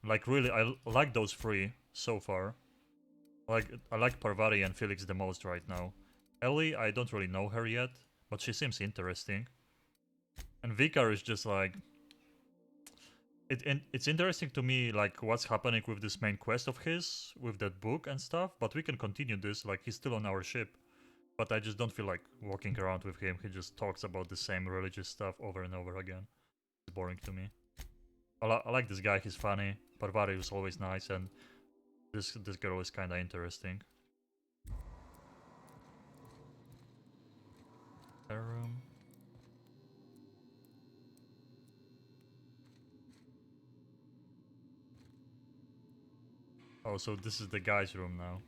like those three so far. I like Parvati and Felix the most right now. Ellie, I don't really know her yet, but she seems interesting. And Vicar is just like... It's interesting to me, like, what's happening with this main quest of his, with that book and stuff, but we can continue this, like, he's still on our ship. But I just don't feel like walking around with him, he just talks about the same religious stuff over and over again. It's boring to me. I like this guy, he's funny, Parvati is always nice, and this girl is kinda interesting. Room. Oh, so this is the guy's room now.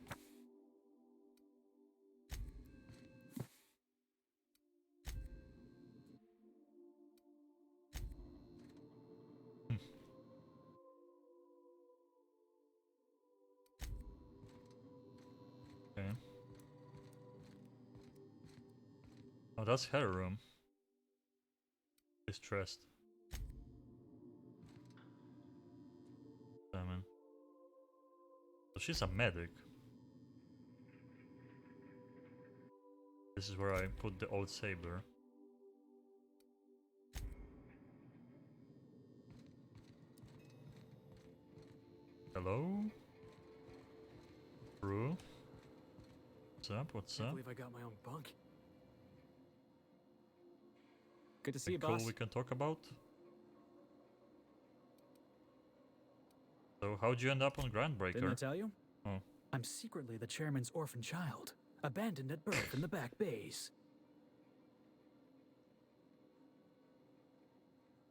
Okay. Oh, that's her room. Distressed. Damn. So she's a medic. This is where I put the old saber. Hello? Bro? What's up? What's Can't up? believe I got my own bunk. Good to see Anything you, cool boss. we can talk about? So how'd you end up on Groundbreaker? Didn't I tell you? Oh. I'm secretly the chairman's orphan child, abandoned at birth in the back bays.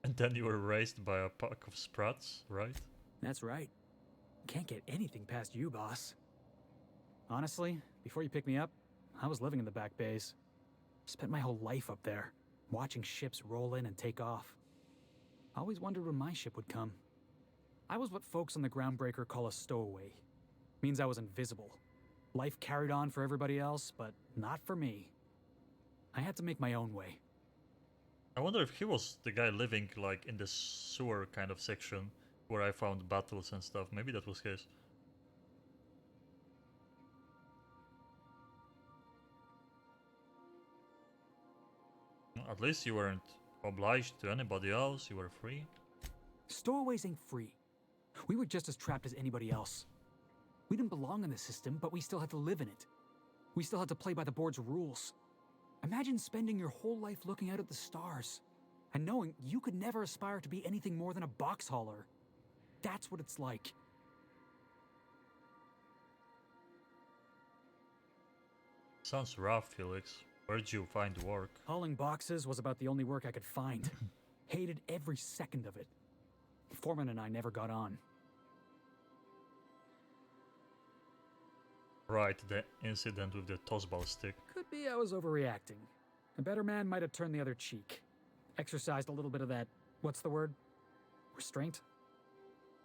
And then you were raised by a pack of sprats, right? That's right. Can't get anything past you, boss. Honestly, before you picked me up, I was living in the back bays. Spent my whole life up there, watching ships roll in and take off. Always wondered when my ship would come. I was what folks on the Groundbreaker call a stowaway. Means I was invisible. Life carried on for everybody else, but not for me. I had to make my own way. I wonder if he was the guy living like in the sewer kind of section where I found battles and stuff. Maybe that was his. At least you weren't obliged to anybody else, you were free. Stowaways ain't free. We were just as trapped as anybody else. We didn't belong in the system, but we still had to live in it. We still had to play by the board's rules. Imagine spending your whole life looking out at the stars and knowing you could never aspire to be anything more than a box hauler. That's what it's like. Sounds rough, Felix. Where'd you find work? Hauling boxes was about the only work I could find. Hated every second of it. Foreman and I never got on. Right, the incident with the tossball stick. Could be I was overreacting. A better man might have turned the other cheek. Exercised a little bit of that, what's the word? Restraint?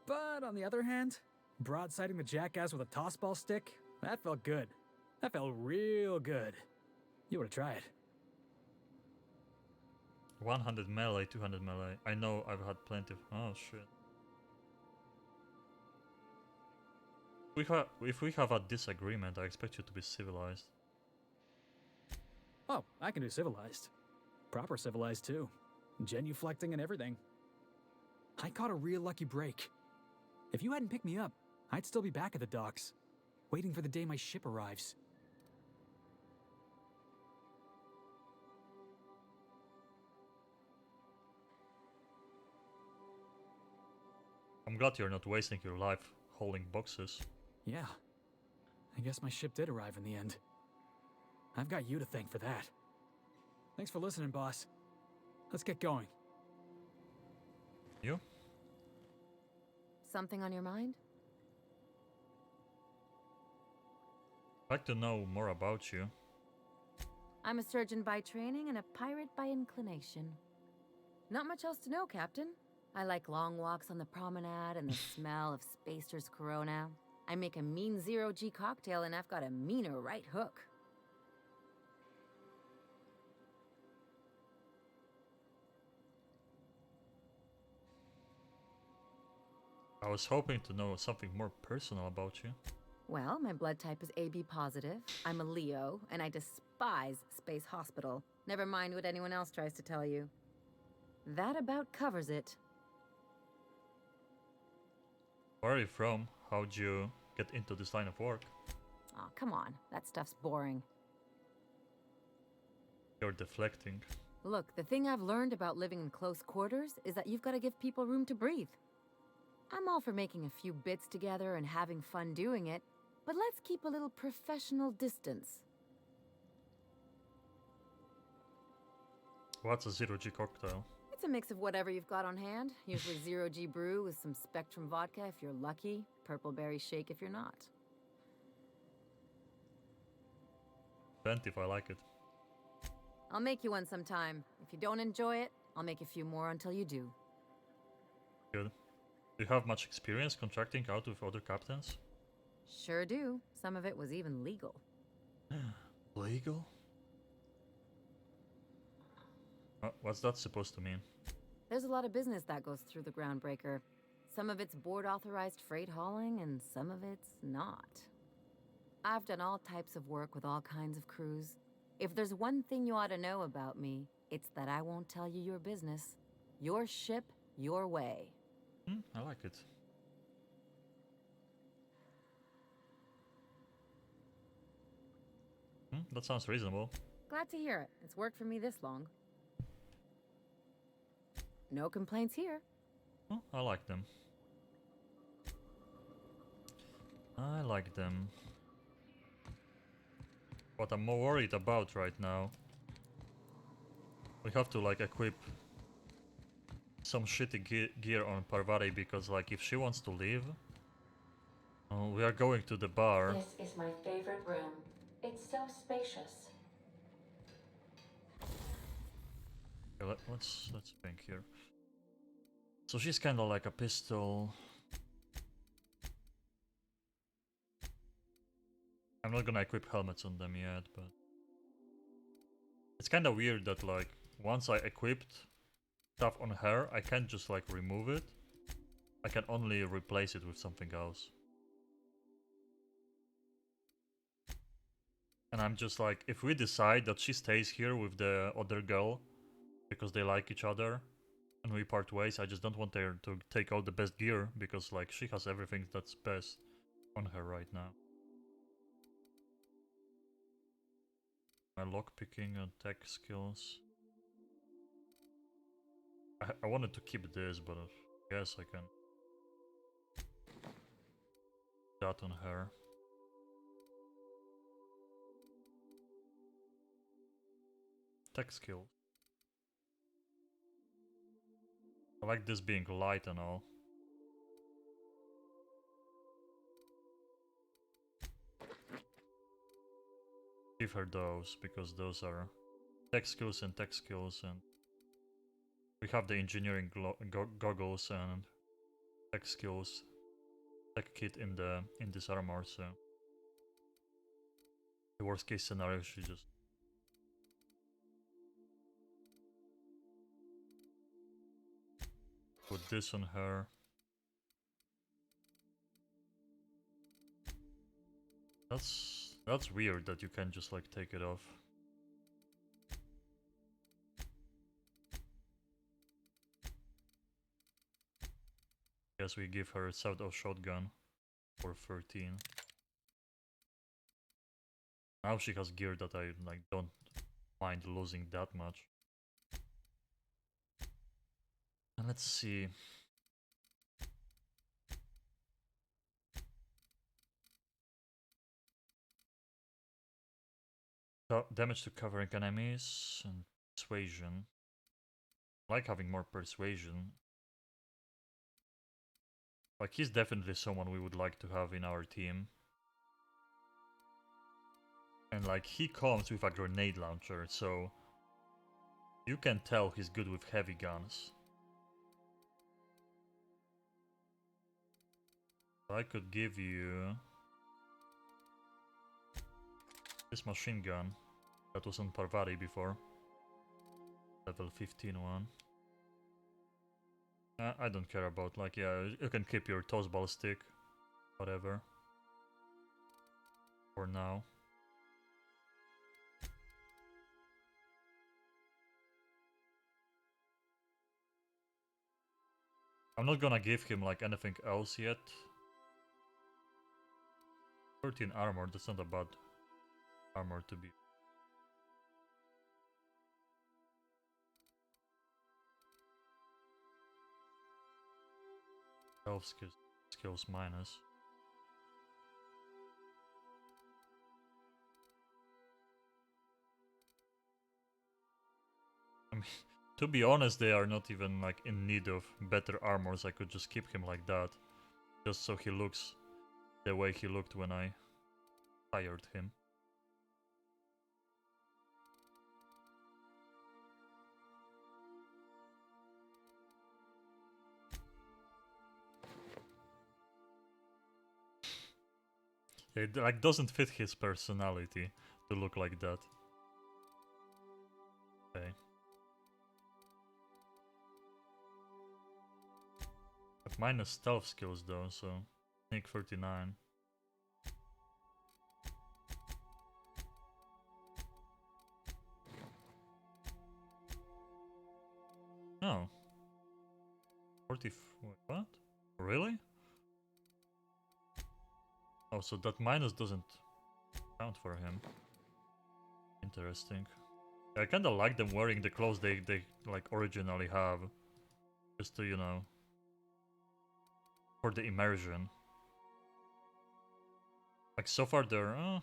But on the other hand, broadsiding the jackass with a tossball stick, that felt good. That felt real good. You ought to try it. 100 melee, 200 melee. I know I've had plenty of... Oh, shit. If we have a disagreement, I expect you to be civilized. Oh, I can do civilized. Proper civilized, too. Genuflecting and everything. I caught a real lucky break. If you hadn't picked me up, I'd still be back at the docks, waiting for the day my ship arrives. I'm glad you're not wasting your life hauling boxes. Yeah. I guess my ship did arrive in the end. I've got you to thank for that. Thanks for listening, boss. Let's get going. You? Something on your mind? I'd like to know more about you. I'm a surgeon by training and a pirate by inclination. Not much else to know, Captain. I like long walks on the promenade and the smell of Spacer's Corona. I make a mean zero-G cocktail and I've got a meaner right hook. I was hoping to know something more personal about you. Well, my blood type is AB positive. I'm a Leo, and I despise Space Hospital. Never mind what anyone else tries to tell you. That about covers it. Where are you from? How'd you get into this line of work? Aw, come on. That stuff's boring. You're deflecting. Look, the thing I've learned about living in close quarters is that you've got to give people room to breathe. I'm all for making a few bits together and having fun doing it, but let's keep a little professional distance. What's a zero-G cocktail? It's a mix of whatever you've got on hand. Usually zero-G brew with some Spectrum vodka if you're lucky, purple berry shake if you're not. Plenty if I like it. I'll make you one sometime. If you don't enjoy it, I'll make a few more until you do. Good. Do you have much experience contracting out with other captains? Sure do. Some of it was even legal. Legal? What's that supposed to mean? There's a lot of business that goes through the Groundbreaker. Some of it's board-authorized freight hauling, and some of it's not. I've done all types of work with all kinds of crews. If there's one thing you ought to know about me, it's that I won't tell you your business. Your ship, your way. I like it. That sounds reasonable. Glad to hear it. It's worked for me this long. No complaints here. I like them. I like them. What I'm more worried about right now, we have to like equip some shitty gear on Parvati because like if she wants to leave, we are going to the bar. This is my favorite room. It's so spacious. Okay, let's think here. So she's kind of like a pistol. I'm not gonna equip helmets on them yet, but it's kind of weird that like once I equipped stuff on her, I can't just like remove it. I can only replace it with something else. And I'm just like, if we decide that she stays here with the other girl because they like each other and we part ways, I just don't want her to take all the best gear because like she has everything that's best on her right now. My lockpicking and tech skills. I wanted to keep this, but I guess I can. That on her. Tech skills. I like this being light and all. Give her those, because those are tech skills, and we have the engineering goggles and tech skills, tech kit in this armor, so the worst case scenario she just put this on her. That's weird that you can't just like take it off. Guess we give her a sawed-off shotgun for 13. Now she has gear that I like don't mind losing that much. And let's see. Damage to covering enemies and persuasion. I like having more persuasion. Like he's definitely someone we would like to have in our team. And like he comes with a grenade launcher, so you can tell he's good with heavy guns. I could give you this machine gun that was on Parvati before. Level 15 one. I don't care about, like, yeah, you can keep your toast ball stick, whatever. For now. I'm not gonna give him like anything else yet. 13 armor, that's not a bad armor to be. Health skills minus. I mean, to be honest, they are not even like in need of better armors. I could just keep him like that, just so he looks the way he looked when I hired him. It like doesn't fit his personality to look like that. Okay. But minus stealth skills though, so sneak 39. No. 40. Wait, what? Really? Oh, so that minus doesn't count for him. Interesting. I kinda like them wearing the clothes they like originally have. Just to, you know, for the immersion. Like so far they're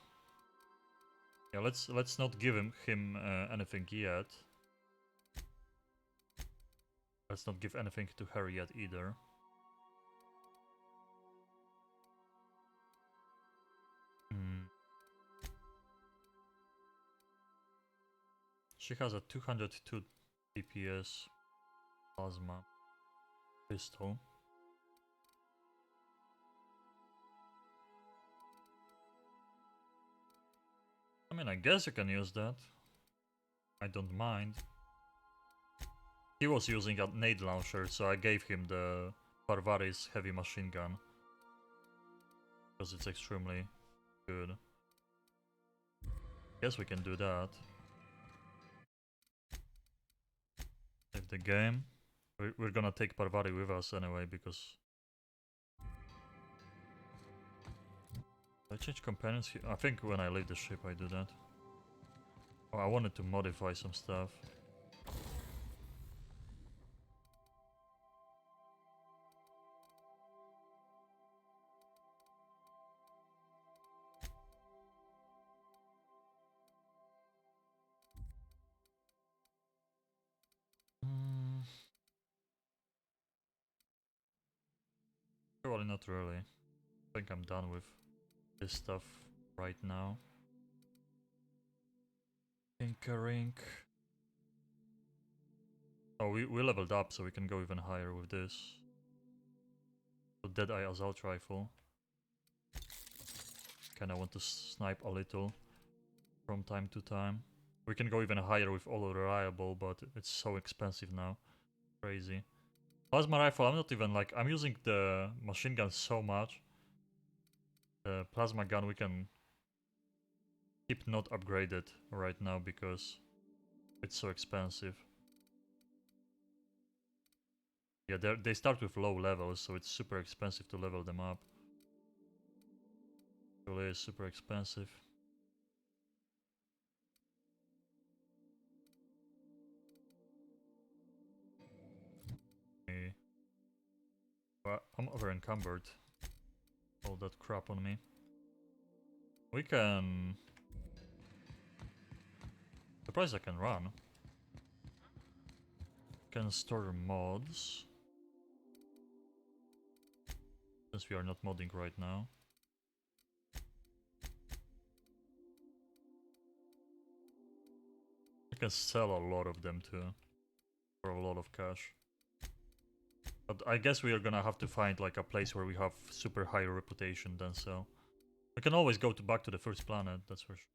yeah, let's not give him anything yet. Let's not give anything to her yet either. She has a 202 DPS plasma pistol. I mean, I guess you can use that. I don't mind. He was using a nade launcher, so I gave him the Barvaris heavy machine gun. Because it's extremely good. Guess we can do that. Save the game. We're gonna take Parvari with us anyway, because... I change companions here? I think when I leave the ship I do that. Oh, I wanted to modify some stuff. Probably not really. I think I'm done with this stuff right now. Tinkering. Oh, we leveled up, so we can go even higher with this. So Deadeye Assault Rifle. Kinda want to snipe a little from time to time. We can go even higher with All Reliable, but it's so expensive now. Crazy. Plasma Rifle, I'm not even like... I'm using the machine gun so much. The plasma gun we can keep not upgraded right now because it's so expensive. Yeah, they start with low levels, so it's super expensive to level them up. It really is super expensive. Okay. Well, I'm over encumbered. All that crap on me. We can... Surprised I can run. Can store mods. Since we are not modding right now. I can sell a lot of them too. For a lot of cash. But I guess we are gonna have to find like a place where we have super high reputation then sell. We can always go back to the first planet, that's for sure.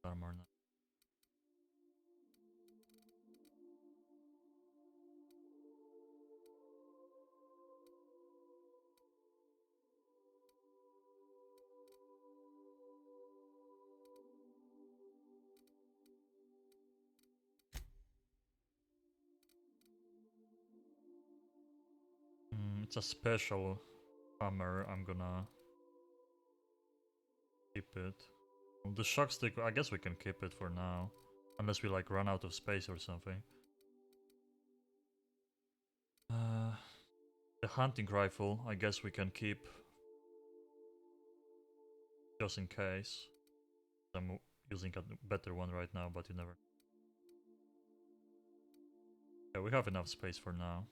Armor now. It's a special hammer, I'm gonna keep it. Well, the shock stick, I guess we can keep it for now. Unless we like run out of space or something. The hunting rifle, I guess we can keep. Just in case. I'm using a better one right now, but you never... Yeah, we have enough space for now.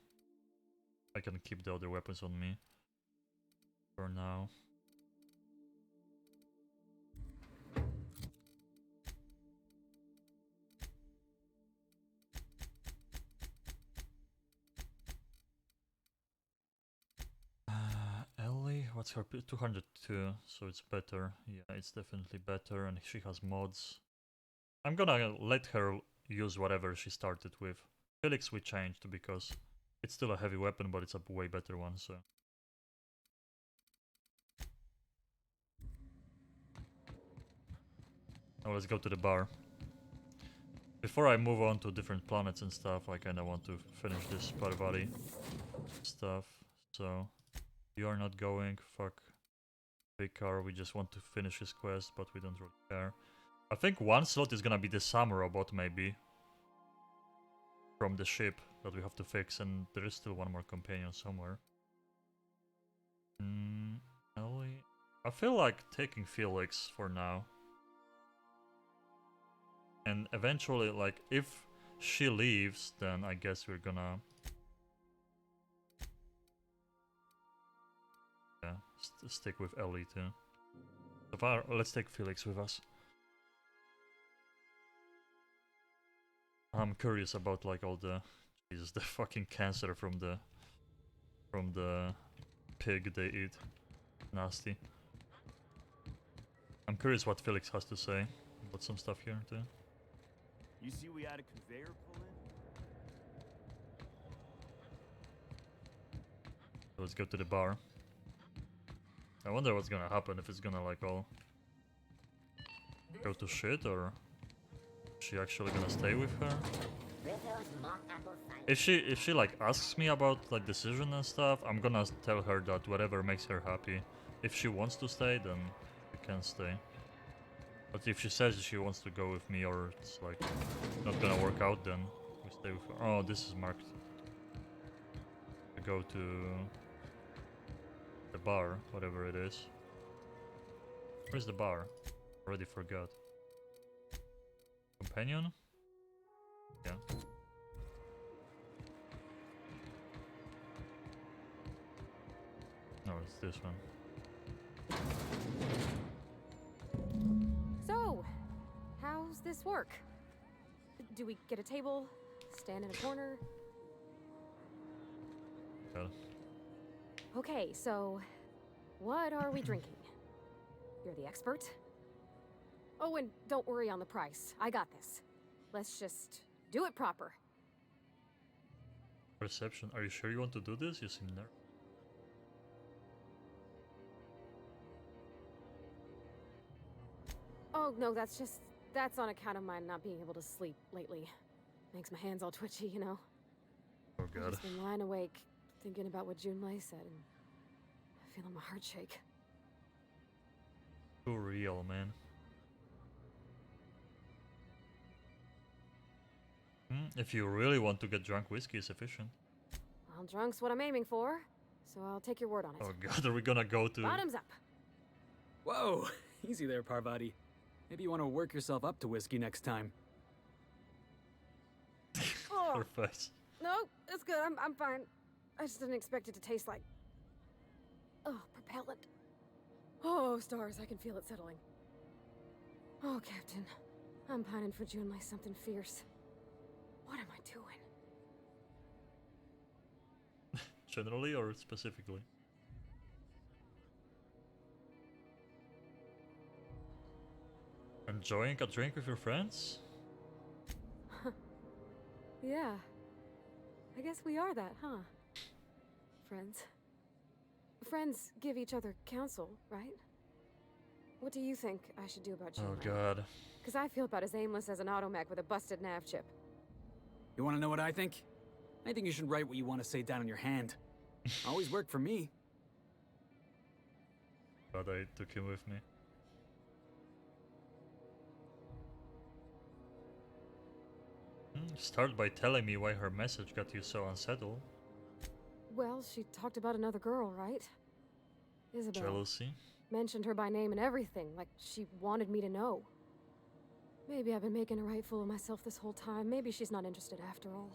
I can keep the other weapons on me. For now. Ellie, what's her 202, so it's better. Yeah, it's definitely better, and she has mods. I'm gonna let her use whatever she started with. Felix we changed because it's still a heavy weapon, but it's a way better one, so... Now let's go to the bar. Before I move on to different planets and stuff, I kinda want to finish this Parvati stuff. So, you are not going, fuck big car, we just want to finish his quest, but we don't really care. I think one slot is gonna be the Sam robot, maybe. From the ship that we have to fix, and there is still one more companion somewhere. Ellie? I feel like taking Felix for now. And eventually, like, if she leaves, then I guess we're gonna... Yeah, stick with Ellie too. So far, let's take Felix with us. I'm curious about, like, all the... Jesus, the fucking cancer from the pig they eat. Nasty. I'm curious what Felix has to say about some stuff here too. You see we had a conveyor pull in? Let's go to the bar. I wonder what's gonna happen, if it's gonna like all go to shit, or is she actually gonna stay with her? If she like asks me about like decision and stuff, I'm gonna tell her that whatever makes her happy. If she wants to stay, then she can stay. But if she says she wants to go with me, or it's like not gonna work out, then we stay with her. Oh, this is marked. To go to the bar, whatever it is. Where's the bar? Already forgot. Companion? Yeah. No, it's this one. So, how's this work? Do we get a table? Stand in a corner? Got it. Okay, so what are we drinking? You're the expert? Oh, and don't worry on the price. I got this. Let's just do it proper. Perception. Are you sure you want to do this? You seem nervous. Oh, no, that's on account of my not being able to sleep lately. Makes my hands all twitchy, you know? Oh god. I've just been lying awake, thinking about what Junlei said, and feeling my heart shake. Too real, man. If you really want to get drunk, whiskey is efficient. Well, drunk's what I'm aiming for, so I'll take your word on it. Oh god, are we gonna go to... Bottoms up! Whoa! Easy there, Parvati. Maybe you want to work yourself up to whiskey next time. Oh, Her face. no, it's good. I'm fine. I just didn't expect it to taste like... Oh, propellant. Oh, stars, I can feel it settling. Oh, Captain. I'm pining for Junlei something fierce. What am I doing? Generally or specifically? Enjoying a drink with your friends? Yeah. I guess we are that, huh? Friends. Friends give each other counsel, right? What do you think I should do about Junlei? Oh god. Because I feel about as aimless as an automech with a busted nav chip. You want to know what I think? I think you should write what you want to say down on your hand. Always worked for me. But I took him with me. Start by telling me why her message got you so unsettled. Well, she talked about another girl, right? Isabel. Jealousy? Mentioned her by name and everything, like she wanted me to know. Maybe I've been making a right fool of myself this whole time. Maybe she's not interested after all.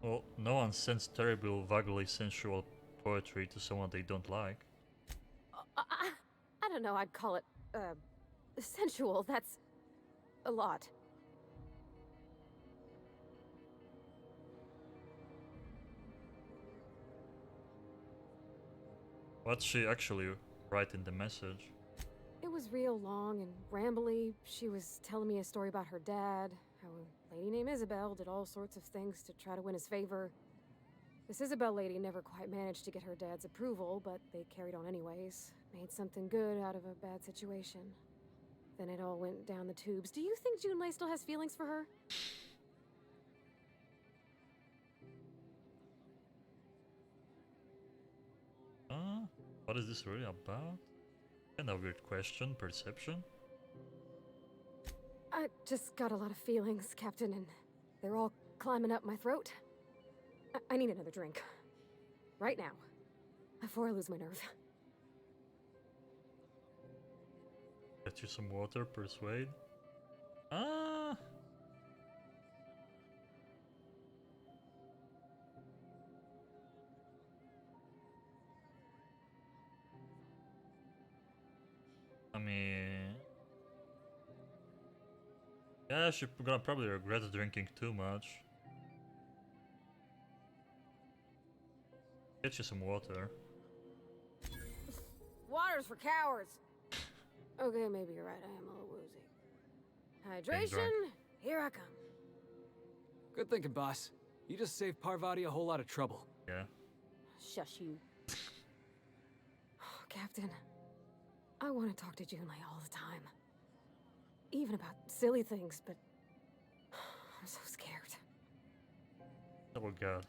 Well, no one sends terrible, vaguely sensual poetry to someone they don't like. I don't know, I'd call it, sensual. That's a lot. What's she actually write in the message? It was real long and rambly. She was telling me a story about her dad, how a lady named Isabel did all sorts of things to try to win his favor. This Isabel lady never quite managed to get her dad's approval, but they carried on anyways. Made something good out of a bad situation. Then it all went down the tubes. Do you think Junlei still has feelings for her? What is this really about? Kind of weird question, perception. I just got a lot of feelings, Captain, and they're all climbing up my throat. I need another drink. Right now. Before I lose my nerve. Get you some water, persuade. I mean... Yeah, she's gonna probably regret drinking too much. Get you some water. Water's for cowards. Okay, maybe you're right. I am a little woozy. Hydration, here I come. Good thinking, boss. You just saved Parvati a whole lot of trouble. Yeah. Shush you. Captain, I want to talk to Junlei all the time. Even about silly things, but I'm so scared. Oh god.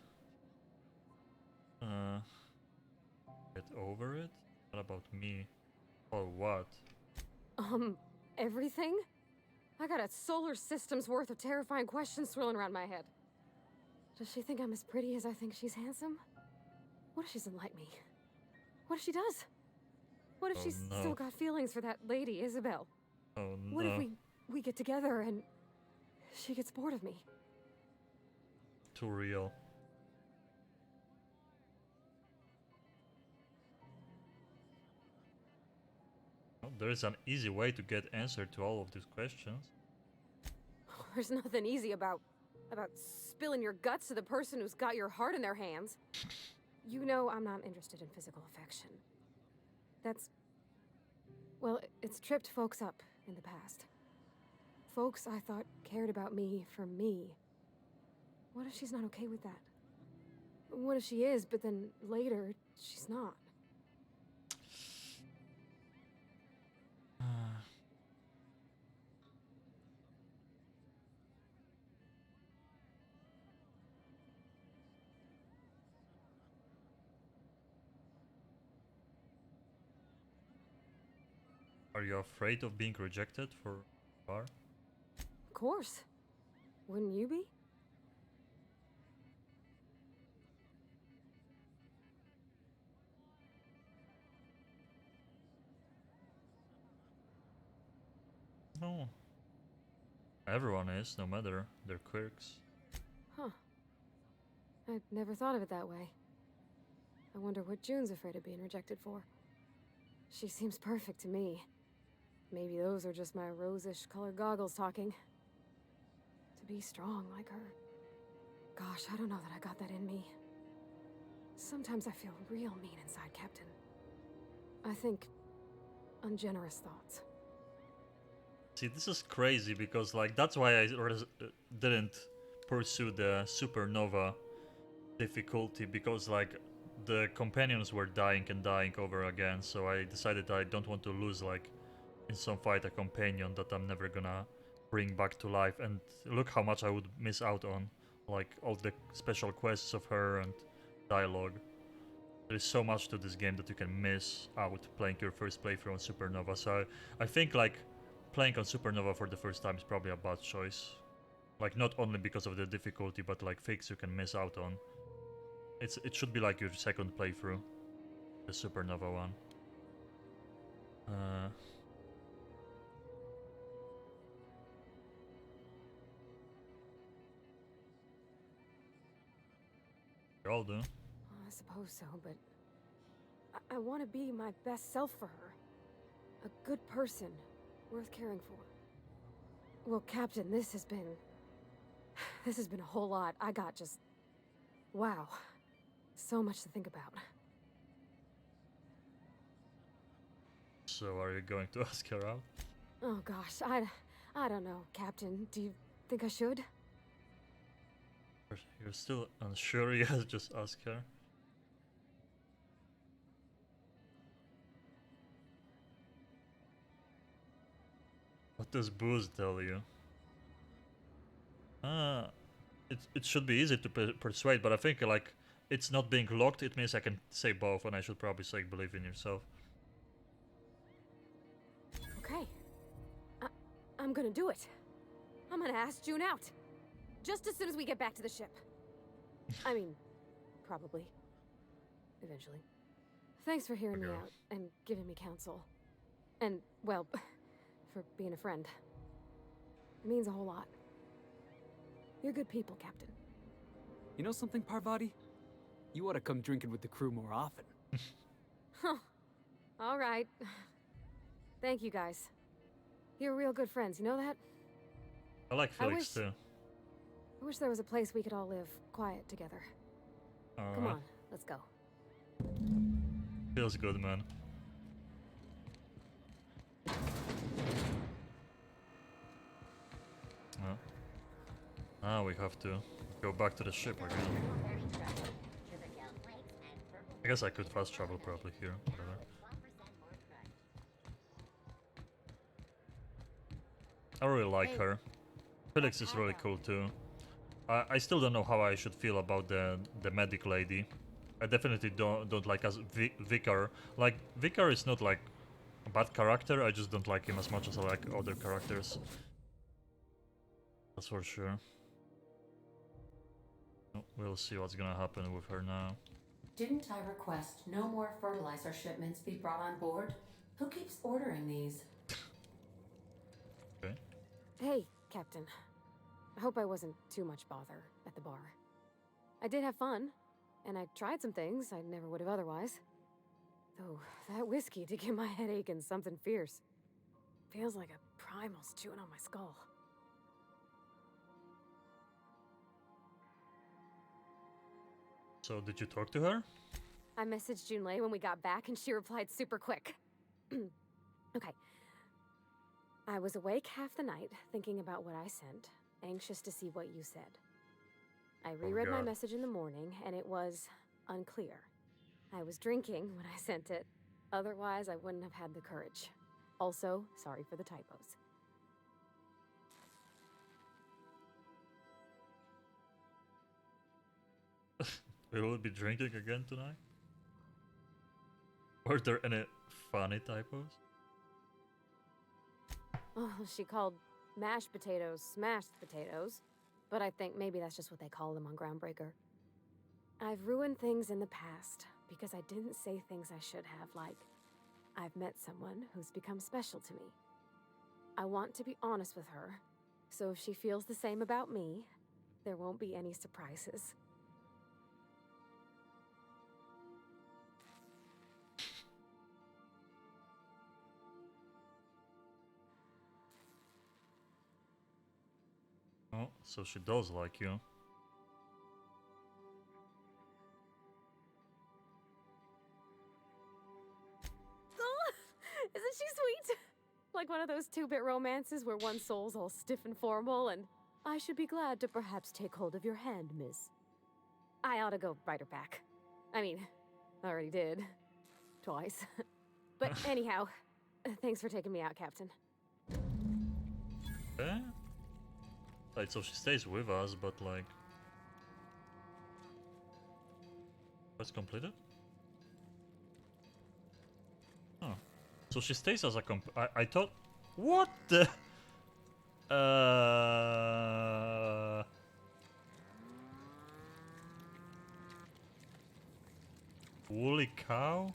Get over it? What about me? Or what? Everything? I got a solar system's worth of terrifying questions swirling around my head. Does she think I'm as pretty as I think she's handsome? What if she doesn't like me? What if she does? What if she's still got feelings for that lady, Isabel? Oh no. What if we get together and she gets bored of me? Too real. Well, there's an easy way to get answer to all of these questions. There's nothing easy about spilling your guts to the person who's got your heart in their hands. You know I'm not interested in physical affection. Well, it's tripped folks up in the past. Folks I thought cared about me for me. What if she's not okay with that? What if she is, but then later, she's not? Are you afraid of being rejected for bar? Of course. Wouldn't you be? No. Everyone is, no matter their quirks. Huh. I'd never thought of it that way. I wonder what June's afraid of being rejected for. She seems perfect to me. Maybe those are just my rosish colored goggles talking. To be strong like her. Gosh, I don't know that I got that in me. Sometimes I feel real mean inside, Captain. I think ungenerous thoughts. See, this is crazy because, like, that's why I didn't pursue the supernova difficulty, because, like, the companions were dying and dying over again, so I decided I don't want to lose, like, in some fight a companion that I'm never gonna bring back to life. And look how much I would miss out on, like, all the special quests of her and dialogue. There is so much to this game that you can miss out playing your first playthrough on Supernova, so I think, like, playing on Supernova for the first time is probably a bad choice. Like, not only because of the difficulty, but like things you can miss out on. It should be like your second playthrough, the Supernova one. You all do. I suppose so, but I want to be my best self for her. A good person, worth caring for. Well, Captain, this has been a whole lot. I got just... wow. So much to think about. So are you going to ask her out? Oh gosh, I don't know, Captain. Do you think I should? You're still unsure? Yes, just ask her. What does booze tell you? It should be easy to persuade, but I think like it's not being locked. It means I can say both, and I should probably say believe in yourself. Okay. I'm gonna do it. I'm gonna ask June out. Just as soon as we get back to the ship. I mean, probably. Eventually. Thanks for hearing me out and giving me counsel. And, well, for being a friend. It means a whole lot. You're good people, Captain. You know something, Parvati? You ought to come drinking with the crew more often. Huh. All right. Thank you, guys. You're real good friends, you know that? I like Felix too. I wish there was a place we could all live quiet together. Come on, let's go. Feels good, man. Now we have to go back to the ship again. I guess I could fast travel probably here. Whatever. I really like her. Felix is really cool too. I still don't know how I should feel about the medic lady. I definitely don't like as Vicar. Like Vicar is not like a bad character. I just don't like him as much as I like other characters. That's for sure. We'll see what's gonna happen with her now. Didn't I request no more fertilizer shipments be brought on board? Who keeps ordering these? Okay. Hey, Captain. I hope I wasn't too much bother at the bar. I did have fun, and I tried some things I never would have otherwise. Though, that whiskey did give my head aching something fierce. Feels like a primal's chewing on my skull. So, did you talk to her? I messaged Junlei when we got back, and she replied super quick. Okay. I was awake half the night, thinking about what I sent, anxious to see what you said. I reread my message in the morning, and it was unclear. I was drinking when I sent it. Otherwise, I wouldn't have had the courage. Also, sorry for the typos. We will be drinking again tonight? Were there any funny typos? Oh, she called mashed potatoes smashed potatoes, but I think maybe that's just what they call them on Groundbreaker. I've ruined things in the past because I didn't say things I should have, like, I've met someone who's become special to me. I want to be honest with her, so if she feels the same about me, there won't be any surprises. Oh, so she does like you. Oh, isn't she sweet? Like one of those two-bit romances where one soul's all stiff and formal and, I should be glad to perhaps take hold of your hand, miss. I ought to go write her back. I mean, I already did. Twice. But anyhow, thanks for taking me out, Captain. Okay. Right, so she stays with us, but like... Quest completed? Oh. So she stays as a I thought... What the... Woolly cow?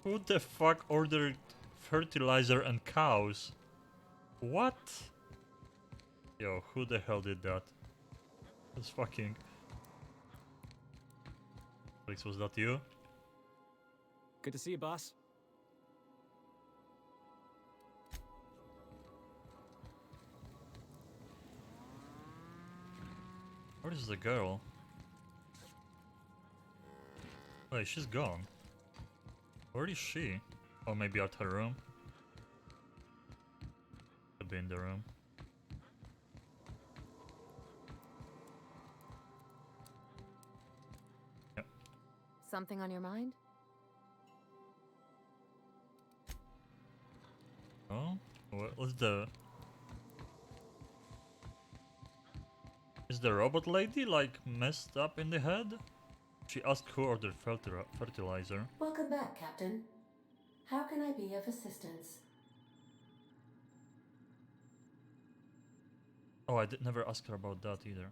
Who the fuck ordered fertilizer and cows? What? Yo, who the hell did that? That's fucking... Felix, was that you? Good to see you, boss. Where is the girl? Wait, she's gone. Where is she? Or maybe at her room? Could be in the room. Yep. Something on your mind? Oh? What was the... Is the robot lady like messed up in the head? She asked who ordered fertilizer. Welcome back, Captain. How can I be of assistance? Oh, I did never ask her about that either.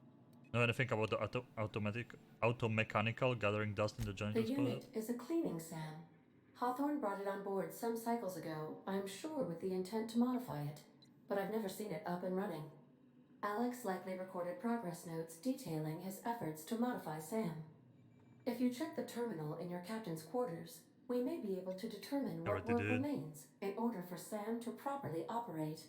Know anything about the automechanical gathering dust in the The janitor's closet? unit is a cleaning SAM. Hawthorne brought it on board some cycles ago, I'm sure with the intent to modify it, but I've never seen it up and running. Alex likely recorded progress notes detailing his efforts to modify SAM. If you check the terminal in your captain's quarters, we may be able to determine what Already work did. remains in order for SAM to properly operate.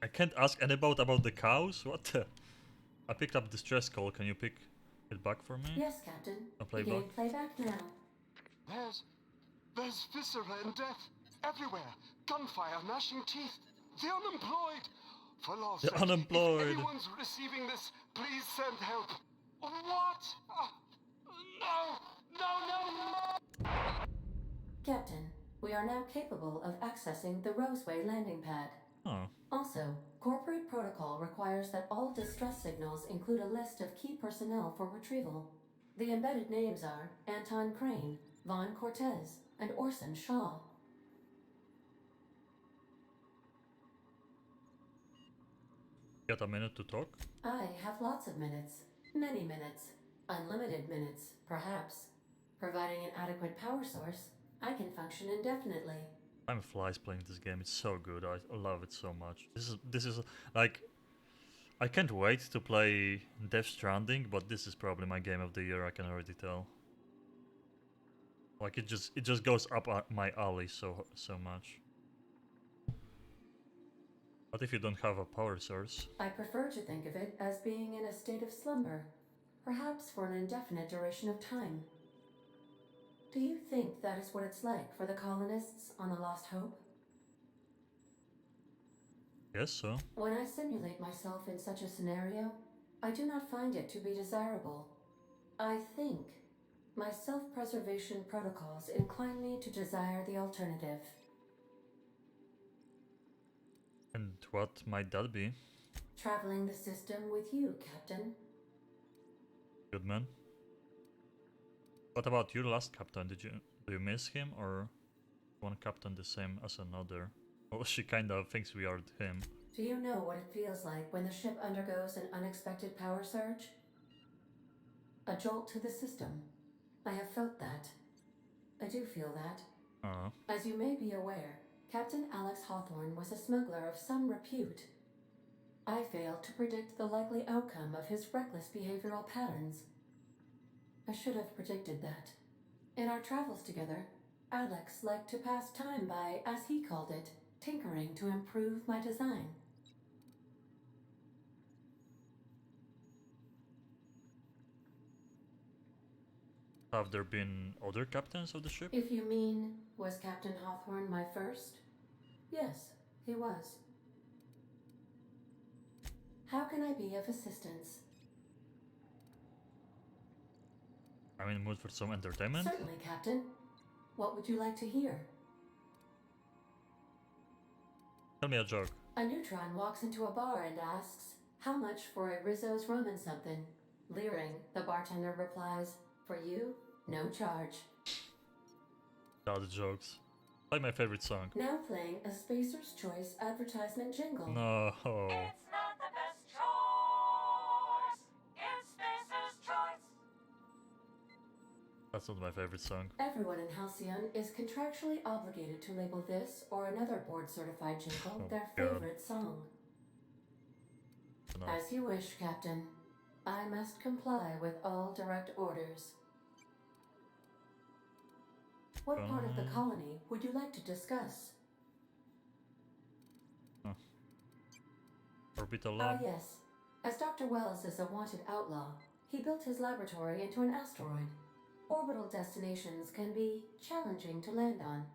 I can't ask anybody about the cows? What the? I picked up distress call. Can you pick it back for me? Yes, Captain. A playback? Beginning playback now. There's viscera and death everywhere. Gunfire, gnashing teeth. The unemployed. For law's The sake, unemployed. If anyone's receiving this, please send help. What? No! Captain, we are now capable of accessing the Roseway landing pad. Oh. Also, corporate protocol requires that all distress signals include a list of key personnel for retrieval. The embedded names are Anton Crane, Vaughn Cortez, and Orson Shaw. Got a minute to talk? I have lots of minutes. Many minutes. Unlimited minutes, perhaps. Providing an adequate power source, I can function indefinitely. Time flies playing this game. It's so good. I love it so much. This is like, I can't wait to play Death Stranding, but this is probably my game of the year. I can already tell. Like it just goes up my alley so much. What if you don't have a power source? I prefer to think of it as being in a state of slumber, perhaps for an indefinite duration of time. Do you think that is what it's like for the colonists on the Lost Hope? Yes, so. When I simulate myself in such a scenario, I do not find it to be desirable. I think my self-preservation protocols incline me to desire the alternative. And what might that be? Traveling the system with you, Captain. Good man. What about your last captain? Do you miss him, or one captain the same as another? Well, she kind of thinks we are him. Do you know what it feels like when the ship undergoes an unexpected power surge? A jolt to the system. I have felt that. I do feel that. As you may be aware, Captain Alex Hawthorne was a smuggler of some repute. I failed to predict the likely outcome of his reckless behavioral patterns. I should have predicted that. In our travels together, Alex liked to pass time by, as he called it, tinkering to improve my design. Have there been other captains of the ship? If you mean, was Captain Hawthorne my first? Yes, he was. How can I be of assistance? I'm in the mood for some entertainment. Certainly, Captain. What would you like to hear? Tell me a joke. A neutron walks into a bar and asks, "How much for a Rizzo's rum and something?" Leering, the bartender replies, "For you, no charge." Other jokes. Play my favorite song. Now playing a Spacer's Choice advertisement jingle. No. It's not the best choice. It's Spacer's Choice. That's not my favorite song. Everyone in Halcyon is contractually obligated to label this or another board-certified jingle their favorite song. No. As you wish, Captain. I must comply with all direct orders. What part of the colony would you like to discuss? Orbital Ah, lab. yes. As Dr. Wells is a wanted outlaw, he built his laboratory into an asteroid. Orbital destinations can be challenging to land on.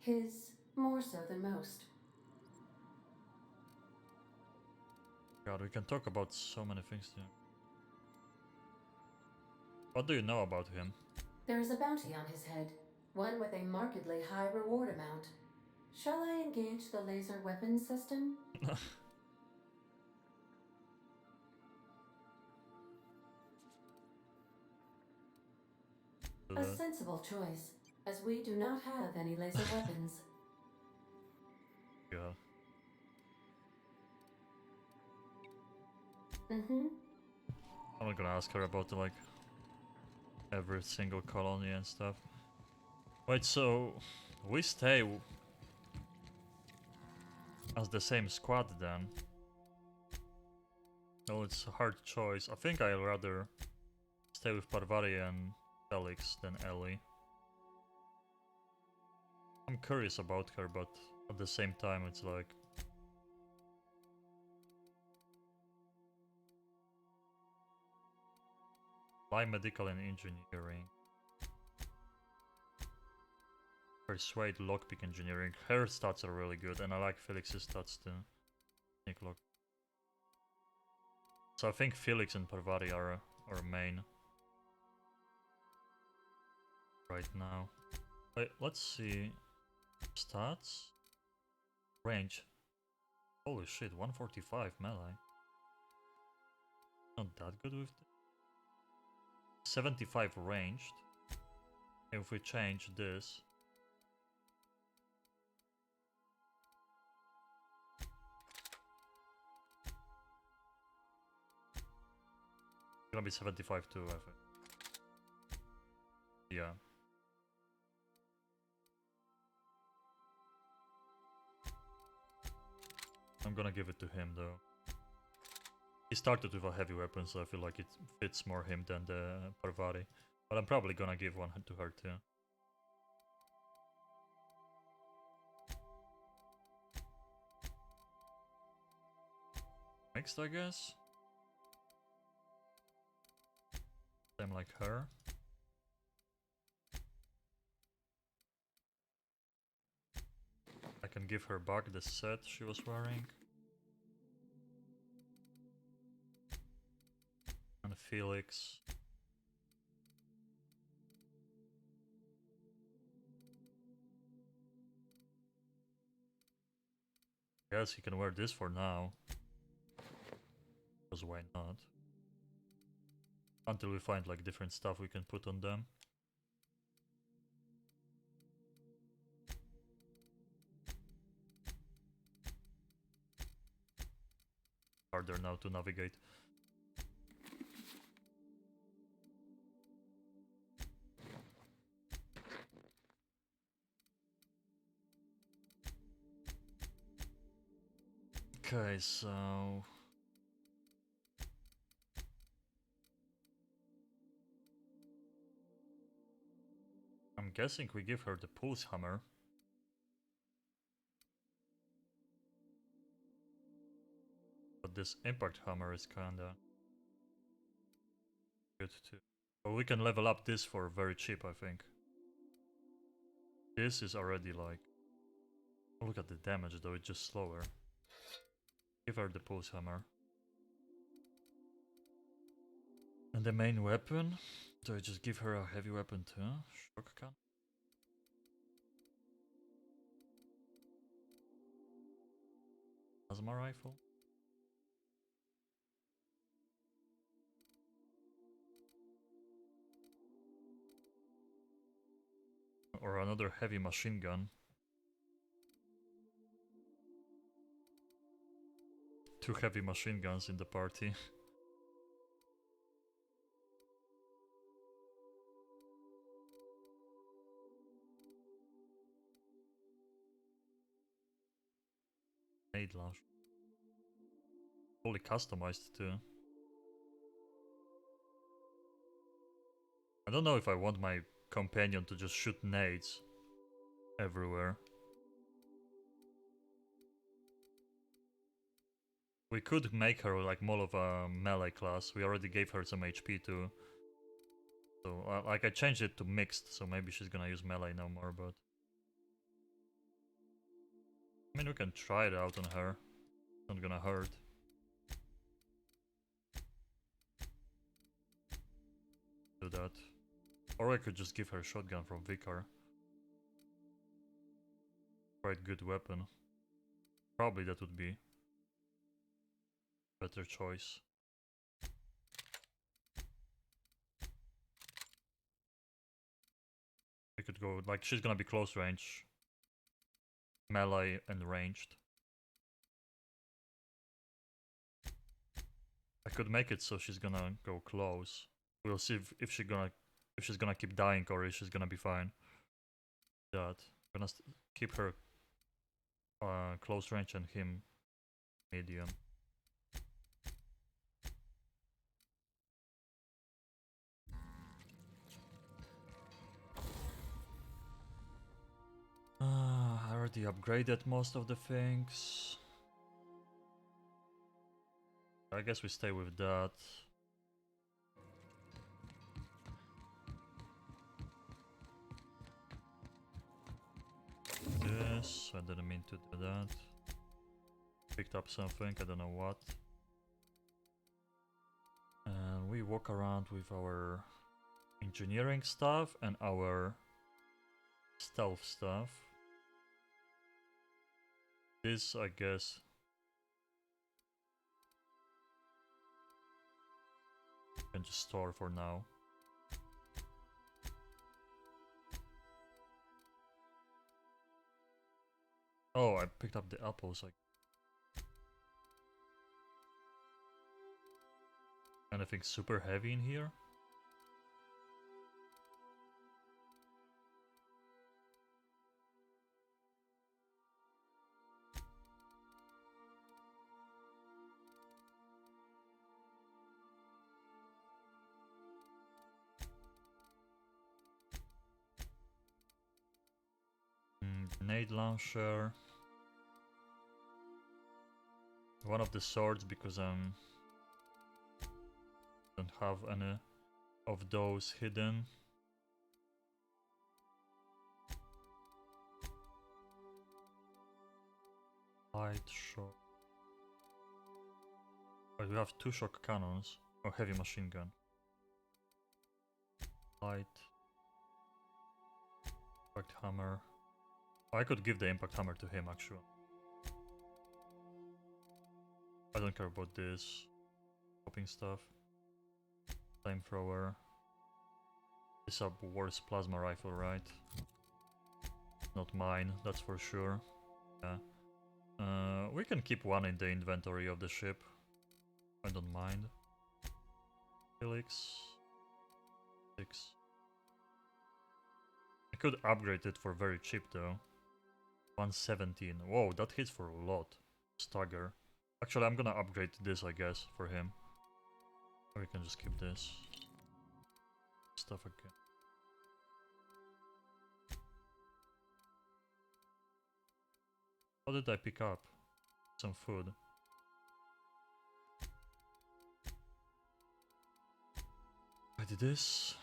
His more so than most. God, we can talk about so many things here. What do you know about him? There is a bounty on his head, one with a markedly high reward amount. Shall I engage the laser weapons system? A sensible choice, as we do not have any laser weapons. Yeah. Mm-hmm. I'm not gonna ask her about like every single colony and stuff. Wait, so we stay as the same squad then? No, it's a hard choice. I think I'd rather stay with Parvati and Felix than Ellie. I'm curious about her, but at the same time it's like... Biomedical and engineering. Persuade lockpick engineering. Her stats are really good, and I like Felix's stats too. Sneak lock. So I think Felix and Parvati are our main right now. Wait, let's see. Stats? Range. Holy shit, 145 melee. Not that good with this. 75 ranged. If we change this. It's gonna be 75 too, I think. Yeah. I'm gonna give it to him though. He started with a heavy weapon, so I feel like it fits more him than the Parvati. But I'm probably gonna give one to her too. Mixed, I guess. Same like her. I can give her back the set she was wearing. And Felix. Guess he can wear this for now. Because why not? Until we find like different stuff we can put on them. Harder now to navigate. Okay, so... I'm guessing we give her the pulse hammer. But this impact hammer is kinda good too. But we can level up this for very cheap, I think. This is already like... Oh, look at the damage though, it's just slower. Give her the pulse hammer. And the main weapon? Do I just give her a heavy weapon too? Shock cannon? Plasma rifle? Or another heavy machine gun. 2 heavy machine guns in the party. Nade launch. Fully customized too. I don't know if I want my companion to just shoot nades everywhere. We could make her like more of a melee class. We already gave her some HP too. So like I changed it to mixed, so maybe she's gonna use melee no more, but I mean we can try it out on her. It's not gonna hurt. Do that. Or I could just give her a shotgun from Vicar. Quite good weapon. Probably that would be better choice. We could go like she's gonna be close range, melee and ranged. I could make it so she's gonna go close. We'll see if she's gonna keep dying or if she's gonna be fine. That I'm gonna keep her close range and him medium. I already upgraded most of the things. I guess we stay with that. This, I didn't mean to do that. Picked up something, I don't know what. And we walk around with our engineering stuff and our stealth stuff. This, I guess, can just store for now. Oh, I picked up the apples. Anything super heavy in here? Grenade launcher. One of the swords because don't have any of those hidden. Light shock. Wait, we have 2 shock cannons. Oh, heavy machine gun. Light. Impact hammer. Oh, I could give the impact hammer to him actually. I don't care about this. Popping stuff. Flamethrower. This is a worse plasma rifle, right? Not mine, that's for sure. Yeah. We can keep one in the inventory of the ship. I don't mind. Helix. 6. I could upgrade it for very cheap though. 117. Whoa, that hits for a lot. Stagger. Actually, I'm gonna upgrade this, I guess, for him. Or we can just keep this. Stuff again. What did I pick up? Some food. I did this.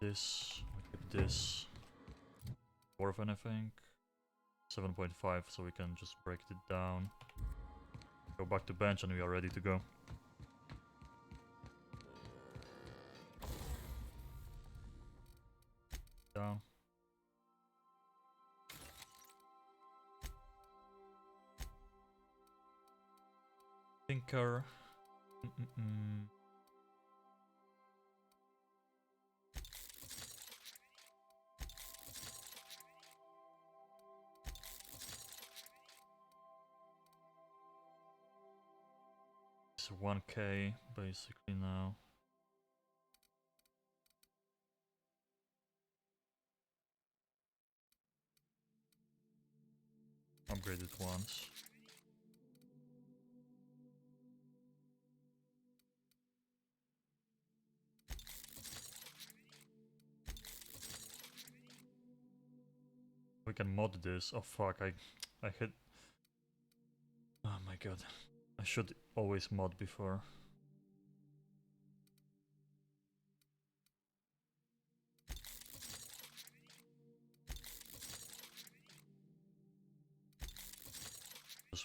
This. I did this. Worth anything? 7.5, so we can just break it down. Go back to bench and we are ready to go. Down. Thinker. It's 1k basically now. Upgrade it once. We can mod this. Oh fuck, I hit. Oh my god. I should always mod before.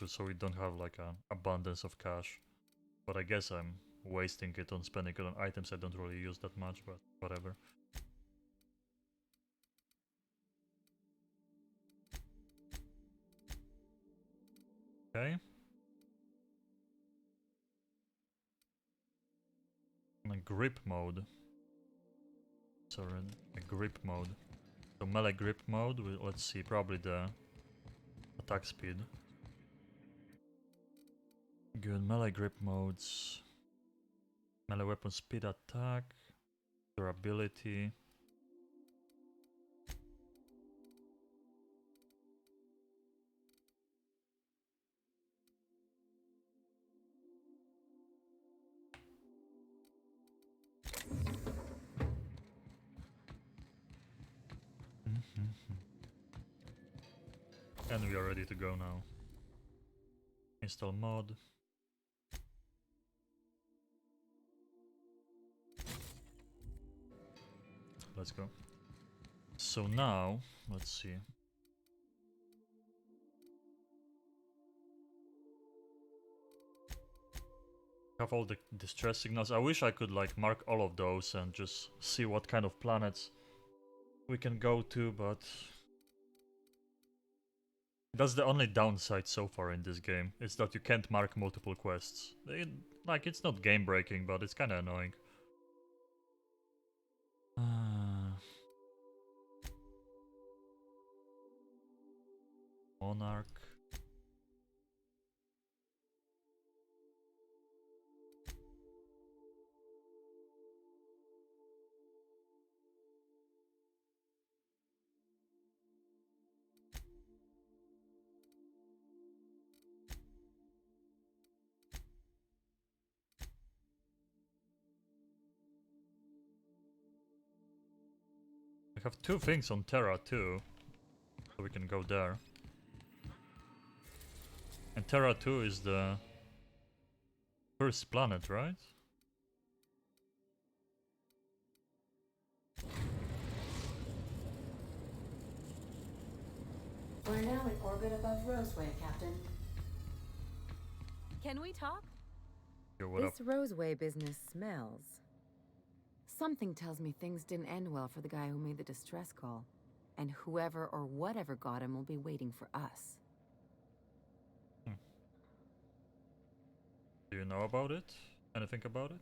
So we don't have like an abundance of cash. But I guess I'm wasting it on spending it on items I don't really use that much, but whatever. Okay. A grip mode. Sorry, a grip mode. So melee grip mode, let's see, probably the attack speed. Good, melee grip modes. Melee weapon speed attack. Durability. And we are ready to go now. Install mod. Let's go. So now, let's see. Have all the distress signals. I wish I could like mark all of those and just see what kind of planets we can go to, but that's the only downside so far in this game. It's that you can't mark multiple quests. Like, it's not game breaking, but it's kinda annoying. Monarch. We have 2 things on Terra too, so we can go there. And Terra 2 is the first planet, right? We're now in orbit above Roseway, Captain. Can we talk? Yo, what This up? Roseway business smells. Something tells me things didn't end well for the guy who made the distress call. And whoever or whatever got him will be waiting for us. Do you know about it? Anything about it?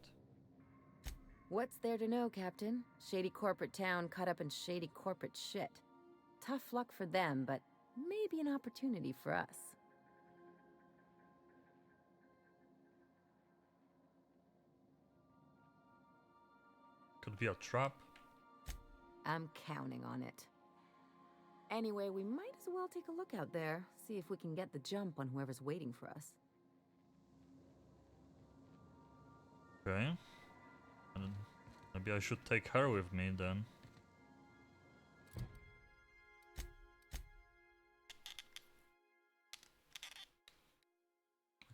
What's there to know, Captain? Shady corporate town caught up in shady corporate shit. Tough luck for them, but maybe an opportunity for us. Could be a trap. I'm counting on it. Anyway, we might as well take a look out there, see if we can get the jump on whoever's waiting for us. Okay. And maybe I should take her with me then. I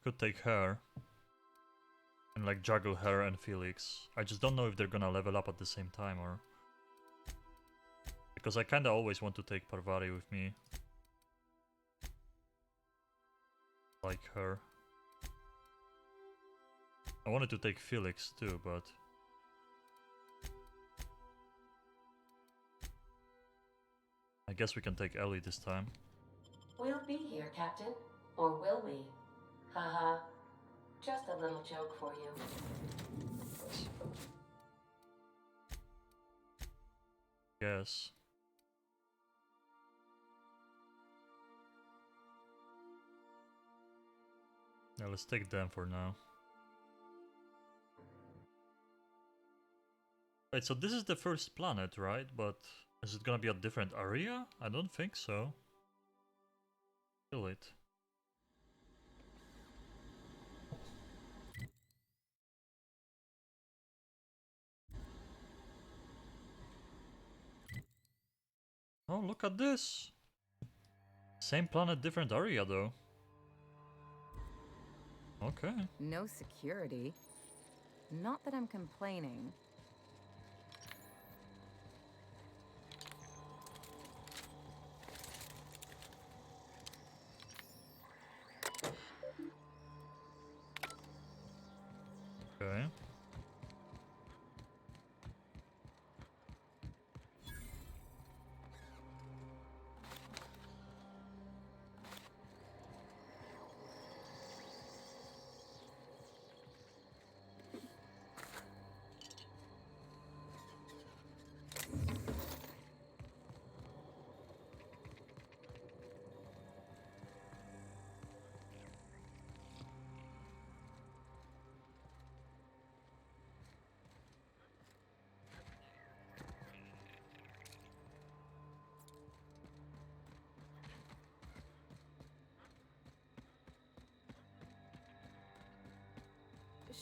could take her. And like juggle her and Felix. I just don't know if they're gonna level up at the same time or... Because I kinda always want to take Parvari with me. Like her. I wanted to take Felix too, but... I guess we can take Ellie this time. We'll be here, Captain. Or will we? Haha. Just a little joke for you. Yes. Yeah, let's take them for now. Wait, so this is the first planet, right? But is it gonna be a different area? I don't think so. Kill it. Oh, look at this! Same planet, different area though. Okay. No security. Not that I'm complaining. Okay.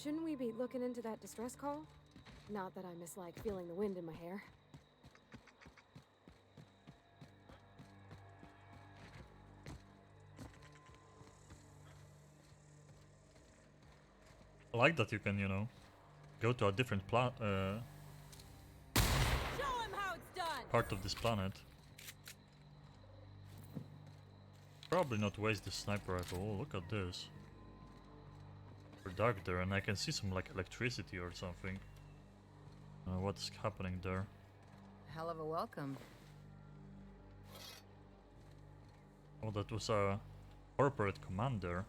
Shouldn't we be looking into that distress call? Not that I mislike feeling the wind in my hair. I like that you can, you know, go to a different Show him how it's done. part of this planet. Probably not waste the sniper rifle. Oh, look at this. We're dark there, and I can see some like electricity or something. What's happening there? Hell of a welcome. Oh, that was a corporate commander.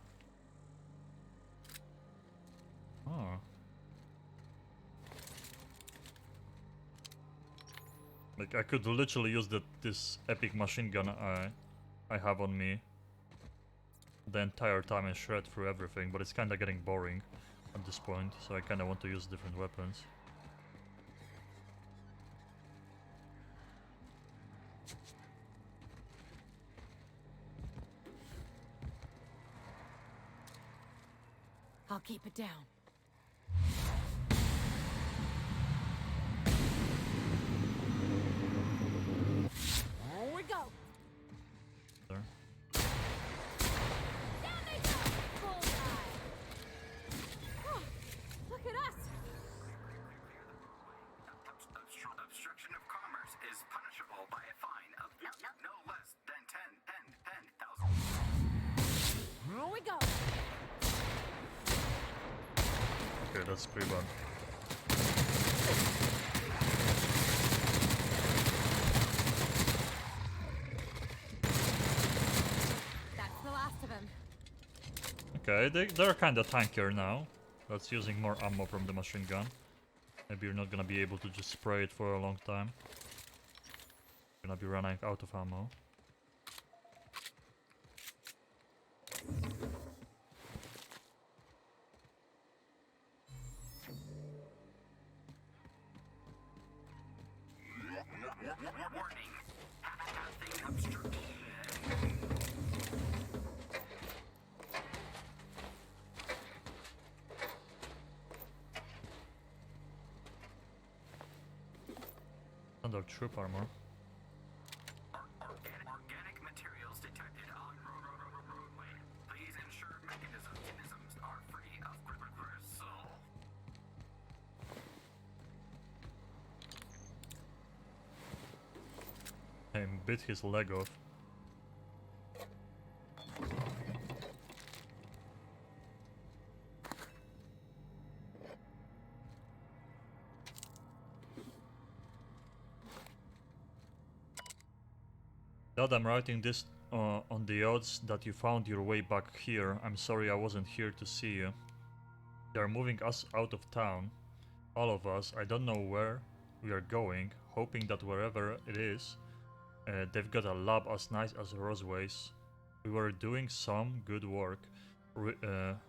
Oh. Like I could literally use this epic machine gun I have on me the entire time and shred through everything, but it's kind of getting boring at this point, so I kind of want to use different weapons. I'll keep it down. Here we go. There. Down they go. Bullseye. Oh, look at us. Obstruction of commerce is punishable by a fine of no less than 10,000. Here we go. Okay, that's pretty bad. That's the last of him. Okay, they're kind of tankier now. That's using more ammo from the machine gun. Maybe you're not gonna be able to just spray it for a long time. You're gonna be running out of ammo. Warning. Having obstruction. Under troop armor. Organic materials detected on roadway. Please ensure mechanisms are free of gristle. And bit his leg off. Dad, I'm writing this on the odds that you found your way back here. I'm sorry I wasn't here to see you. They are moving us out of town. All of us. I don't know where we are going, hoping that wherever it is, they've got a lab as nice as Rosway's. We were doing some good work.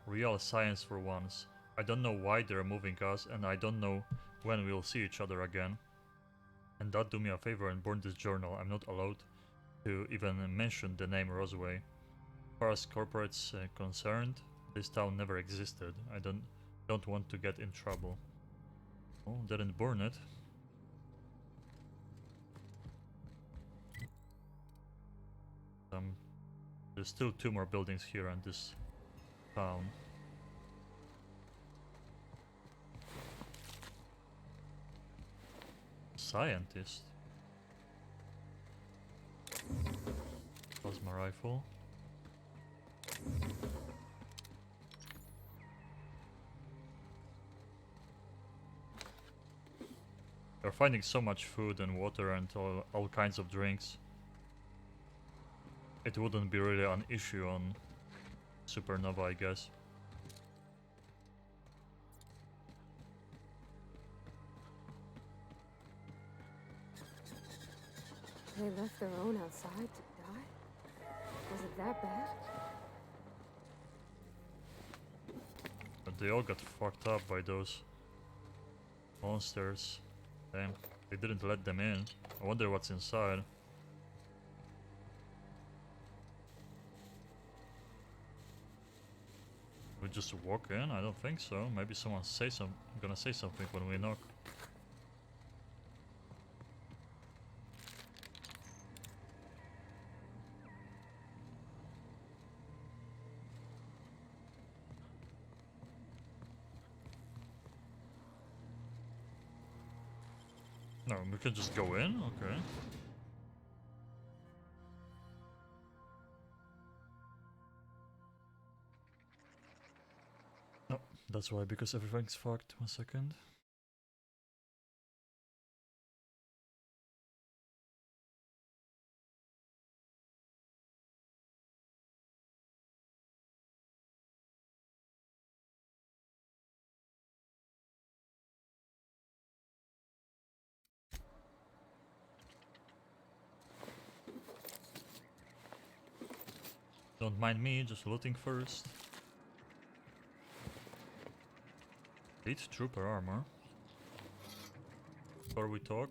Real science for once. I don't know why they're moving us, and I don't know when we'll see each other again. And Dad, do me a favor and burn this journal. I'm not allowed to even mention the name Rosway. As far as corporates concerned, this town never existed. I don't want to get in trouble. Oh, didn't burn it. There's still 2 more buildings here in this town. scientist. Plasma rifle. We're finding so much food and water and all kinds of drinks. It wouldn't be really an issue on Supernova, I guess. They left their own outside to die? Was it that bad? But they all got fucked up by those monsters. Damn, they didn't let them in. I wonder what's inside. We just walk in? I don't think so. Maybe someone's gonna say something when we knock. No, we can just go in? Okay. No, that's why, because everything's fucked. 1 second. Don't mind me, just looting first. 8 trooper armor. Before we talk.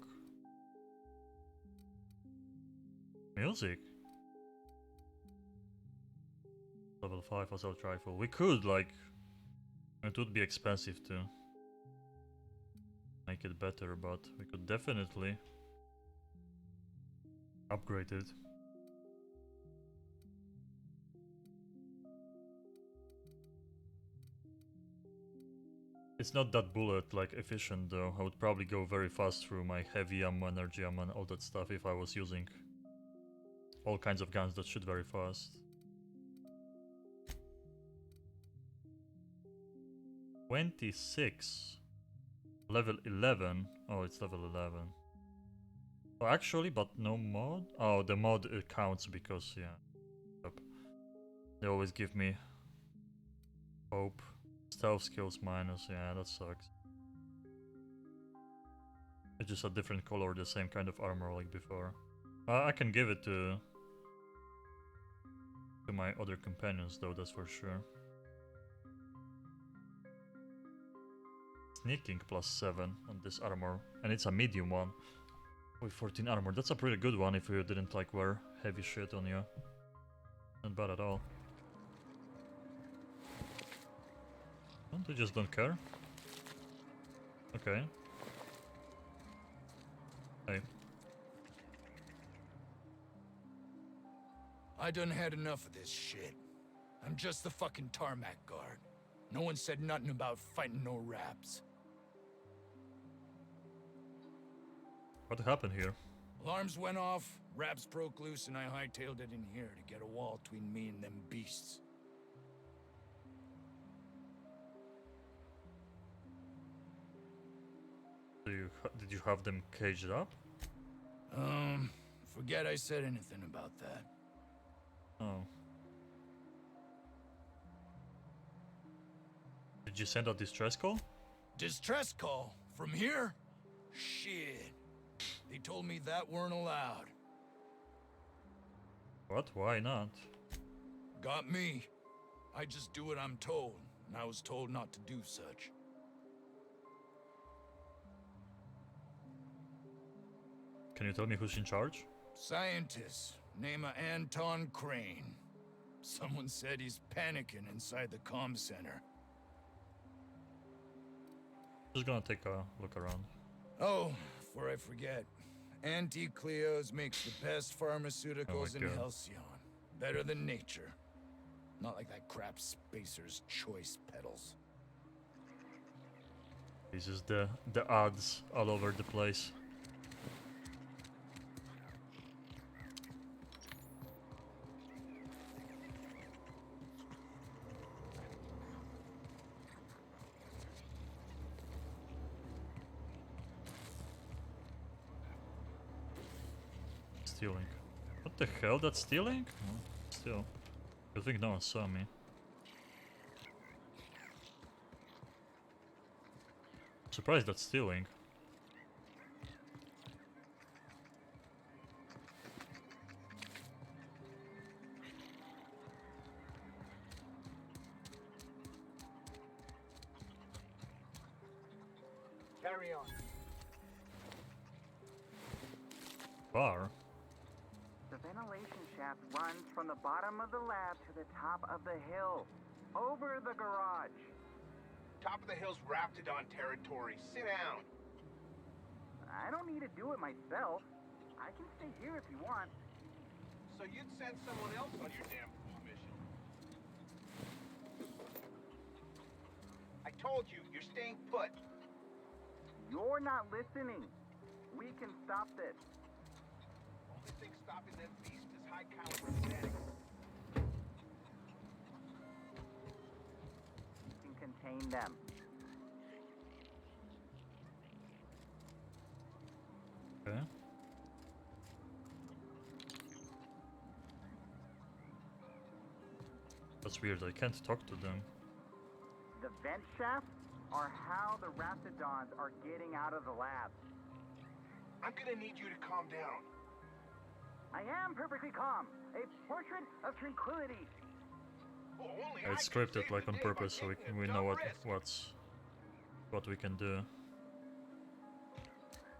Music. Level 5 assault rifle. We could, like... It would be expensive to make it better, but we could definitely upgrade it. It's not that bullet like efficient though. I would probably go very fast through my heavy ammo, energy ammo and all that stuff if I was using all kinds of guns that shoot very fast. 26. Level 11. Oh, it's level 11. Oh, actually, but no mod? Oh, the mod counts because, yeah. Yep. They always give me hope. Stealth skills minus, yeah, that sucks. It's just a different color, the same kind of armor like before. I can give it to my other companions though, that's for sure. Sneaking +7 on this armor, and it's a medium one with 14 armor. That's a pretty good one if you didn't like wear heavy shit on you. Not bad at all. They just don't care. Okay. Hey. I done had enough of this shit. I'm just the fucking tarmac guard. No one said nothing about fighting no raps. What happened here? Alarms went off, raps broke loose, and I hightailed it in here to get a wall between me and them beasts. Did you have them caged up? Forget I said anything about that. Oh. Did you send a distress call? Distress call? From here? Shit. They told me that weren't allowed. What? Why not? Got me. I just do what I'm told, and I was told not to do such. Can you tell me who's in charge? Scientist, name of Anton Crane. Someone said he's panicking inside the comm center. Just gonna take a look around. Oh, before I forget, Auntie Cleo's makes the best pharmaceuticals in God. Halcyon. Better than nature. Not like that crap Spacer's Choice pedals. This is the ads all over the place. stealing. What the hell? That's stealing? Oh, still. I think no one saw me. Surprised that's stealing. Carry on. Bar? The ventilation shaft runs from the bottom of the lab to the top of the hill. Over the garage. Top of the hill's Raptidon territory. Sit down. I don't need to do it myself. I can stay here if you want. So you'd send someone else on your damn fool mission. I told you, you're staying put. You're not listening. We can stop this. Only thing stopping them beasts is high caliber medics. You can contain them. Okay. That's weird, I can't talk to them. The vent shafts are how the Raptidons are getting out of the lab. I'm gonna need you to calm down. I am perfectly calm. A portrait of tranquility. It's scripted like on purpose so we know what we can do.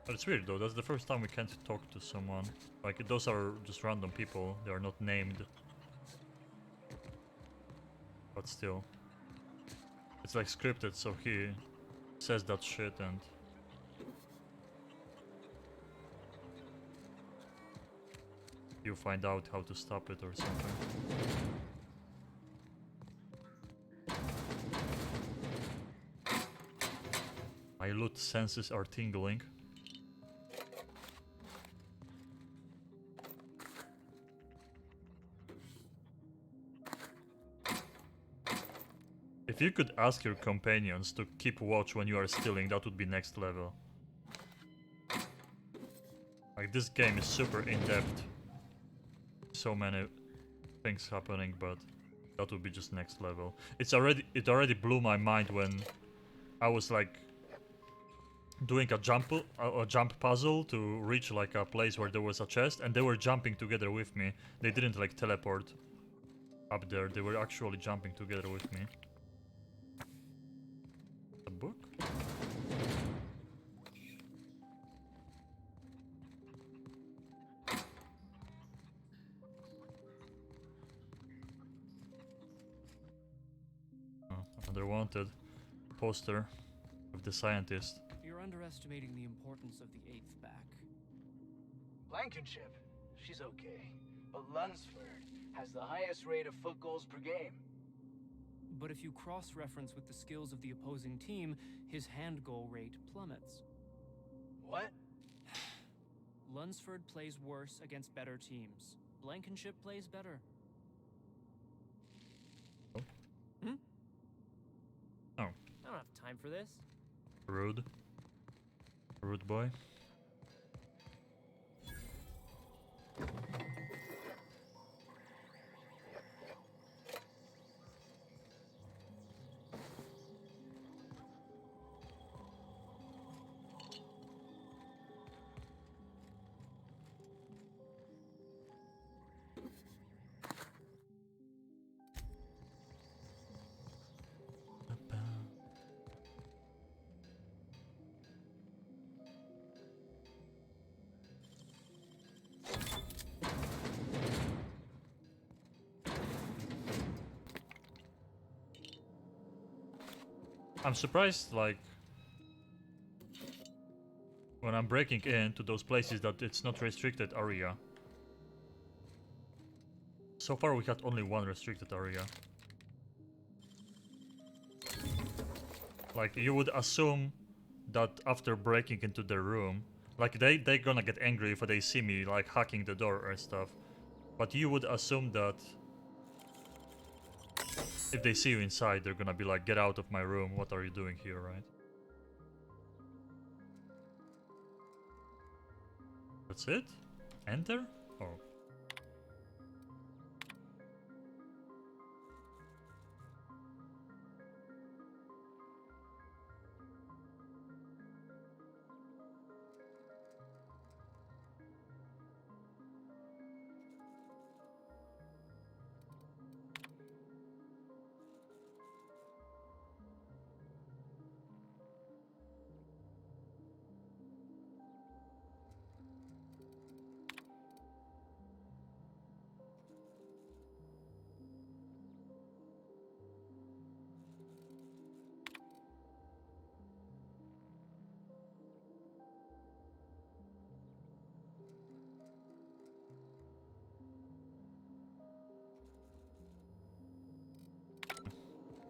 But it's weird though, that's the first time we can't talk to someone. Like those are just random people, they are not named. But still. It's like scripted so he says that shit and you find out how to stop it or something. My loot senses are tingling. If you could ask your companions to keep watch when you are stealing, that would be next level. Like this game is super in-depth. So many things happening, but that would be just next level. It already blew my mind when I was like doing a jump puzzle to reach like a place where there was a chest, and they were jumping together with me. They didn't like teleport up there, they were actually jumping together with me. A book? Oh, another wanted poster of the scientist. You're underestimating the importance of the 8th back. Blankenship, she's okay. But Lunsford has the highest rate of foot goals per game. But if you cross-reference with the skills of the opposing team, his hand goal rate plummets. What? Lunsford plays worse against better teams. Blankenship plays better. Hmm? Oh. I don't have time for this. Rude. Rude boy. I'm surprised, like, when I'm breaking into those places that it's not restricted area. So far we had only one restricted area. Like, you would assume that after breaking into their room, like, they gonna get angry if they see me, like, hacking the door and stuff. But you would assume that if they see you inside, they're gonna be like, get out of my room, what are you doing here, right? That's it? Enter? Oh.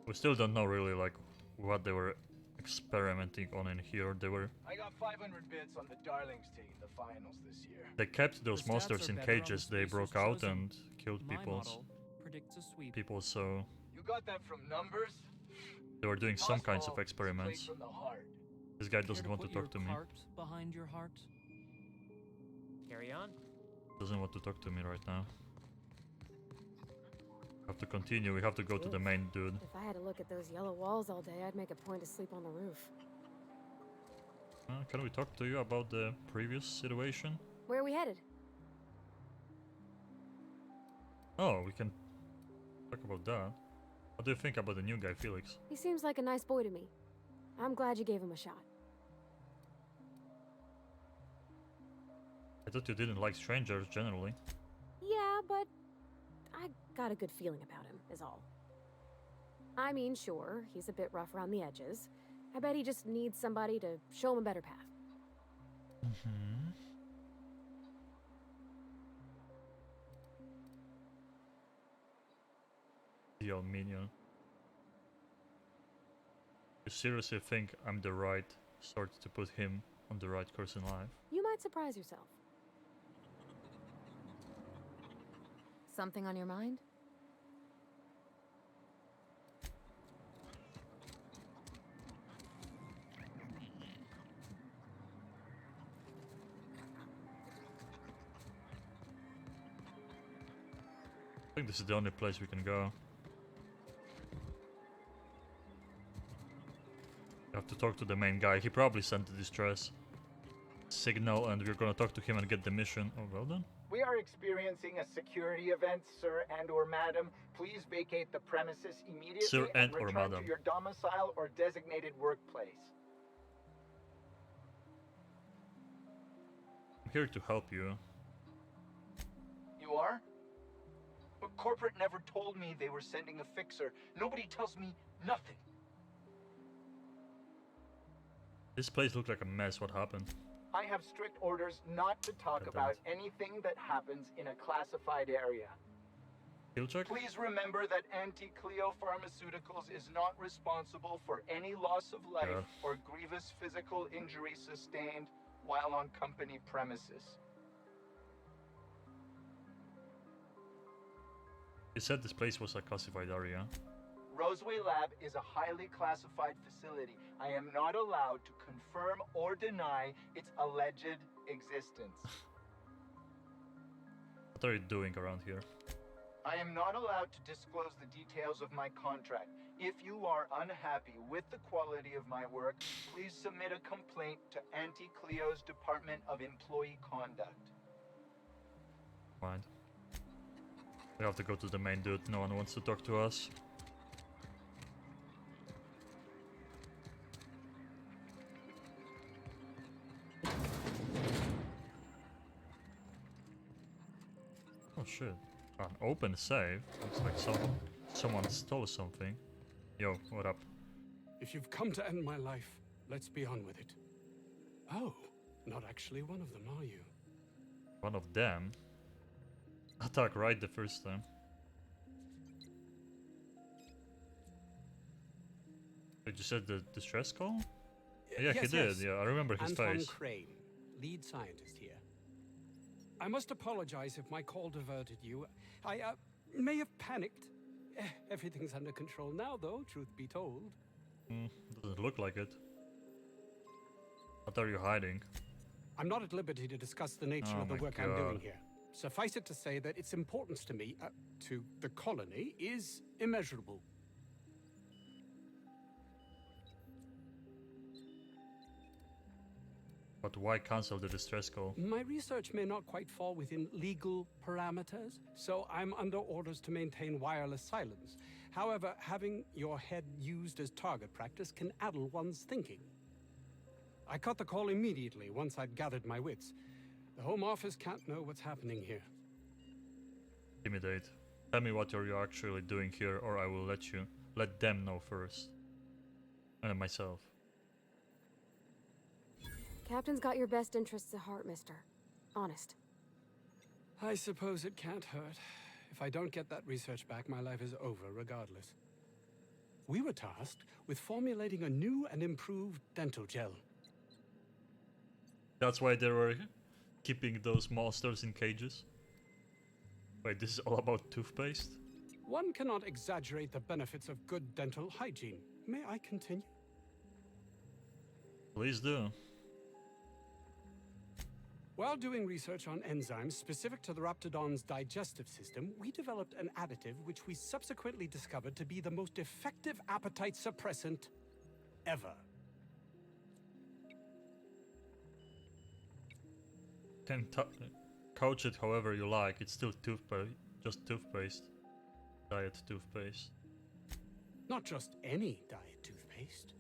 We still don't know really like what they were experimenting on in here. They were I got 500 bits on the Darlings taking the finals this year. they kept those The stats monsters are in better on the cages. They spacers broke out chosen. and killed My people. model predicts a sweep. People, so You got that from numbers? they were doing some kinds of Oswald is played experiments. from the heart. This guy Care doesn't to want to put talk your to me. cart behind your heart? Carry on. Doesn't want to talk to me right now. Have to continue. We have to go to the main dude. If I had to look at those yellow walls all day, I'd make a point to sleep on the roof. Can we talk to you about the previous situation? Where are we headed? Oh, we can talk about that. What do you think about the new guy, Felix? He seems like a nice boy to me. I'm glad you gave him a shot. I thought you didn't like strangers generally. Yeah, but I got a good feeling about him, is all. I mean, sure, he's a bit rough around the edges. I bet he just needs somebody to show him a better path. Mm-hmm. The old minion. You seriously think I'm the right sort to put him on the right course in life? You might surprise yourself. Something on your mind? I think this is the only place we can go. We have to talk to the main guy. He probably sent the distress signal and we're gonna talk to him and get the mission. Oh, well done. We are experiencing a security event, sir and/or madam. Please vacate the premises immediately Sir and or return madam. to your domicile or designated workplace. I'm here to help you. You are? But corporate never told me they were sending a fixer. Nobody tells me nothing. This place looked like a mess. What happened? I have strict orders not to talk about anything that happens in a classified area. Kill check? Please remember that Anti-Cleo Pharmaceuticals is not responsible for any loss of life or grievous physical injury sustained while on company premises. You said this place was a classified area. Roseway Lab is a highly classified facility. I am not allowed to confirm or deny its alleged existence. What are you doing around here? I am not allowed to disclose the details of my contract. If you are unhappy with the quality of my work, please submit a complaint to Anti-Cleo's Department of Employee Conduct. Fine. We have to go to the main dude. No one wants to talk to us. Oh shit. An open save? Looks like someone stole something. Yo, what up? If you've come to end my life, let's be on with it. Oh, not actually one of them, are you? One of them? Attack right the first time. Did you said the distress call? Yeah, Yes, he did. yes. Yeah, I remember his Anton face. Crane, lead scientist here. I must apologize if my call diverted you. I may have panicked. Everything's under control now, though, truth be told. Doesn't look like it. What are you hiding? I'm not at liberty to discuss the nature Oh of the my work I'm doing God. here. Suffice it to say that its importance to me, to the colony, is immeasurable. But why cancel the distress call? My research may not quite fall within legal parameters, so I'm under orders to maintain wireless silence. However, having your head used as target practice can addle one's thinking. I cut the call immediately once I'd gathered my wits. The Home Office can't know what's happening here. Intimidate. Tell me what you're actually doing here, or I will let them know first. And myself. Captain's got your best interests at heart, mister. Honest. I suppose it can't hurt. If I don't get that research back, my life is over regardless. We were tasked with formulating a new and improved dental gel. That's why they were keeping those monsters in cages? Wait, this is all about toothpaste? One cannot exaggerate the benefits of good dental hygiene. May I continue? Please do. While doing research on enzymes specific to the Raptidon's digestive system, we developed an additive which we subsequently discovered to be the most effective appetite suppressant ever. Can couch it however you like, it's still toothpaste. Just toothpaste. Diet toothpaste. Not just any diet toothpaste,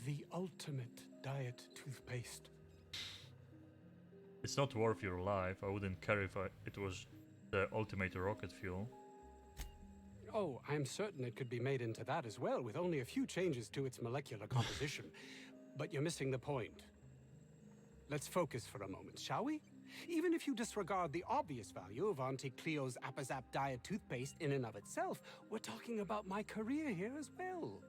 the ultimate diet toothpaste. It's not worth your life. I wouldn't care if it was the ultimate rocket fuel. Oh, I'm certain it could be made into that as well, with only a few changes to its molecular composition. But you're missing the point. Let's focus for a moment, shall we? Even if you disregard the obvious value of Auntie Cleo's Appazap Diet toothpaste in and of itself, we're talking about my career here as well.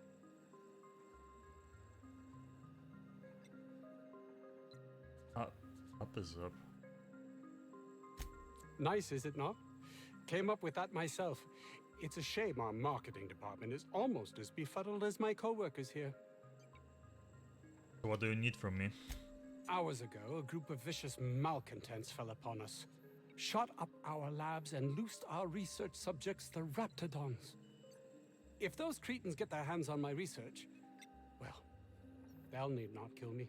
Up is up. Nice, is it not? Came up with that myself. It's a shame our marketing department is almost as befuddled as my co-workers here. What do you need from me? Hours ago, a group of vicious malcontents fell upon us, shot up our labs and loosed our research subjects, the Raptidons. If those cretins get their hands on my research, well, they'll need not kill me.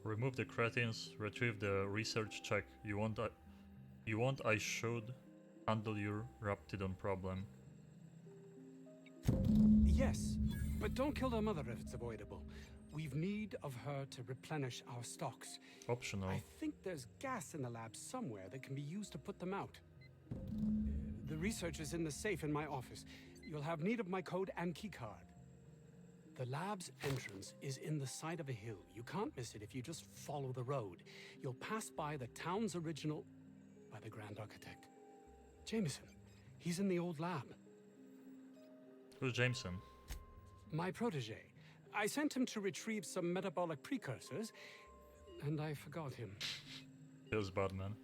Remove the cretins, retrieve the research check. You want I should handle your Raptidon problem. Yes, but don't kill their mother if it's avoidable. We've need of her to replenish our stocks. Optional. I think there's gas in the lab somewhere that can be used to put them out. The research is in the safe in my office. You'll have need of my code and keycard. The lab's entrance is in the side of a hill. You can't miss it if you just follow the road. You'll pass by the town's original... by the Grand Architect. Jameson. He's in the old lab. Who's Jameson? My protege. I sent him to retrieve some metabolic precursors, and I forgot him. Feels bad, man.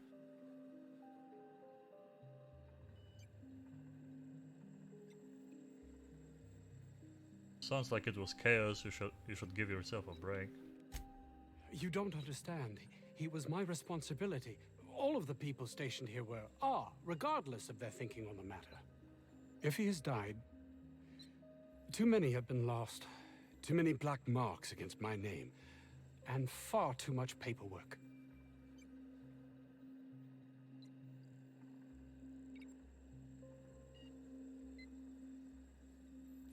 Sounds like it was chaos. You should give yourself a break. You don't understand. He was my responsibility. All of the people stationed here are, regardless of their thinking on the matter. If he has died, too many have been lost. Too many black marks against my name. And far too much paperwork.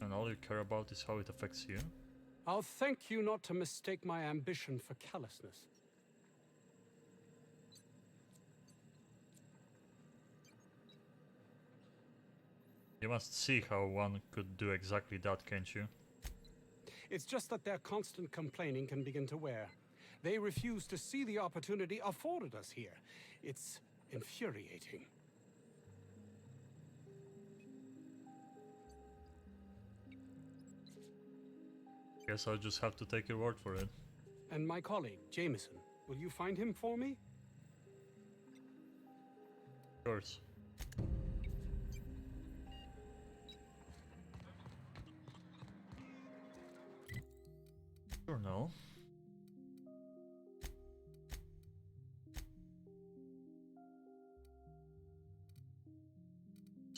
And all you care about is how it affects you? I'll thank you not to mistake my ambition for callousness. You must see how one could do exactly that, can't you? It's just that their constant complaining can begin to wear. They refuse to see the opportunity afforded us here. It's infuriating. Guess I'll just have to take your word for it. And my colleague, Jameson, will you find him for me? Of course. Journal.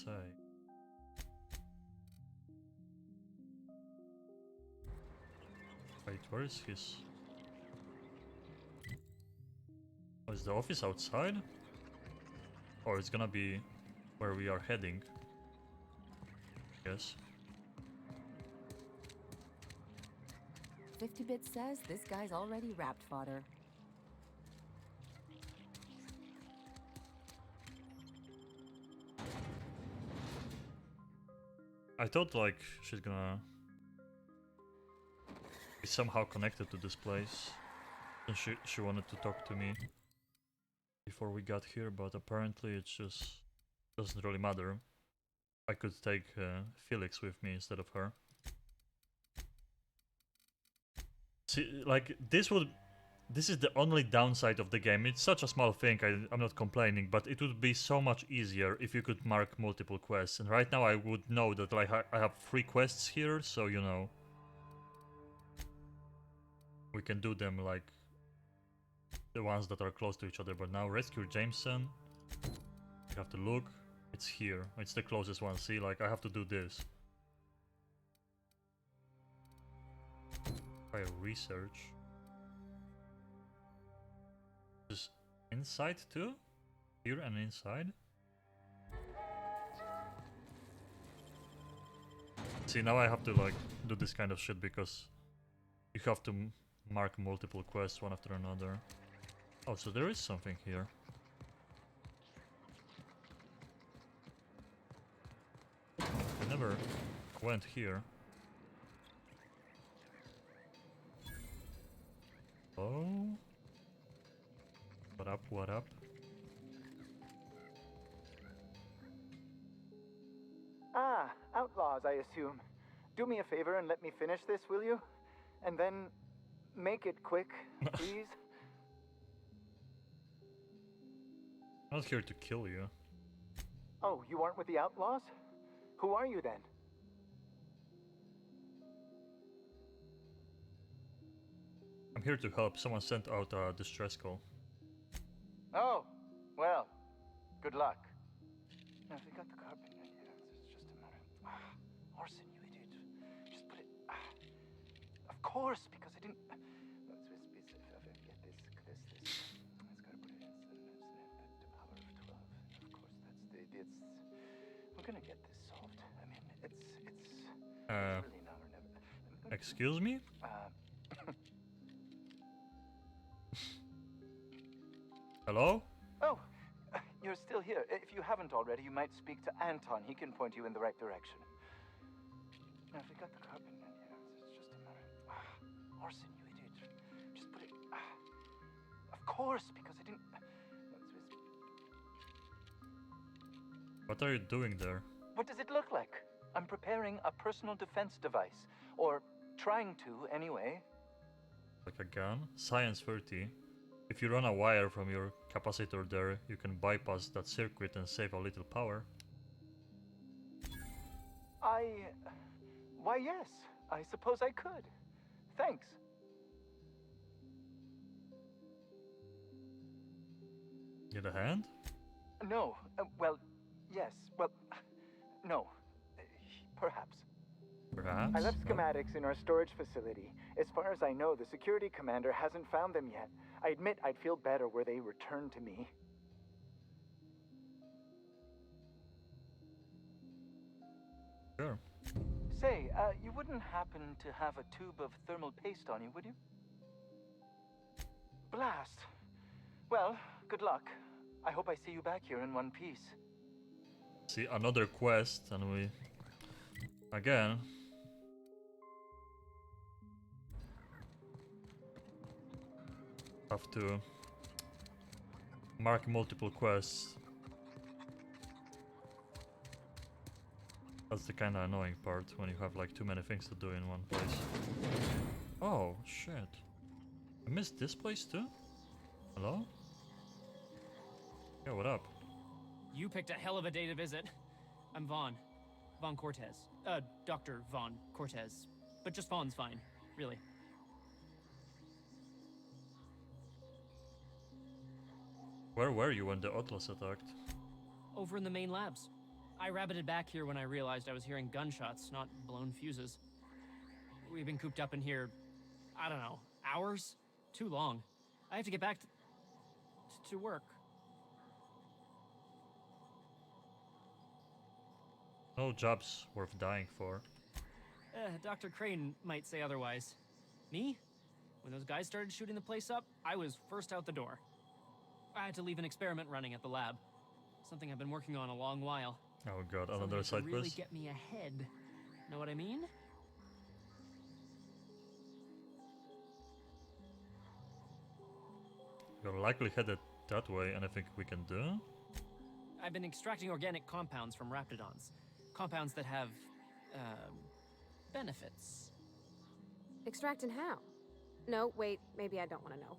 say? Wait, where is his? Oh, is the office outside? Or it's gonna be where we are heading? Yes. 50-bit says this guy's already wrapped fodder. I thought like she's gonna be somehow connected to this place. And she wanted to talk to me before we got here, but apparently it just doesn't really matter. I could take Felix with me instead of her. See, like this is the only downside of the game. It's such a small thing, I'm not complaining, but it would be so much easier if you could mark multiple quests. And right now I would know that like I have 3 quests here, so you know. We can do them like the ones that are close to each other, but now rescue Jameson. You have to look. It's here. It's the closest one. See, like I have to do this. Try research. Is inside too? Here and inside? See, now I have to like do this kind of shit because you have to mark multiple quests one after another. Oh, so there is something here. I never went here. Oh. What up, what up? Ah, outlaws, I assume. Do me a favor and let me finish this, will you? And then make it quick, please. I'm not here to kill you. Oh, you aren't with the outlaws? Who are you then? I'm here to help. Someone sent out a distress call. Oh, well, good luck. Now, if we got the carpet in here, it's just a matter. Orson, you idiot. Just put it. Of course, because I didn't. No, it's get this. It's gotta put it in. The power of 12. Of course, that's it's. We're gonna get this solved. I mean, it's really now or never. Excuse me? Hello? Oh, you're still here. If you haven't already, you might speak to Anton. He can point you in the right direction. Now, if we got the carpet in here, it's just a matter. Orson, you idiot. Just put it. Of course, because I didn't. What are you doing there? What does it look like? I'm preparing a personal defense device. Or trying to, anyway. Like a gun? Science 30. If you run a wire from your capacitor there, you can bypass that circuit and save a little power. Why, yes. I suppose I could. Thanks. Get a hand? No. Well, yes. Well, no. Perhaps. Perhaps? I left No? schematics in our storage facility. As far as I know, the security commander hasn't found them yet. I admit I'd feel better were they returned to me. Sure. Say, you wouldn't happen to have a tube of thermal paste on you, would you? Blast. Well, good luck. I hope I see you back here in one piece. See, another quest, and we... Again... have to... mark multiple quests. That's the kinda annoying part, when you have like too many things to do in one place. Oh, shit. I missed this place too? Hello? Yeah, what up? You picked a hell of a day to visit. I'm Vaughn. Vaughn Cortez. Dr. Vaughn Cortez. But just Vaughn's fine, really. Where were you when the Atlas attacked? Over in the main labs. I rabbited back here when I realized I was hearing gunshots, not blown fuses. We've been cooped up in here, I don't know, hours? Too long. I have to get back to work. No job's worth dying for. Dr. Crane might say otherwise. Me? When those guys started shooting the place up, I was first out the door. I had to leave an experiment running at the lab. Something I've been working on a long while. Oh god, another Something side to really quest. get me ahead. Know what I mean? You're likely headed that way. Anything we can do? I've been extracting organic compounds from raptidons. Compounds that have, benefits. Extracting how? No, wait, maybe I don't want to know.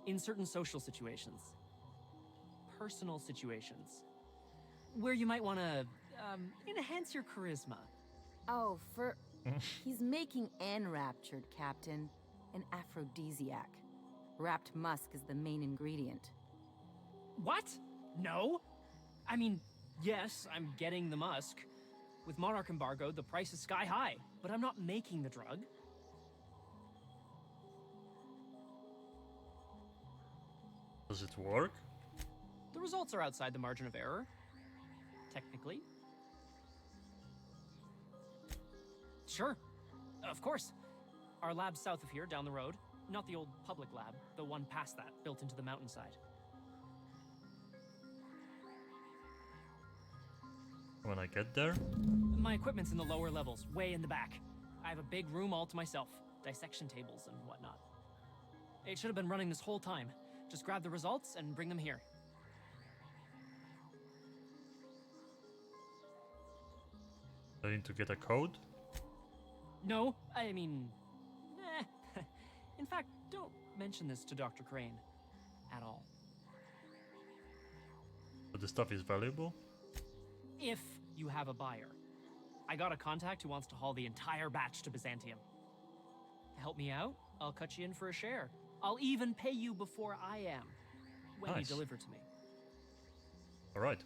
In certain social situations. Personal situations. Where you might want to, enhance your charisma. Oh, he's making enraptured, Captain. An aphrodisiac. Wrapped musk is the main ingredient. What? No? I mean, yes, I'm getting the musk. With Monarch embargo, the price is sky high, but I'm not making the drug. Does it work? The results are outside the margin of error. Technically. Sure. Of course. Our lab's south of here, down the road. Not the old public lab, the one past that, built into the mountainside. When I get there? My equipment's in the lower levels, way in the back. I have a big room all to myself, dissection tables and whatnot. It should have been running this whole time. Just grab the results and bring them here. I need to get a code? No, I mean... In fact, don't mention this to Dr. Crane. At all. But the stuff is valuable? If you have a buyer. I got a contact who wants to haul the entire batch to Byzantium. Help me out, I'll cut you in for a share. I'll even pay you before I am, when you Nice. deliver to me. Alright.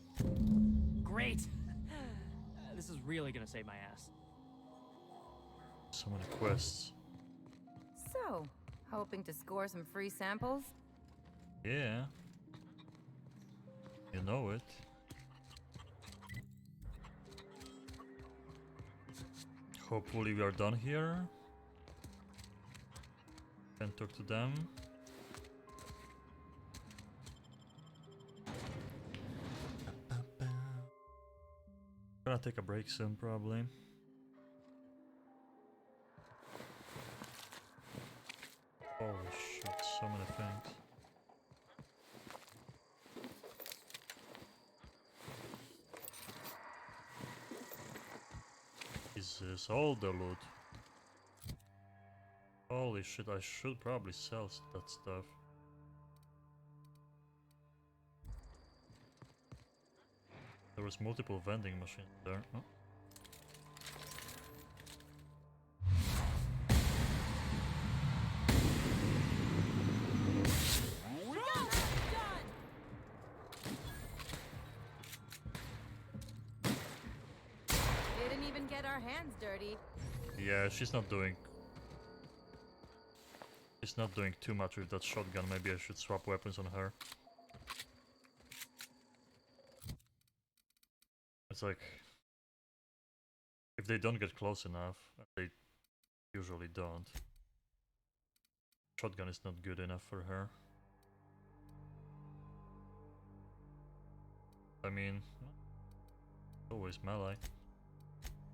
Great! This is really gonna save my ass. So many quests. So, hoping to score some free samples? Yeah. You know it. Hopefully we are done here. Can talk to them. Gonna take a break soon, probably. Holy shit, so many things. Is this all the loot? Holy shit, I should probably sell that stuff. There was multiple vending machines there. Oh. Didn't even get our hands dirty. Yeah, she's not doing too much with that shotgun. Maybe I should swap weapons on her. It's like, if they don't get close enough, they usually don't. Shotgun is not good enough for her. I mean, always melee.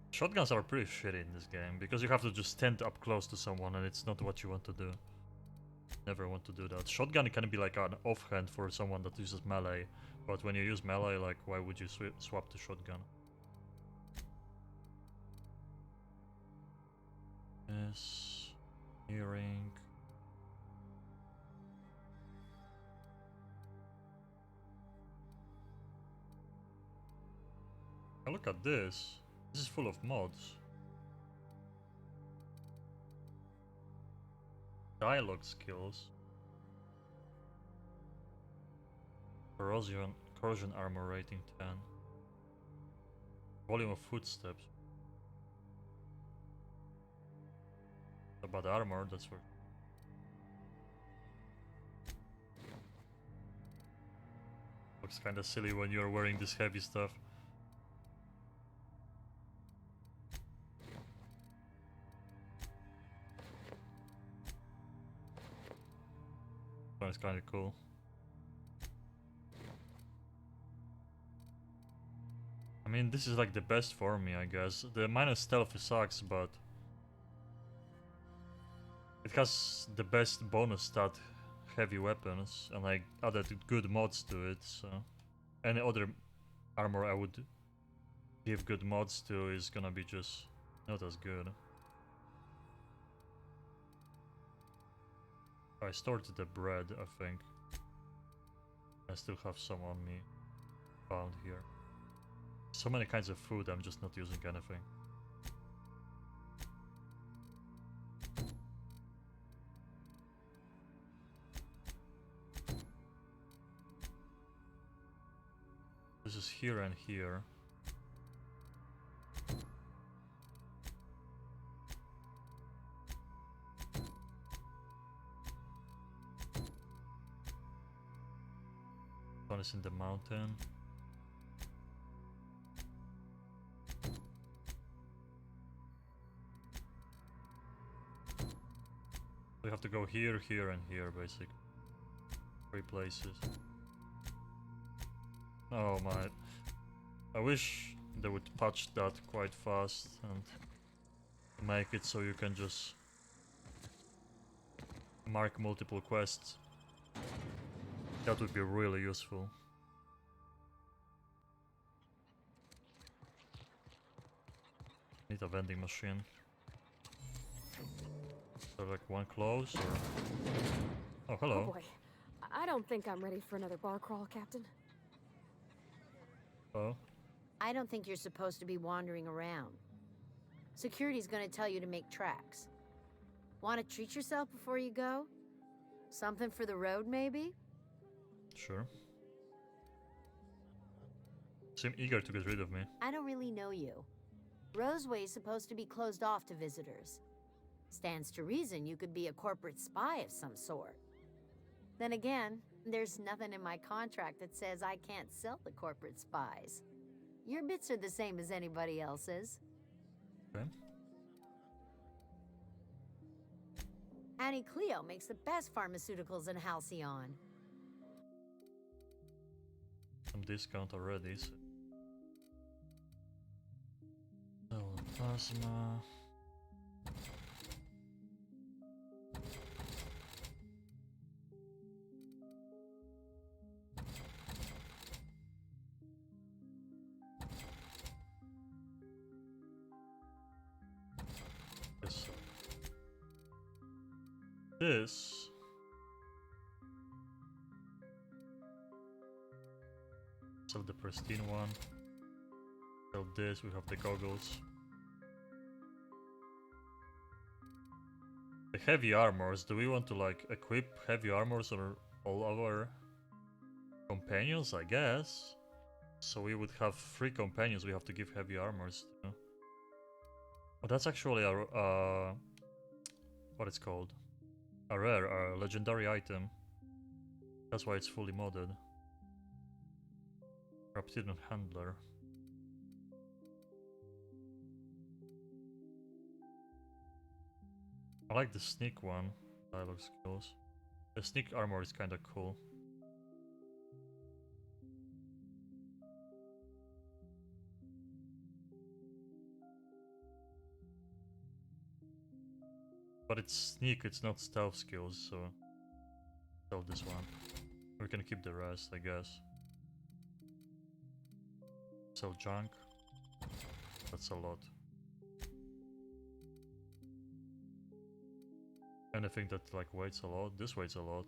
Shotguns are pretty shitty in this game, because you have to just stand up close to someone and it's not what you want to do. Never want to do that. Shotgun can be like an offhand for someone that uses melee, but when you use melee, like, why would you swap to shotgun? Yes, earring. Oh, look at this. This is full of mods. Dialogue skills. Corrosion armor rating 10. Volume of footsteps. About armor, that's for. Looks kinda silly when you're wearing this heavy stuff. But it's kinda cool. I mean, this is like the best for me, I guess. The minus stealth sucks, but it has the best bonus stat heavy weapons, and I added good mods to it, so any other armor I would give good mods to is gonna be just not as good. I stored the bread, I think. I still have some on me found here. So many kinds of food, I'm just not using anything. This is here and here. One is in the mountain. We have to go here, here, and here, basically. 3 places. Oh my. I wish they would patch that quite fast and make it so you can just mark multiple quests. That would be really useful. Need a vending machine. So like one close or... Oh, hello. Oh boy. I don't think I'm ready for another bar crawl, Captain. Oh. I don't think you're supposed to be wandering around. Security's gonna tell you to make tracks. Want to treat yourself before you go? Something for the road, maybe? Sure. Seem eager to get rid of me. I don't really know you. Roseway's supposed to be closed off to visitors. Stands to reason you could be a corporate spy of some sort. Then again, there's nothing in my contract that says I can't sell the corporate spies. Your bits are the same as anybody else's. Okay. Annie Cleo makes the best pharmaceuticals in Halcyon. Some discount already. So. Plasma. This sell the pristine one. Sell this, we have the goggles. The heavy armors, do we want to like equip heavy armors on all our companions? I guess. So we would have 3 companions we have to give heavy armors to. Oh, that's actually a what it's called? A rare, a legendary item. That's why it's fully modded. Reptilian Handler. I like the sneak one. Dialogue skills. The sneak armor is kinda cool. But it's sneak, it's not stealth skills, so sell this one. We can keep the rest, I guess. Sell junk. That's a lot. Anything that like weighs a lot. This weighs a lot.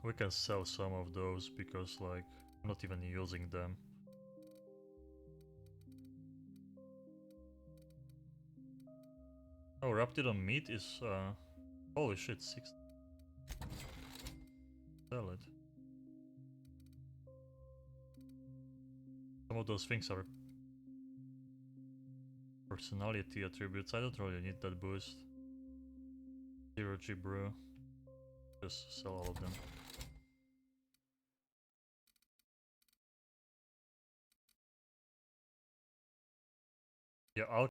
We can sell some of those because like I'm not even using them. Oh, Raptidon meat is holy shit, 6. Sell it. Some of those things are personality attributes. I don't really need that boost. 0G brew. Just sell all of them. Yeah, I'll